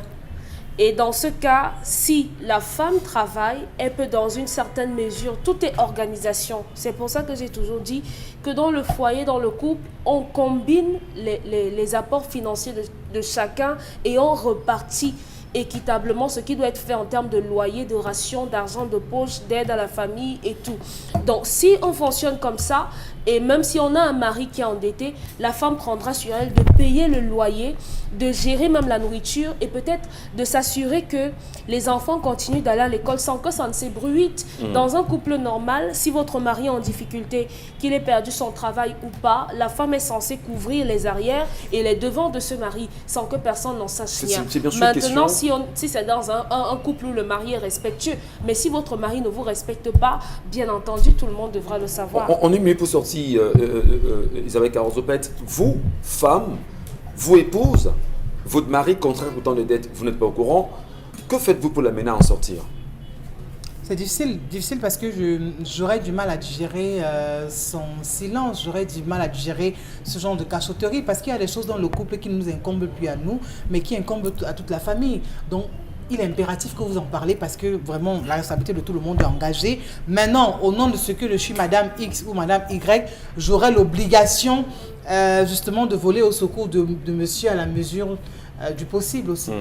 Speaker 5: Et dans ce cas, si la femme travaille, elle peut dans une certaine mesure, tout est organisation. C'est pour ça que j'ai toujours dit que dans le foyer, dans le couple, on combine les apports financiers de chacun et on repartit équitablement ce qui doit être fait en termes de loyer, de ration, d'argent de poche, d'aide à la famille et tout. Donc si on fonctionne comme ça, et même si on a un mari qui est endetté, la femme prendra sur elle de payer le loyer, de gérer même la nourriture et peut-être de s'assurer que les enfants continuent d'aller à l'école sans que ça ne s'ébruite. Dans un couple normal, si votre mari est en difficulté, qu'il ait perdu son travail ou pas, la femme est censée couvrir les arrières et les devants de ce mari sans que personne n'en sache rien. Maintenant, si c'est dans un couple où le mari est respectueux, mais si votre mari ne vous respecte pas, bien entendu, tout le monde devra le savoir.
Speaker 1: On est mieux pour sortir, Isabelle Carole Zoupet, vous, femme, vous épouse, votre mari contraint autant de dettes, vous n'êtes pas au courant, que faites-vous pour l'amener à en sortir?
Speaker 4: C'est difficile parce que j'aurais du mal à digérer son silence, j'aurais du mal à digérer ce genre de cachotterie parce qu'il y a des choses dans le couple qui ne nous incombent plus à nous, mais qui incombent à toute la famille. Donc, il est impératif que vous en parlez parce que vraiment, la responsabilité de tout le monde est engagée. Maintenant, au nom de ce que je suis Madame X ou Madame Y, j'aurai l'obligation justement de voler au secours de monsieur à la mesure du possible aussi.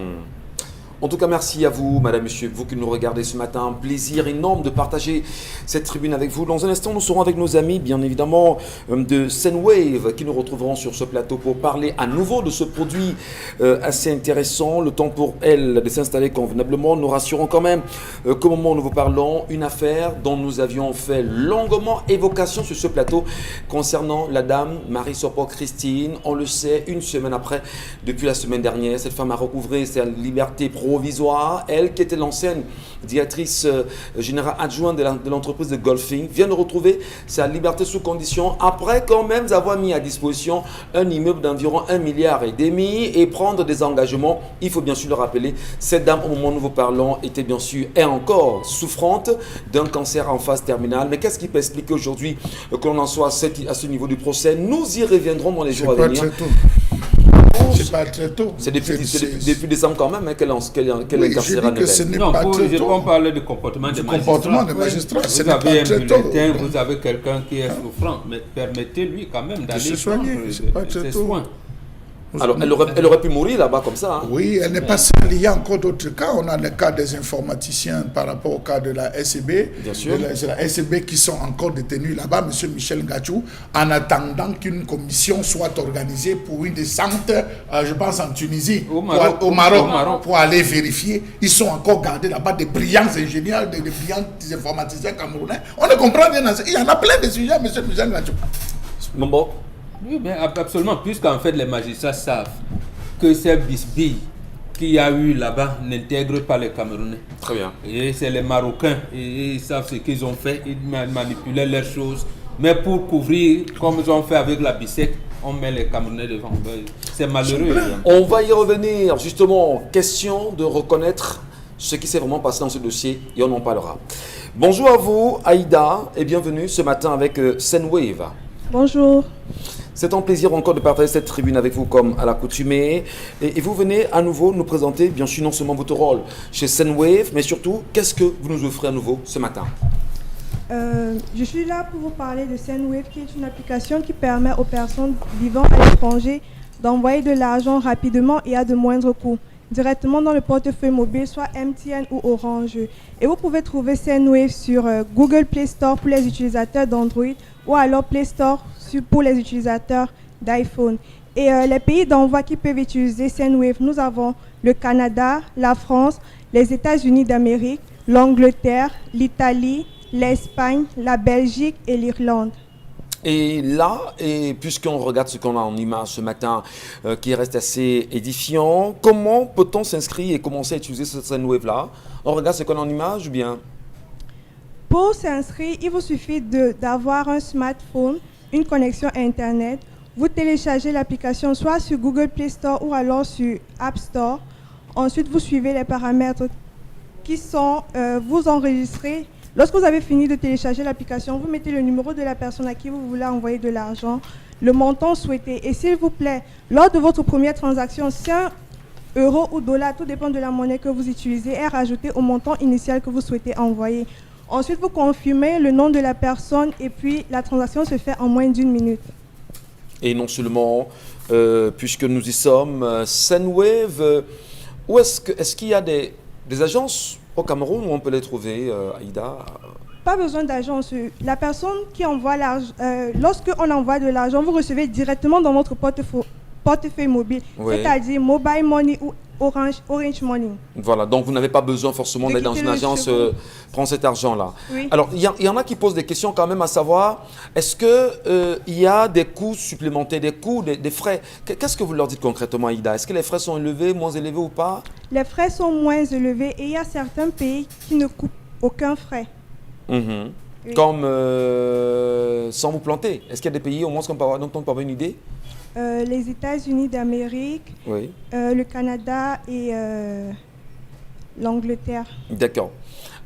Speaker 1: En tout cas, merci à vous, madame, monsieur, vous qui nous regardez ce matin. Un plaisir énorme de partager cette tribune avec vous. Dans un instant, nous serons avec nos amis, bien évidemment, de Sendwave, qui nous retrouveront sur ce plateau pour parler à nouveau de ce produit assez intéressant. Le temps pour elle de s'installer convenablement. Nous rassurons quand même qu'au moment où nous vous parlons, une affaire dont nous avions fait longuement évocation sur ce plateau concernant la dame Marie Sopo Christine. On le sait, une semaine après, depuis la semaine dernière, cette femme a recouvré sa liberté provisoire. Elle, qui était l'ancienne directrice générale adjointe de l'entreprise de golfing, vient de retrouver sa liberté sous condition après quand même avoir mis à disposition un immeuble d'environ 1,5 milliard et prendre des engagements. Il faut bien sûr le rappeler, cette dame, au moment où nous vous parlons, était bien sûr et encore souffrante d'un cancer en phase terminale. Mais qu'est-ce qui peut expliquer aujourd'hui que l'on en soit à ce niveau du procès? Nous y reviendrons dans les jours à venir.
Speaker 3: C'est pas très tôt.
Speaker 1: C'est depuis décembre quand même qu'elle est incarcérée.
Speaker 2: Non, on parlait de comportement des magistrats. Vous avez un bulletin, vous avez quelqu'un qui est souffrant, mais permettez-lui quand même d'aller prendre ses soins.
Speaker 1: Alors, elle aurait pu mourir là-bas comme ça. Hein.
Speaker 3: Oui, elle n'est pas seule. Il y a encore d'autres cas. On a le cas des informaticiens par rapport au cas de la SCB.
Speaker 1: Bien sûr.
Speaker 3: C'est la SCB qui sont encore détenus là-bas, M. Michel Ngachou, en attendant qu'une commission soit organisée pour une descente, je pense en Tunisie, au Maroc, pour aller vérifier. Ils sont encore gardés là-bas, des brillants ingénieurs, des brillants informaticiens camerounais. On ne comprend rien. Il y en a plein de sujets, M. Michel Ngachou.
Speaker 1: Bon.
Speaker 2: Oui, mais absolument, puisqu'en fait les magistrats savent que ces bisbilles qu'il y a eu là-bas n'intègrent pas les Camerounais.
Speaker 1: Très bien.
Speaker 2: Et c'est les Marocains, et ils savent ce qu'ils ont fait, ils manipulaient leurs choses. Mais pour couvrir, comme ils ont fait avec la BICEC, on met les Camerounais devant. C'est malheureux.
Speaker 1: On va y revenir, justement. Question de reconnaître ce qui s'est vraiment passé dans ce dossier et on en parlera. Bonjour à vous, Aïda, et bienvenue ce matin avec Sendwave.
Speaker 6: Bonjour.
Speaker 1: C'est un plaisir encore de partager cette tribune avec vous comme à l'accoutumée. Et vous venez à nouveau nous présenter, bien sûr, non seulement votre rôle chez Sendwave, mais surtout, qu'est-ce que vous nous offrez à nouveau ce matin?
Speaker 6: Je suis là pour vous parler de Sendwave, qui est une application qui permet aux personnes vivant à l'étranger d'envoyer de l'argent rapidement et à de moindres coûts, directement dans le portefeuille mobile, soit MTN ou Orange. Et vous pouvez trouver Sendwave sur Google Play Store pour les utilisateurs d'Android ou alors Play Store pour les utilisateurs d'iPhone. Et les pays d'envoi qui peuvent utiliser Sendwave, nous avons le Canada, la France, les États-Unis d'Amérique, l'Angleterre, l'Italie, l'Espagne, la Belgique et l'Irlande.
Speaker 1: Et là, puisqu'on regarde ce qu'on a en image ce matin, qui reste assez édifiant, comment peut-on s'inscrire et commencer à utiliser cette Sendwave-là? On regarde ce qu'on a en image ou bien?
Speaker 6: Pour s'inscrire, il vous suffit d'avoir un smartphone, une connexion Internet. Vous téléchargez l'application soit sur Google Play Store ou alors sur App Store. Ensuite, vous suivez les paramètres qui sont, vous enregistrez. Lorsque vous avez fini de télécharger l'application, vous mettez le numéro de la personne à qui vous voulez envoyer de l'argent, le montant souhaité. Et s'il vous plaît, lors de votre première transaction, 100 € ou $, tout dépend de la monnaie que vous utilisez, est rajouté au montant initial que vous souhaitez envoyer. Ensuite, vous confirmez le nom de la personne et puis la transaction se fait en moins d'1 minute.
Speaker 1: Et non seulement, puisque nous y sommes, Sendwave, où est-ce qu'il y a des agences au Cameroun où on peut les trouver, Aïda?
Speaker 6: Pas besoin d'agence. La personne qui envoie l'argent, lorsque on envoie de l'argent, vous recevez directement dans votre portefeuille mobile, oui. C'est-à-dire Mobile Money ou Orange Money.
Speaker 1: Voilà, donc vous n'avez pas besoin forcément d'être dans une agence prendre cet argent-là.
Speaker 6: Oui.
Speaker 1: Alors, il y en a qui posent des questions quand même à savoir, est-ce qu'il y a des coûts supplémentaires, des coûts, des frais? Qu'est-ce que vous leur dites concrètement, Aïda? Est-ce que les frais sont élevés, moins élevés ou pas?
Speaker 6: Les frais sont moins élevés et il y a certains pays qui ne coupent aucun frais.
Speaker 1: Oui. Comme sans vous planter. Est-ce qu'il y a des pays au moins dont on peut avoir une idée?
Speaker 6: Les États-Unis d'Amérique,
Speaker 1: oui.
Speaker 6: Le Canada et l'Angleterre.
Speaker 1: D'accord.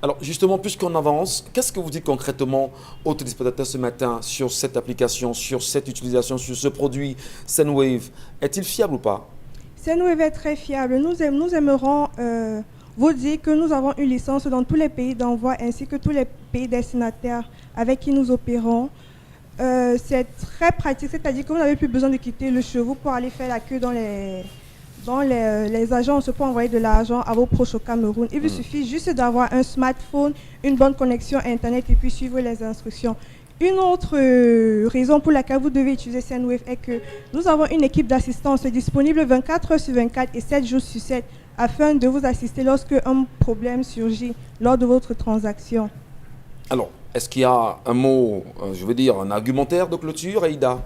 Speaker 1: Alors justement, puisqu'on avance, qu'est-ce que vous dites concrètement aux téléspectateurs ce matin sur cette application, sur cette utilisation, sur ce produit Sendwave? Est-il fiable ou pas?
Speaker 6: Sendwave est très fiable. Nous aimerons vous dire que nous avons une licence dans tous les pays d'envoi ainsi que tous les pays destinataires avec qui nous opérons. C'est très pratique, c'est-à-dire que vous n'avez plus besoin de quitter le chevaux pour aller faire la queue dans les agences pour envoyer de l'argent à vos proches au Cameroun. Il vous suffit juste d'avoir un smartphone, une bonne connexion Internet et puis suivre les instructions. Une autre raison pour laquelle vous devez utiliser Sendwave est que nous avons une équipe d'assistance disponible 24 heures sur 24 et 7 jours sur 7 afin de vous assister lorsque un problème surgit lors de votre transaction.
Speaker 1: Alors, est-ce qu'il y a un mot, je veux dire, un argumentaire de clôture, Aïda?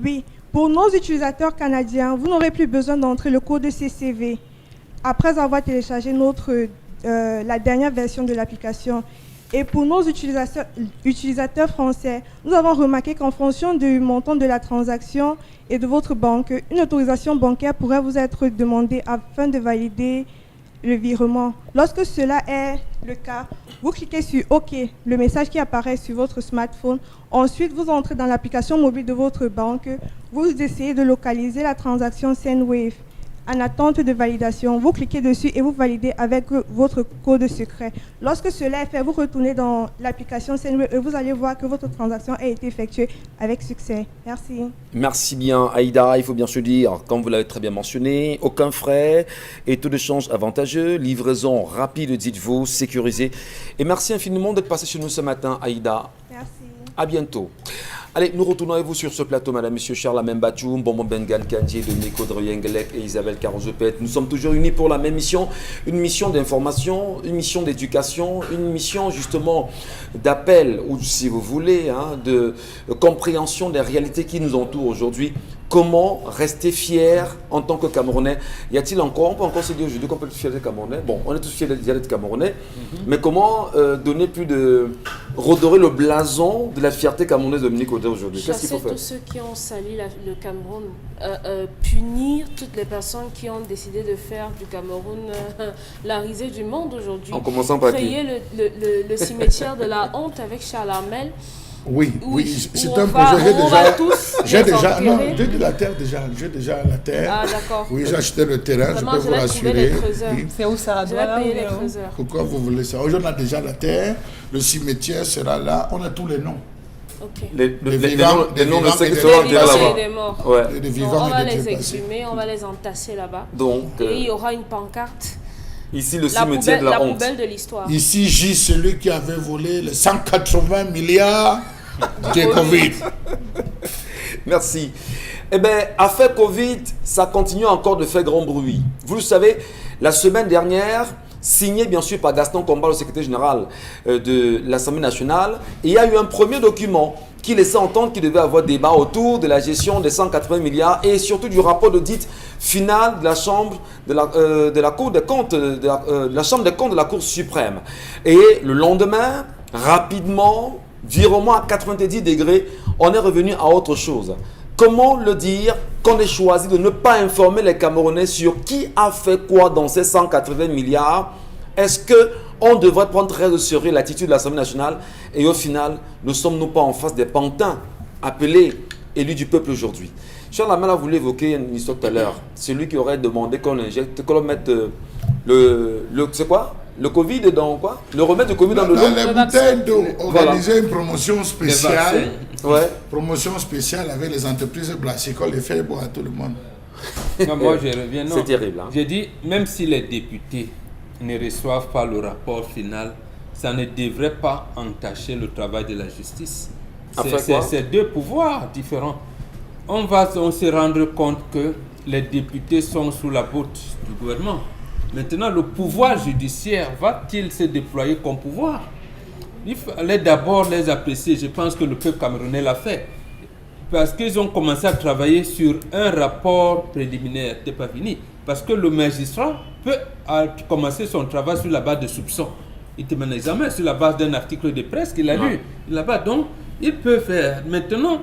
Speaker 6: Oui, pour nos utilisateurs canadiens, vous n'aurez plus besoin d'entrer le code CCV après avoir téléchargé la dernière version de l'application. Et pour nos utilisateurs français, nous avons remarqué qu'en fonction du montant de la transaction et de votre banque, une autorisation bancaire pourrait vous être demandée afin de valider le virement. Lorsque cela est le cas, vous cliquez sur OK, le message qui apparaît sur votre smartphone. Ensuite, vous entrez dans l'application mobile de votre banque. Vous essayez de localiser la transaction Sendwave. En attente de validation, vous cliquez dessus et vous validez avec votre code secret. Lorsque cela est fait, vous retournez dans l'application Sendwave et vous allez voir que votre transaction a été effectuée avec succès. Merci.
Speaker 1: Merci bien, Aïda. Il faut bien se dire, comme vous l'avez très bien mentionné, aucun frais et taux de change avantageux, livraison rapide, dites-vous, sécurisée. Et merci infiniment d'être passé chez nous ce matin, Aïda.
Speaker 6: Merci.
Speaker 1: À bientôt. Allez, nous retournons avec vous sur ce plateau, Madame, Monsieur Charles Amembachoum, Bonbon Bengan Kandji, Dominique Audrey-Yengelek et Isabelle Carozepet. Nous sommes toujours unis pour la même mission, une mission d'information, une mission d'éducation, une mission justement d'appel, ou si vous voulez, de compréhension des réalités qui nous entourent aujourd'hui. Comment rester fier en tant que Camerounais? Y a-t-il encore, on peut encore se dire aujourd'hui qu'on peut être fier d'être Camerounais? Bon, on est tous fiers d'être Camerounais, mais comment donner plus de... redorer le blason de la fierté camerounaise de Dominique Audrey aujourd'hui? Qu'est-ce qu'il faut faire?
Speaker 5: Tous ceux qui ont sali le Cameroun, punir toutes les personnes qui ont décidé de faire du Cameroun la risée du monde aujourd'hui.
Speaker 1: En commençant par qui?
Speaker 5: Créer le cimetière de la honte avec Charles Armel.
Speaker 3: Oui, c'est un
Speaker 5: projet.
Speaker 3: J'ai déjà la terre déjà. J'ai déjà la terre.
Speaker 5: Ah d'accord.
Speaker 3: Oui, j'ai acheté le terrain, je peux vous rassurer.
Speaker 5: Oui.
Speaker 4: C'est où ça?
Speaker 5: Je vais payer les creuseurs.
Speaker 3: Pourquoi vous voulez ça? Aujourd'hui, on a déjà la terre, le cimetière sera là, on a tous les noms.
Speaker 5: Ok.
Speaker 1: Les
Speaker 3: vivants,
Speaker 1: noms de ceux qui
Speaker 5: Les
Speaker 1: seront
Speaker 5: vivants
Speaker 1: là-bas.
Speaker 5: et des morts.
Speaker 1: Ouais.
Speaker 3: Les
Speaker 5: Donc,
Speaker 3: vivants
Speaker 5: on va
Speaker 3: et des
Speaker 5: les
Speaker 3: déplacés.
Speaker 5: exhumer, on va les entasser là-bas.
Speaker 1: Donc,
Speaker 5: Et il y aura une pancarte.
Speaker 1: ici, le cimetière de la
Speaker 5: La
Speaker 1: honte.
Speaker 5: poubelle de l'histoire.
Speaker 3: Ici gît celui qui avait volé les 180 milliards de Covid.
Speaker 1: Merci. Eh bien, affaire Covid, ça continue encore de faire grand bruit. Vous le savez, la semaine dernière, signé bien sûr par Gaston Combal, le secrétaire général de l'Assemblée nationale, il y a eu un premier document qui laissait entendre qu'il devait avoir débat autour de la gestion des 180 milliards et surtout du rapport d'audit final de la Chambre de la Cour des comptes, de la Chambre des comptes de la Cour suprême. Et le lendemain, rapidement, virement à 90 degrés, on est revenu à autre chose. Comment le dire qu'on ait choisi de ne pas informer les Camerounais sur qui a fait quoi dans ces 180 milliards? Est-ce qu'on devrait prendre très au sérieux l'attitude de l'Assemblée nationale? Et au final, ne sommes-nous pas en face des pantins appelés élus du peuple aujourd'hui? Charles Amel a voulu évoquer une histoire tout à l'heure. Celui qui aurait demandé qu'on injecte, qu'on mette c'est quoi? Le Covid dans quoi? Le remède du Covid dans le
Speaker 3: Dans
Speaker 1: lot?
Speaker 3: les bouteilles d'eau, organiser une promotion
Speaker 2: Les
Speaker 3: spéciale.
Speaker 1: Ouais.
Speaker 3: Promotion spéciale avec les entreprises brassicoles et faire boire à tout le monde.
Speaker 2: Non, moi, je reviens. Non.
Speaker 1: C'est terrible. Hein?
Speaker 2: J'ai dit, même si les députés ne reçoivent pas le rapport final, ça ne devrait pas entacher le travail de la justice. C'est deux pouvoirs différents. On se rendre compte que les députés sont sous la botte du gouvernement. Maintenant, le pouvoir judiciaire va-t-il se déployer comme pouvoir? Il fallait d'abord les apprécier. Je pense que le peuple camerounais l'a fait. Parce qu'ils ont commencé à travailler sur un rapport préliminaire. Ce n'est pas fini. Parce que le magistrat peut commencer son travail sur la base de soupçons. Il te met un examen sur la base d'un article de presse qu'il a lu là-bas. Donc, il peut faire. Maintenant,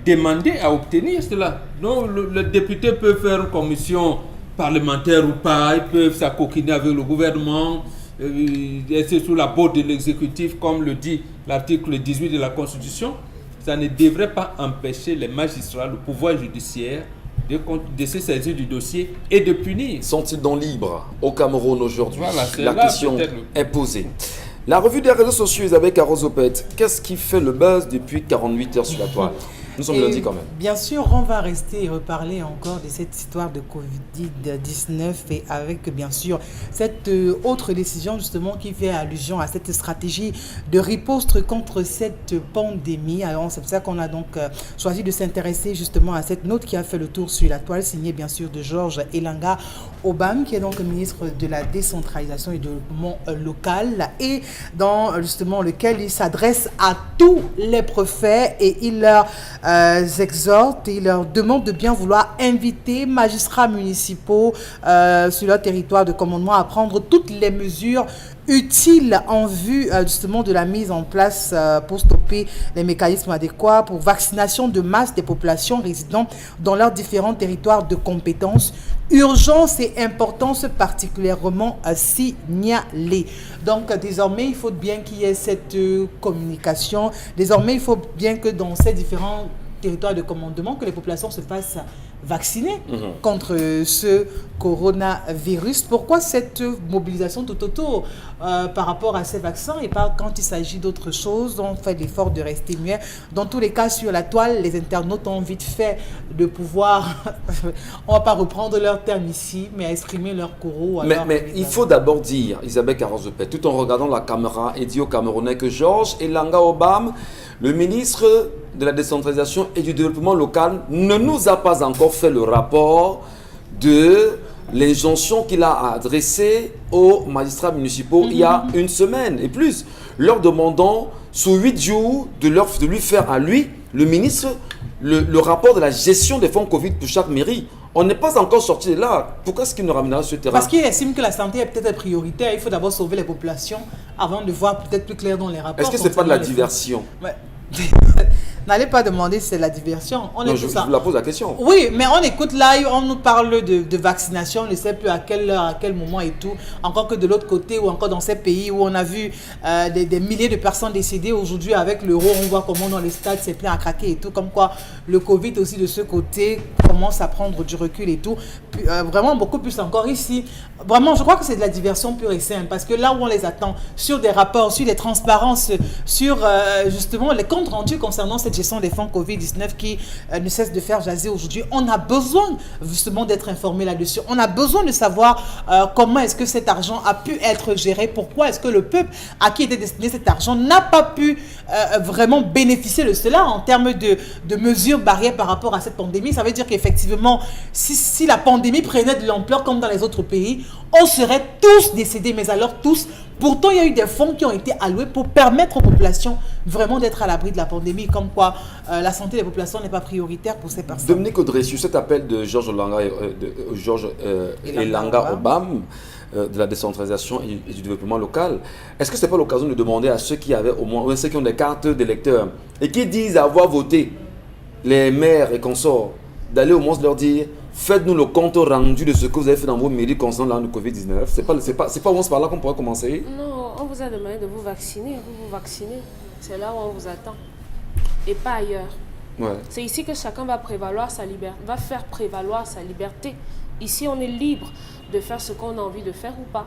Speaker 2: demander à obtenir cela. Donc, le député peut faire une commission parlementaire ou pas. Ils peuvent s'acoquiner avec le gouvernement. c'est sous la botte de l'exécutif, comme le dit l'article 18 de la Constitution, ça ne devrait pas empêcher les magistrats, le pouvoir judiciaire, de se saisir du dossier et de punir.
Speaker 1: Sont-ils donc libres au Cameroun aujourd'hui?
Speaker 2: Voilà, c'est
Speaker 1: la
Speaker 2: là
Speaker 1: question
Speaker 2: peut-être
Speaker 1: est posée. La revue des réseaux sociaux Isabelle Carozopet, qu'est-ce qui fait le buzz depuis 48 heures sur la toile? Nous sommes lundi quand même.
Speaker 4: Bien sûr, on va rester et reparler encore de cette histoire de Covid-19 et avec bien sûr cette autre décision justement qui fait allusion à cette stratégie de riposte contre cette pandémie. Alors c'est pour ça qu'on a donc choisi de s'intéresser justement à cette note qui a fait le tour sur la toile, signée bien sûr de Georges Elanga Obam, qui est donc ministre de la décentralisation et du développement local, et dans justement lequel il s'adresse à tous les préfets et il leur exhorte et il leur demande de bien vouloir inviter magistrats municipaux sur leur territoire de commandement à prendre toutes les mesures utiles en vue justement de la mise en place pour stopper les mécanismes adéquats pour vaccination de masse des populations résidant dans leurs différents territoires de compétences. Urgence et importance particulièrement signalées. Donc désormais, il faut bien qu'il y ait cette communication. Désormais, il faut bien que dans ces différents territoires de commandement, que les populations se fassent vacciner contre ce coronavirus. Pourquoi cette mobilisation tout autour par rapport à ces vaccins et pas quand il s'agit d'autre chose? On fait l'effort de rester muet. Dans tous les cas, sur la toile, les internautes ont vite fait de pouvoir, on ne va pas reprendre leur terme ici, mais exprimer leur courroux.
Speaker 1: Mais il faut d'abord dire, Isabelle Carozopet, tout en regardant la caméra, et dire aux Camerounais que Georges Elanga Obam, le ministre de la décentralisation et du développement local, ne nous a pas encore fait le rapport de l'injonction qu'il a adressée aux magistrats municipaux il y a une semaine et plus, leur demandant sous 8 jours de lui faire à lui, le ministre, le rapport de la gestion des fonds Covid pour chaque mairie. On n'est pas encore sorti de là. Pourquoi est-ce qu'il nous ramènera sur ce terrain?
Speaker 4: Parce qu'il estime que la santé est peut-être prioritaire. Il faut d'abord sauver les populations avant de voir peut-être plus clair dans les rapports.
Speaker 1: Est-ce que ce n'est pas de la diversion?
Speaker 4: N'allez pas demander si c'est la diversion.
Speaker 1: Je vous la pose la question.
Speaker 4: Oui, mais on écoute là, on nous parle de vaccination, on ne sait plus à quelle heure, à quel moment et tout. Encore que de l'autre côté ou encore dans ces pays où on a vu des milliers de personnes décédées aujourd'hui avec l'euro, on voit comment dans les stades c'est plein à craquer et tout. Comme quoi le Covid aussi de ce côté commence à prendre du recul et tout. Vraiment beaucoup plus encore ici. Vraiment, je crois que c'est de la diversion pure et simple parce que là où on les attend, sur des rapports, sur des transparences, sur justement les comptes rendus concernant cette gestion des fonds Covid-19 qui ne cesse de faire jaser aujourd'hui. On a besoin justement d'être informé là-dessus. On a besoin de savoir comment est-ce que cet argent a pu être géré, pourquoi est-ce que le peuple à qui était destiné cet argent n'a pas pu vraiment bénéficier de cela en termes de mesures barrières par rapport à cette pandémie. Ça veut dire qu'effectivement, si la pandémie prenait de l'ampleur comme dans les autres pays, on serait tous décédés, mais alors tous. Pourtant, il y a eu des fonds qui ont été alloués pour permettre aux populations vraiment d'être à l'abri de la pandémie, comme quoi la santé des populations n'est pas prioritaire pour ces personnes.
Speaker 1: Dominique Audrey, sur cet appel de Georges Elanga Obam, de la décentralisation et du développement local, est-ce que ce n'est pas l'occasion de demander à ceux qui avaient au moins, ceux qui ont des cartes d'électeurs et qui disent avoir voté, les maires et consorts, d'aller au moins leur dire: faites-nous le compte rendu de ce que vous avez fait dans vos mairies concernant le Covid-19. C'est pas au moins par là qu'on pourrait commencer.
Speaker 5: Non, on vous a demandé de vous vacciner. Vous vous vaccinez. C'est là où on vous attend. Et pas ailleurs.
Speaker 1: Ouais.
Speaker 5: C'est ici que chacun va prévaloir sa liberté, va faire prévaloir sa liberté. Ici, on est libre de faire ce qu'on a envie de faire ou pas.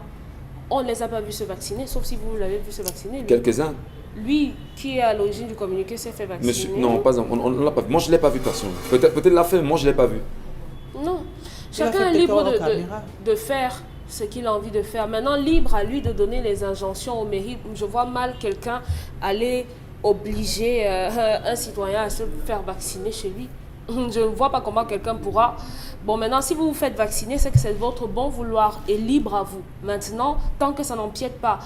Speaker 5: On ne les a pas vus se vacciner, sauf si vous l'avez vu se vacciner.
Speaker 1: Quelques-uns.
Speaker 5: Lui, qui est à l'origine du communiqué, s'est fait vacciner.
Speaker 1: Monsieur, non, pas on l'a pas vu. Moi, je ne l'ai pas vu personne. Peut-être l'a fait, mais moi, je ne l'ai pas vu.
Speaker 5: Non. Chacun est libre de faire ce qu'il a envie de faire. Maintenant, libre à lui de donner les injonctions aux mairies. Je vois mal quelqu'un aller obliger un citoyen à se faire vacciner chez lui. Je ne vois pas comment quelqu'un pourra... Bon, maintenant, si vous vous faites vacciner, c'est que c'est votre bon vouloir et libre à vous. Maintenant, tant que ça n'empiète pas,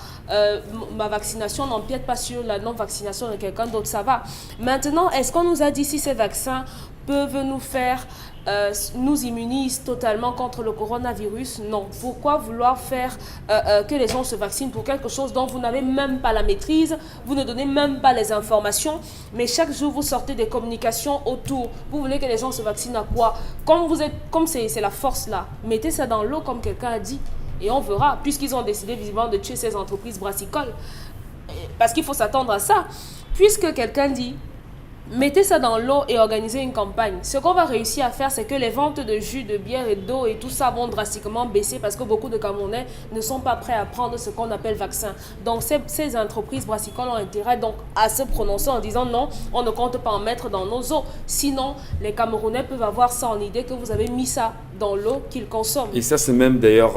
Speaker 5: ma vaccination n'empiète pas sur la non-vaccination de quelqu'un d'autre, ça va. Maintenant, est-ce qu'on nous a dit si ces vaccins peuvent nous faire... nous immunise totalement contre le coronavirus? Non. Pourquoi vouloir faire que les gens se vaccinent pour quelque chose dont vous n'avez même pas la maîtrise, vous ne donnez même pas les informations, mais chaque jour vous sortez des communications autour. Vous voulez que les gens se vaccinent à quoi? Comme c'est la force là, mettez ça dans l'eau comme quelqu'un a dit. Et on verra, puisqu'ils ont décidé visiblement de tuer ces entreprises brassicoles. Parce qu'il faut s'attendre à ça. Puisque quelqu'un dit, mettez ça dans l'eau et organisez une campagne. Ce qu'on va réussir à faire, c'est que les ventes de jus, de bière et d'eau et tout ça vont drastiquement baisser parce que beaucoup de Camerounais ne sont pas prêts à prendre ce qu'on appelle vaccin. Donc ces entreprises brassicoles ont intérêt donc à se prononcer en disant non, on ne compte pas en mettre dans nos eaux. Sinon, les Camerounais peuvent avoir ça en idée que vous avez mis ça dans l'eau qu'ils consomment.
Speaker 1: Et ça, c'est même d'ailleurs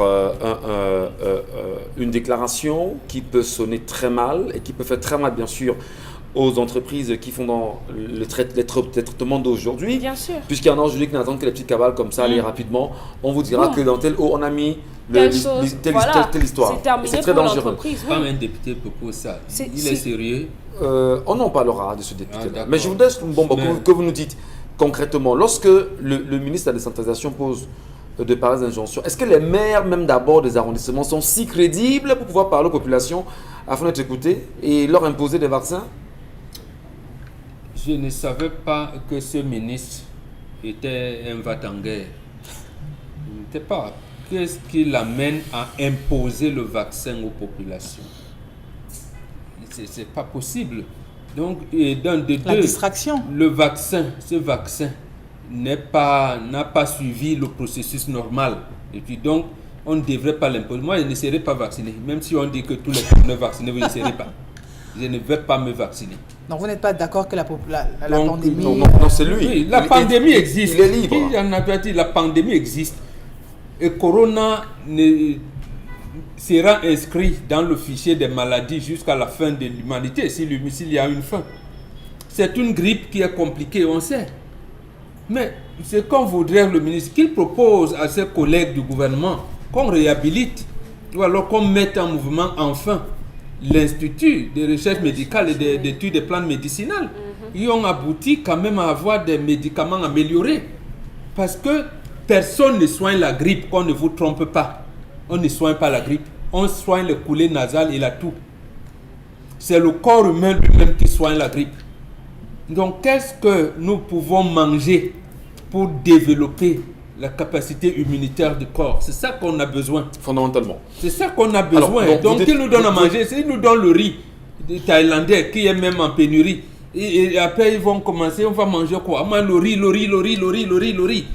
Speaker 1: une déclaration qui peut sonner très mal et qui peut faire très mal, bien sûr, aux entreprises qui font dans les traitements d'aujourd'hui.
Speaker 5: Bien sûr.
Speaker 1: Puisqu'il y en a aujourd'hui qui n'attendent que les petites cavales comme ça, aller rapidement. On vous dira que dans telle eau, on a mis telle histoire.
Speaker 5: C'est terminé
Speaker 1: c'est très
Speaker 5: pour
Speaker 1: dangereux.
Speaker 5: l'entreprise.
Speaker 2: Pas un député propose ça. Il est sérieux.
Speaker 1: On en parlera de ce député-là. Mais je
Speaker 2: d'accord.
Speaker 1: voudrais que vous nous dites concrètement, lorsque le ministre de la décentralisation pose de pareilles injonctions, est-ce que les maires, même d'abord des arrondissements, sont si crédibles pour pouvoir parler aux populations afin d'être écoutés et leur imposer des vaccins?
Speaker 2: Je ne savais pas que ce ministre était un va-t-en-guerre. Je ne sais pas. Qu'est-ce qui l'amène à imposer le vaccin aux populations? C'est pas possible. Donc,
Speaker 4: La distraction.
Speaker 2: Le vaccin, ce vaccin n'a pas suivi le processus normal. Et puis donc, on ne devrait pas l'imposer. Moi, je ne serai pas vacciné. Même si on dit que tous les Camerounais vaccinés, vous ne serez pas. Je ne vais pas me vacciner.
Speaker 4: Donc vous n'êtes pas d'accord que la
Speaker 2: Donc,
Speaker 4: pandémie...
Speaker 1: Non, c'est lui.
Speaker 2: Oui, la pandémie existe.
Speaker 1: Il est libre.
Speaker 2: Qui en avait dit, la pandémie existe. Et Corona sera inscrit dans le fichier des maladies jusqu'à la fin de l'humanité, s'il y a une fin. C'est une grippe qui est compliquée, on sait. Mais ce qu'on voudrait le ministre, qu'il propose à ses collègues du gouvernement qu'on réhabilite ou alors qu'on mette en mouvement enfin l'Institut de recherche médicale et d'études des plantes médicinales. Ils ont abouti quand même à avoir des médicaments améliorés. Parce que personne ne soigne la grippe, qu'on ne vous trompe pas. On ne soigne pas la grippe. On soigne le coulé nasal et la toux. C'est le corps humain lui-même qui soigne la grippe. Donc, qu'est-ce que nous pouvons manger pour développer la capacité immunitaire du corps? C'est ça qu'on a besoin.
Speaker 1: Fondamentalement.
Speaker 2: C'est ça qu'on a besoin.
Speaker 1: Alors,
Speaker 2: donc ils nous donnent à manger. S'ils nous donnent le riz thaïlandais qui est même en pénurie, et après ils vont commencer, on va manger quoi? Le riz.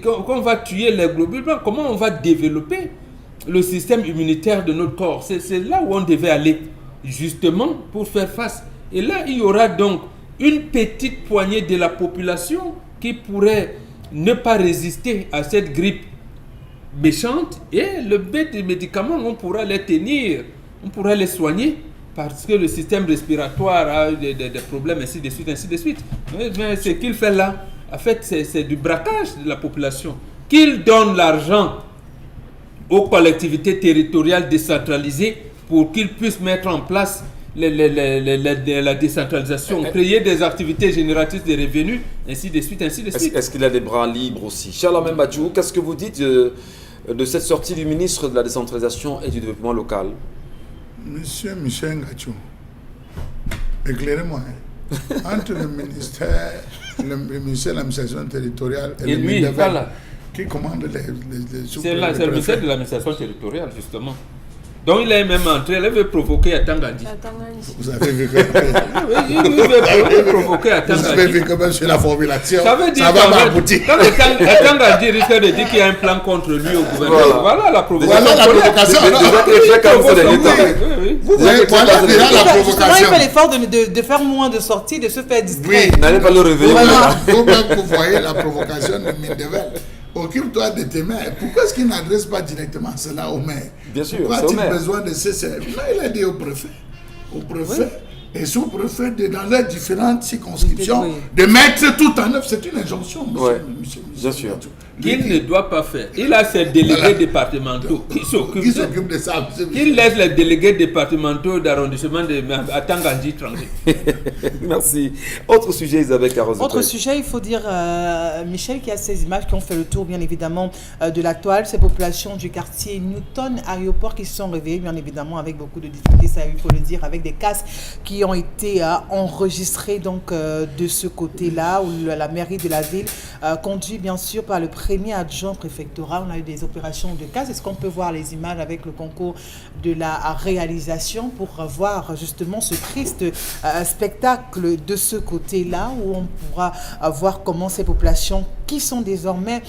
Speaker 2: Qu'on va tuer les globules blancs. Comment on va développer le système immunitaire de notre corps? C'est là où on devait aller, justement, pour faire face. Et là, il y aura donc une petite poignée de la population qui pourrait ne pas résister à cette grippe méchante, et le bête des médicaments, on pourra les tenir, on pourra les soigner parce que le système respiratoire a des problèmes, ainsi de suite. Mais ce qu'il fait là, en fait, c'est du braquage de la population. Qu'il donne l'argent aux collectivités territoriales décentralisées pour qu'ils puissent mettre en place la décentralisation, créer des activités génératrices de revenus, ainsi de suite.
Speaker 1: Est-ce qu'il a des bras libres aussi? Charles Mbadjou, qu'est-ce que vous dites de cette sortie du ministre de la décentralisation et du développement local?
Speaker 3: Monsieur Michel Ngachou, éclairez-moi. Entre le ministère de l'administration territoriale et le
Speaker 2: lui, voilà.
Speaker 3: Qui commande les
Speaker 2: c'est le ministère de l'administration territoriale, justement. Donc il est même entré, il veut provoquer à Tangandi.
Speaker 3: Vous avez vu que...
Speaker 2: il veut provoquer à Tangandi.
Speaker 3: Vous avez vu que même sur la formulation,
Speaker 2: ça veut dire
Speaker 3: ça va m'aboutir.
Speaker 2: Quand Tangandi risque de dire qu'il y a un plan contre lui au gouvernement, voilà la provocation.
Speaker 3: Voilà la provocation. Vous voyez, voilà déjà la provocation.
Speaker 4: Il fait l'effort de faire moins de sorties, de se faire distraire.
Speaker 3: Oui,
Speaker 1: n'allez pas le réveiller.
Speaker 3: Vous voyez la provocation de Mindevel. Occupe-toi de tes maires. Pourquoi est-ce qu'il n'adresse pas directement cela au maire?
Speaker 1: Bien sûr,
Speaker 3: pourquoi
Speaker 1: c'est au
Speaker 3: a-t-il
Speaker 1: maire.
Speaker 3: besoin de ces services? Là, il a dit au préfet. Et sous-préfet, dans les différentes circonscriptions, de mettre tout en œuvre. C'est une injonction, monsieur.
Speaker 1: Bien sûr.
Speaker 2: Qu'il ne doit pas faire. Il a ses délégués départementaux qui s'occupent
Speaker 3: de ça.
Speaker 2: Qu'il laisse les délégués départementaux d'arrondissement à Tangandi tranquille.
Speaker 1: Merci. Autre sujet, Isabelle Carrozet.
Speaker 4: Autre sujet, il faut dire, Michel, qui a ces images qui ont fait le tour, bien évidemment, de la toile, ces populations du quartier Newton, aéroport, qui se sont réveillées, bien évidemment, avec beaucoup de difficultés, ça, il faut le dire, avec des casques qui ont été enregistrés donc, de ce côté-là, où la mairie de la ville, conduite bien sûr par le président premier adjoint préfectoral, on a eu des opérations de casse. Est-ce qu'on peut voir les images avec le concours de la réalisation pour voir justement ce triste spectacle de ce côté-là, où on pourra voir comment ces populations qui sont désormais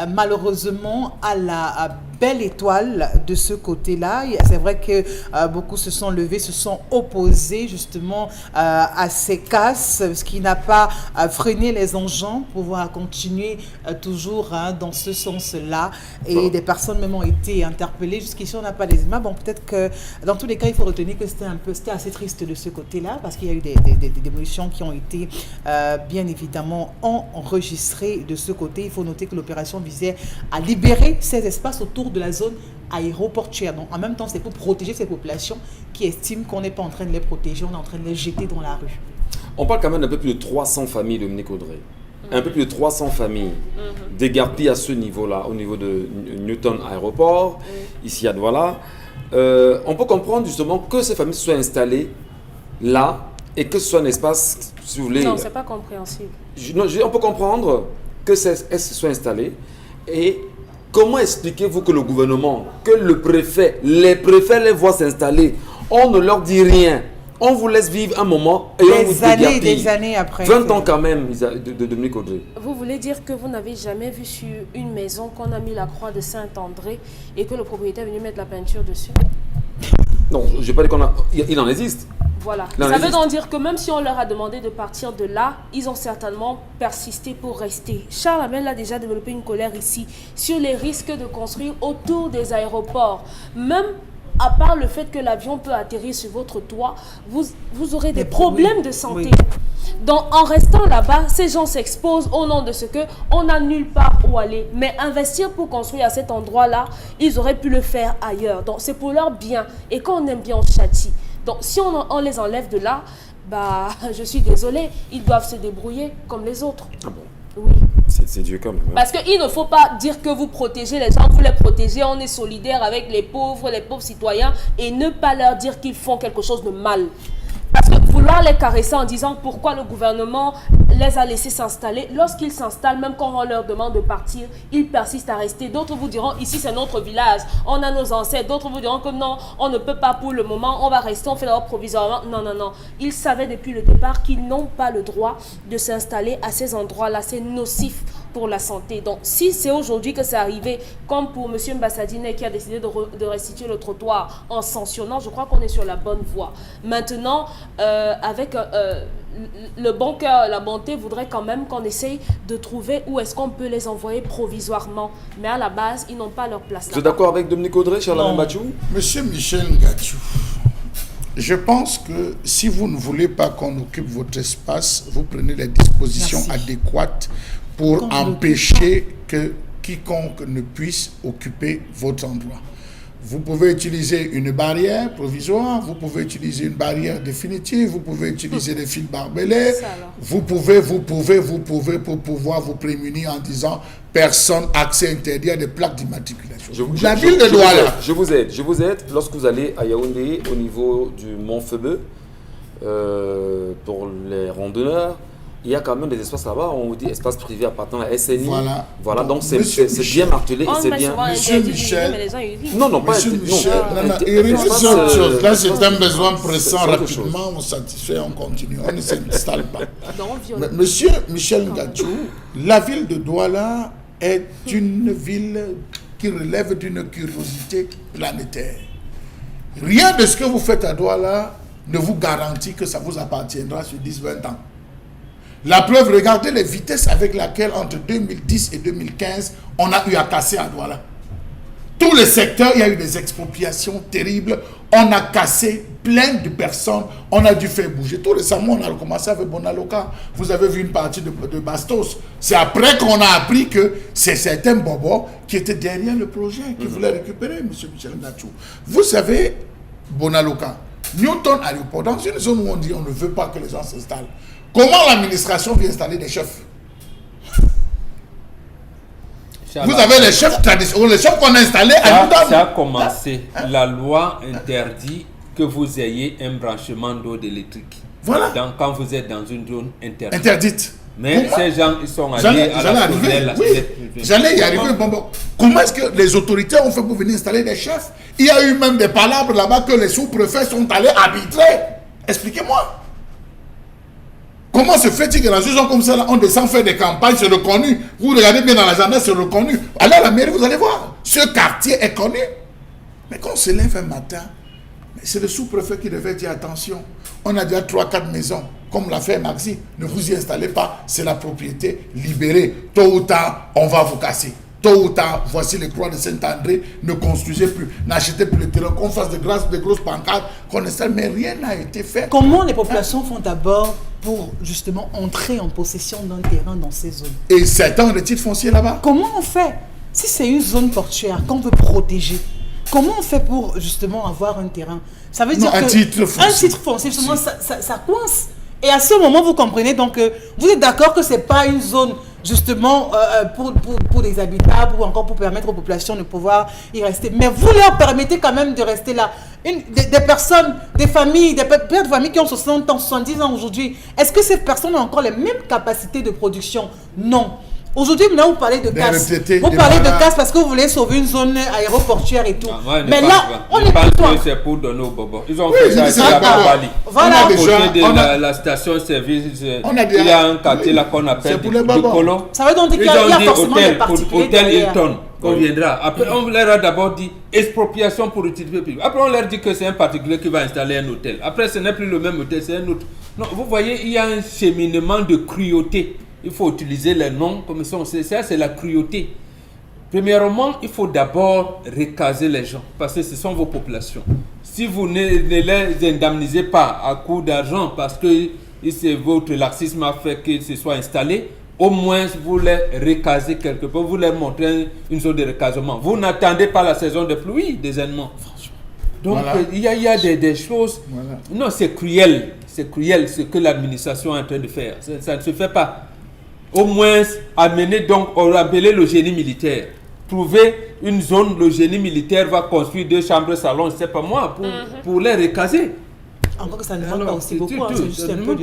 Speaker 4: malheureusement à la belle étoile de ce côté-là. C'est vrai que beaucoup se sont levés, se sont opposés justement à ces casses, ce qui n'a pas freiné les engins pour pouvoir continuer toujours dans ce sens-là. Et des personnes même ont été interpellées. Jusqu'ici, on n'a pas des images. Bon, peut-être que dans tous les cas, il faut retenir que c'était assez triste de ce côté-là, parce qu'il y a eu des démolitions qui ont été bien évidemment enregistrées de ce côté. Il faut noter que l'opération visait à libérer ces espaces autour de la zone aéroportuaire. Donc, en même temps, c'est pour protéger ces populations qui estiment qu'on n'est pas en train de les protéger, on est en train de les jeter dans la rue.
Speaker 1: On parle quand même d'un peu plus de 300 familles, Dominique Audrey. Un peu plus de 300 familles dégarpies à ce niveau-là, au niveau de Newton Aéroport, ici à Douala. On peut comprendre justement que ces familles soient installées là et que ce soit un espace, si vous voulez...
Speaker 5: Non, c'est pas compréhensible.
Speaker 1: On peut comprendre que se soient installées. Et comment expliquez-vous que le gouvernement, que le préfet, les préfets les voient s'installer, on ne leur dit rien, on vous laisse vivre un moment et on vous dégarpille.
Speaker 4: Des années après.
Speaker 1: 20 ans quand même de Dominique Audrey.
Speaker 5: Vous voulez dire que vous n'avez jamais vu sur une maison qu'on a mis la croix de Saint-André et que le propriétaire est venu mettre la peinture dessus?
Speaker 1: Non, je n'ai pas dit qu'on a... Il en existe.
Speaker 5: Voilà.
Speaker 1: Non,
Speaker 5: Ça veut donc dire que même si on leur a demandé de partir de là, ils ont certainement persisté pour rester. Charles Hamel a déjà développé une colère ici sur les risques de construire autour des aéroports. Même à part le fait que l'avion peut atterrir sur votre toit, vous aurez des problèmes de santé. Oui. Donc, en restant là-bas, ces gens s'exposent au nom de ce qu'on n'a nulle part où aller. Mais investir pour construire à cet endroit-là, ils auraient pu le faire ailleurs. Donc, c'est pour leur bien. Et quand on aime bien, on châtie. Donc, si on les enlève de là, bah, je suis désolée, ils doivent se débrouiller comme les autres.
Speaker 1: Ah bon?
Speaker 5: Oui.
Speaker 1: C'est Dieu quand même. Hein.
Speaker 5: Parce qu'il ne faut pas dire que vous protégez les gens, vous les protégez, on est solidaire avec les pauvres citoyens et ne pas leur dire qu'ils font quelque chose de mal. Parce que vouloir les caresser en disant pourquoi le gouvernement les a laissés s'installer, lorsqu'ils s'installent, même quand on leur demande de partir, ils persistent à rester. D'autres vous diront, ici c'est notre village, on a nos ancêtres. D'autres vous diront que non, on ne peut pas pour le moment, on va rester, on fait d'abord provisoirement. Non, non, non. Ils savaient depuis le départ qu'ils n'ont pas le droit de s'installer à ces endroits-là. C'est nocif pour la santé. Donc, si c'est aujourd'hui que c'est arrivé, comme pour M. Mbassadine qui a décidé de restituer le trottoir en sanctionnant, je crois qu'on est sur la bonne voie. Maintenant, avec le bon cœur, la bonté voudrait quand même qu'on essaye de trouver où est-ce qu'on peut les envoyer provisoirement. Mais à la base, ils n'ont pas leur place là.
Speaker 1: Vous êtes d'accord avec Dominique Audrey, Charles Mbachou?
Speaker 3: Monsieur Michel Ngachou, je pense que si vous ne voulez pas qu'on occupe votre espace, vous prenez les dispositions adéquates pour empêcher que quiconque ne puisse occuper votre endroit. Vous pouvez utiliser une barrière provisoire, vous pouvez utiliser une barrière définitive, vous pouvez utiliser des fils barbelés, vous pouvez pour pouvoir vous prémunir en disant personne, accès interdit à des plaques d'immatriculation. La ville de Douala.
Speaker 1: Je vous aide. Lorsque vous allez à Yaoundé, au niveau du Mont Febeu, pour les randonneurs, il y a quand même des espaces là-bas, on vous dit espace privé appartenant à SNI. Voilà, donc c'est bien martelé. C'est bien.
Speaker 3: Monsieur Michel.
Speaker 1: Non, pas
Speaker 3: Monsieur Michel. C'est autre chose. Là, c'est un besoin pressant. Rapidement, on satisfait, on continue. On ne s'installe pas. Monsieur Michel Ngachou, la ville de Douala est une ville qui relève d'une curiosité planétaire. Rien de ce que vous faites à Douala ne vous garantit que ça vous appartiendra sur 10-20 ans. La preuve, regardez les vitesses avec lesquelles, entre 2010 et 2015, on a eu à casser à Douala. Tous les secteurs, il y a eu des expropriations terribles. On a cassé plein de personnes. On a dû faire bouger. Tout récemment, on a recommencé avec Bonaloka. Vous avez vu une partie de Bastos. C'est après qu'on a appris que c'est certains bobos qui étaient derrière le projet, qui voulaient récupérer, M. Michel Ngachou. Vous savez, Bonaloka, Newton Aéroport, dans une zone où on dit on ne veut pas que les gens s'installent. Comment l'administration vient installer des chefs? Vous avez les chefs traditionnels, les chefs qu'on a installés à Newton.
Speaker 2: Ça a commencé. La loi interdit que vous ayez un branchement d'eau électrique.
Speaker 3: Voilà.
Speaker 2: Quand vous êtes dans une zone interdite. Mais
Speaker 3: Comment?
Speaker 2: ces gens, ils sont allés
Speaker 3: J'allais
Speaker 2: à la
Speaker 3: arriver,
Speaker 2: tournelle, la
Speaker 3: oui, j'allais y arriver. Bon. Comment est-ce que les autorités ont fait pour venir installer des chefs? Il y a eu même des palabres là-bas que les sous-préfets sont allés arbitrer. Expliquez-moi. Comment se fait-il que dans une zone comme ça, là, on descend faire des campagnes, c'est reconnu. Vous regardez bien dans l'agenda, c'est reconnu. Allez à la mairie, vous allez voir. Ce quartier est connu. Mais quand on se lève un matin, c'est le sous-préfet qui devait dire attention. On a déjà 3-4 maisons, comme l'a fait Maxi. Ne vous y installez pas, c'est la propriété libérée. Tôt ou tard, on va vous casser. Tôt ou tard, voici les croix de Saint-André, ne construisez plus, n'achetez plus le terrain, qu'on fasse de grosses pancartes, qu'on installe, mais rien n'a été fait.
Speaker 4: Comment les populations font d'abord pour justement entrer en possession d'un terrain dans ces zones?
Speaker 3: Et certains ont des titres fonciers là-bas.
Speaker 4: Comment on fait? Si c'est une zone portuaire qu'on veut protéger, comment on fait pour justement avoir un terrain? Ça veut dire
Speaker 3: un
Speaker 4: que
Speaker 3: titre foncier.
Speaker 4: un titre foncier, justement, ça coince. Et à ce moment, vous comprenez donc que vous êtes d'accord que ce n'est pas une zone justement pour les habitants, ou encore pour permettre aux populations de pouvoir y rester. Mais vous leur permettez quand même de rester là. Des personnes, des familles, des pères de famille qui ont 60 ans, 70 ans aujourd'hui, est-ce que ces personnes ont encore les mêmes capacités de production? Non. Aujourd'hui, maintenant, vous parlez de casse. Vous parlez de casse parce que vous voulez sauver une zone aéroportuaire et tout. Mais là, on est plutôt...
Speaker 2: c'est pour donner aux bobos. Ils ont fait ça ici à Bali.
Speaker 4: Voilà.
Speaker 2: À côté de la station-service, il y a un quartier là qu'on appelle Colo.
Speaker 4: Ça veut donc dire qu'il y a forcément des particuliers
Speaker 2: Hôtel
Speaker 4: derrière.
Speaker 2: Hilton, qu'on viendra. Après, on leur a d'abord dit expropriation pour utilité publique. Après, on leur dit que c'est un particulier qui va installer un hôtel. Après, ce n'est plus le même hôtel, c'est un autre. Non, vous voyez, il y a un cheminement de cruauté. Il faut utiliser les noms comme ça, c'est la cruauté. Premièrement, il faut d'abord recaser les gens, parce que ce sont vos populations. Si vous ne les indemnisez pas à coût d'argent, parce que votre laxisme a fait que ce soit installé, au moins vous les recasez quelque part, vous leur montrez une zone de recasement. Vous n'attendez pas la saison de pluie, désainement. Donc voilà. Il y a des choses... Voilà. Non, c'est cruel ce que l'administration est en train de faire. Ça ne se fait pas. Au moins, appeler le génie militaire. Trouver une zone, le génie militaire va construire 2 chambres salon, c'est pas moi, pour les recaser.
Speaker 4: Encore que ça ne demande pas aussi beaucoup, c'est juste un peu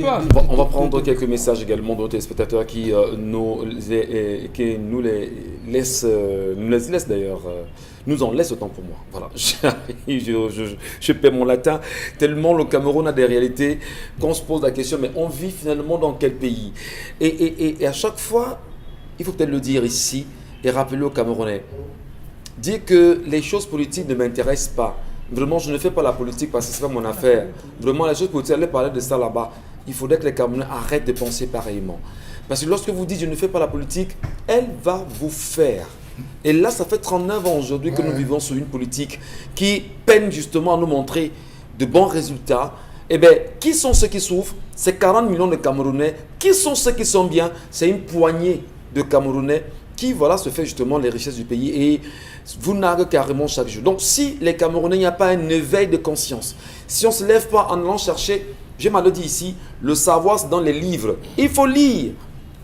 Speaker 1: on va prendre quelques messages également d'autres téléspectateurs qui nous laissent d'ailleurs, nous en laissent autant pour moi. Voilà, je perds mon latin, tellement le Cameroun a des réalités qu'on se pose la question, mais on vit finalement dans quel pays? Et à chaque fois, il faut peut-être le dire ici et rappeler aux Camerounais, dire que les choses politiques ne m'intéressent pas. Vraiment, je ne fais pas la politique parce que ce n'est pas mon affaire. Vraiment, les choses politiques, allez parler de ça là-bas. Il faudrait que les Camerounais arrêtent de penser pareillement. Parce que lorsque vous dites je ne fais pas la politique, elle va vous faire. Et là, ça fait 39 ans aujourd'hui que nous vivons sur une politique qui peine justement à nous montrer de bons résultats. Eh bien, qui sont ceux qui souffrent? C'est 40 millions de Camerounais. Qui sont ceux qui sont bien? C'est une poignée de Camerounais qui, voilà, se fait justement les richesses du pays et vous narguez carrément chaque jour. Donc, si les Camerounais, il n'y a pas un éveil de conscience, si on ne se lève pas en allant chercher, j'ai mal dit ici, le savoir c'est dans les livres. Il faut lire.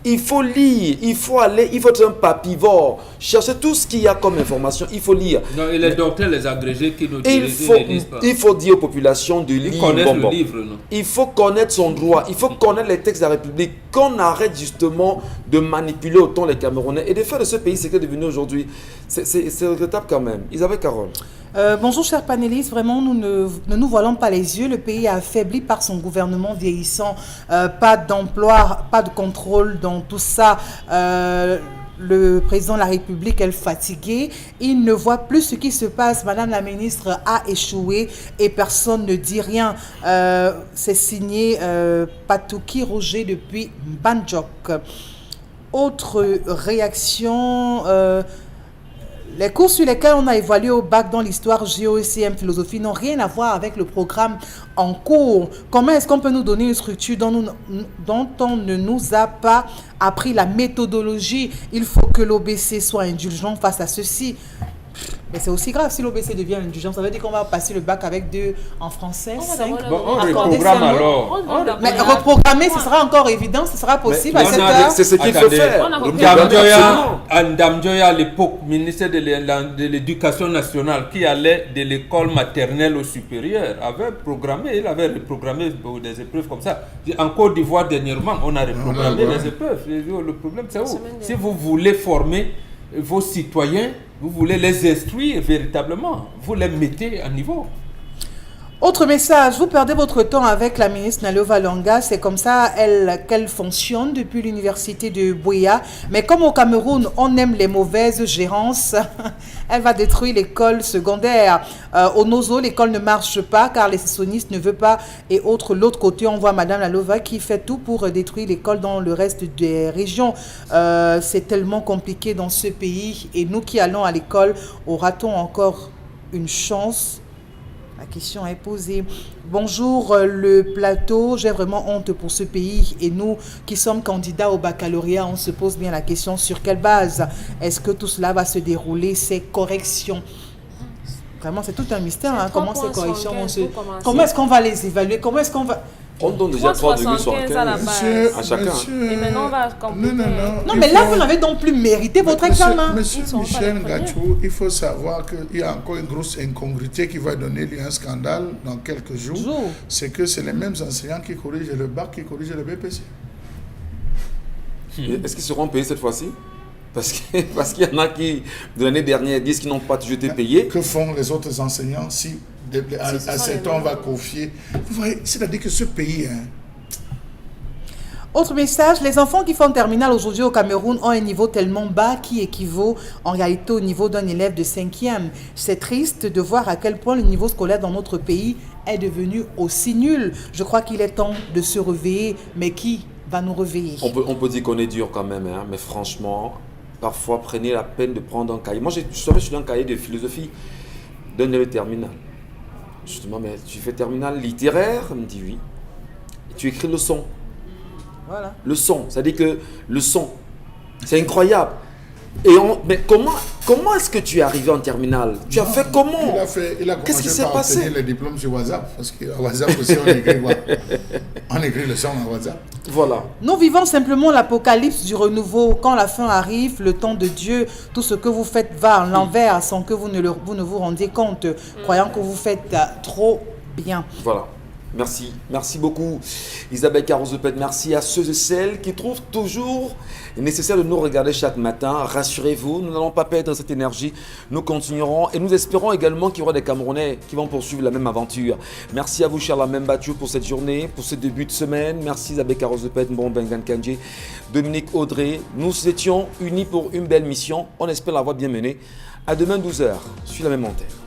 Speaker 1: Il faut lire, il faut être un papivore, chercher tout ce qu'il y a comme information, il faut lire.
Speaker 2: Non, et les docteurs, les agrégés qui nous
Speaker 1: lisent pas. Il faut dire aux populations de lire.
Speaker 2: Ils connaissent le livre, non?
Speaker 1: Il faut connaître son droit, il faut connaître les textes de la République, qu'on arrête justement de manipuler autant les Camerounais et de faire de ce pays ce qu'il est devenu aujourd'hui. C'est regrettable quand même. Isabelle Carole.
Speaker 4: Bonjour chers panélistes, vraiment nous ne nous voilons pas les yeux, le pays est affaibli par son gouvernement vieillissant, pas d'emploi, pas de contrôle dans tout ça, le président de la République est fatigué, il ne voit plus ce qui se passe, madame la ministre a échoué et personne ne dit rien, c'est signé Patouki Roger depuis Mbandjok. Autre réaction... les cours sur lesquels on a évalué au bac dans l'histoire, géo, ECM, philosophie n'ont rien à voir avec le programme en cours. Comment est-ce qu'on peut nous donner une structure dont on ne nous a pas appris la méthodologie? Il faut que l'OBC soit indulgent face à ceci. Mais c'est aussi grave si l'OBC devient indulgent. Ça veut dire qu'on va passer le bac avec 2 en français, 5.
Speaker 2: Bon, on
Speaker 4: accorder
Speaker 2: reprogramme
Speaker 4: seulement.
Speaker 2: alors.
Speaker 4: Mais reprogrammer, ce sera encore évident, ce sera possible à
Speaker 1: Mais
Speaker 4: cette heure.
Speaker 1: c'est ce qu'il faut
Speaker 2: Attendez.
Speaker 1: faire.
Speaker 5: On a repris.
Speaker 2: Ndam Dioya, à l'époque, ministère de l'Éducation nationale, qui allait de l'école maternelle au supérieur, avait programmé, il avait reprogrammé des épreuves comme ça. En Côte d'Ivoire, dernièrement, on a reprogrammé les épreuves. Le problème, c'est où? Si vous voulez former vos citoyens, vous voulez les instruire véritablement, vous les mettez à niveau.
Speaker 4: Autre message, vous perdez votre temps avec la ministre Nalova Longa, c'est comme ça qu'elle fonctionne depuis l'université de Buea. Mais comme au Cameroun, on aime les mauvaises gérances, elle va détruire l'école secondaire. Au Nozo, l'école ne marche pas car les sonistes ne veulent pas. Et l'autre côté, on voit Madame Nalova qui fait tout pour détruire l'école dans le reste des régions. C'est tellement compliqué dans ce pays. Et nous qui allons à l'école, aura-t-on encore une chance? La question est posée. Bonjour le plateau, j'ai vraiment honte pour ce pays et nous qui sommes candidats au baccalauréat, on se pose bien la question sur quelle base est-ce que tout cela va se dérouler, ces corrections. Vraiment c'est tout un mystère, hein, comment ces corrections vont se... Comment est-ce qu'on va les évaluer, comment est-ce qu'on va...
Speaker 1: On donne déjà 3,75
Speaker 5: à la base.
Speaker 1: à chacun.
Speaker 5: Et maintenant, on va compléter.
Speaker 4: Non, mais là, vous n'avez donc plus mérité votre examen.
Speaker 3: Monsieur Michel Gachou, il faut savoir qu'il y a encore une grosse incongruité qui va donner lieu à un scandale dans quelques jours. C'est que c'est les mêmes enseignants qui corrigent le bac qui corrigent le BPC.
Speaker 1: Est-ce qu'ils seront payés cette fois-ci? Parce qu'il y en a qui, de l'année dernière, disent qu'ils n'ont pas toujours été payés.
Speaker 3: Que font les autres enseignants si à 7 ans on va confier? Vous voyez, c'est-à-dire que ce pays... Hein,
Speaker 4: autre message, les enfants qui font terminale aujourd'hui au Cameroun ont un niveau tellement bas qui équivaut en réalité au niveau d'un élève de 5e. C'est triste de voir à quel point le niveau scolaire dans notre pays est devenu aussi nul. Je crois qu'il est temps de se réveiller, mais qui va nous réveiller?
Speaker 1: On peut dire qu'on est dur quand même, hein, mais franchement, parfois prenez la peine de prendre un cahier. Moi, je suis un cahier de philosophie d'un élève terminal. Justement, mais tu fais terminale littéraire? Il me dit oui. Et tu écris le son.
Speaker 4: Voilà.
Speaker 1: Le son, c'est-à-dire que le son, c'est incroyable. Mais comment est-ce que tu es arrivé en terminale? Tu as fait comment?
Speaker 3: Il a
Speaker 1: Qu'est-ce qui
Speaker 3: commencé
Speaker 1: s'est
Speaker 3: par
Speaker 1: passé?
Speaker 3: obtenir les diplômes sur WhatsApp. Parce qu'à WhatsApp aussi, on écrit quoi? On écrit le son à WhatsApp.
Speaker 1: Voilà.
Speaker 4: Nous vivons simplement l'apocalypse du renouveau. Quand la fin arrive, le temps de Dieu, tout ce que vous faites va à l'envers sans que vous ne vous rendiez compte, croyant que vous faites trop bien.
Speaker 1: Voilà. Merci. Merci beaucoup Isabelle Carozepet. Merci à ceux et celles qui trouvent toujours nécessaire de nous regarder chaque matin. Rassurez-vous, nous n'allons pas perdre cette énergie. Nous continuerons et nous espérons également qu'il y aura des Camerounais qui vont poursuivre la même aventure. Merci à vous, Charles Membachou, pour cette journée, pour ce début de semaine. Merci Isabelle Carozepet, Bengan Kandji, Dominique Audrey. Nous étions unis pour une belle mission. On espère l'avoir bien menée. À demain 12h sur la même antenne.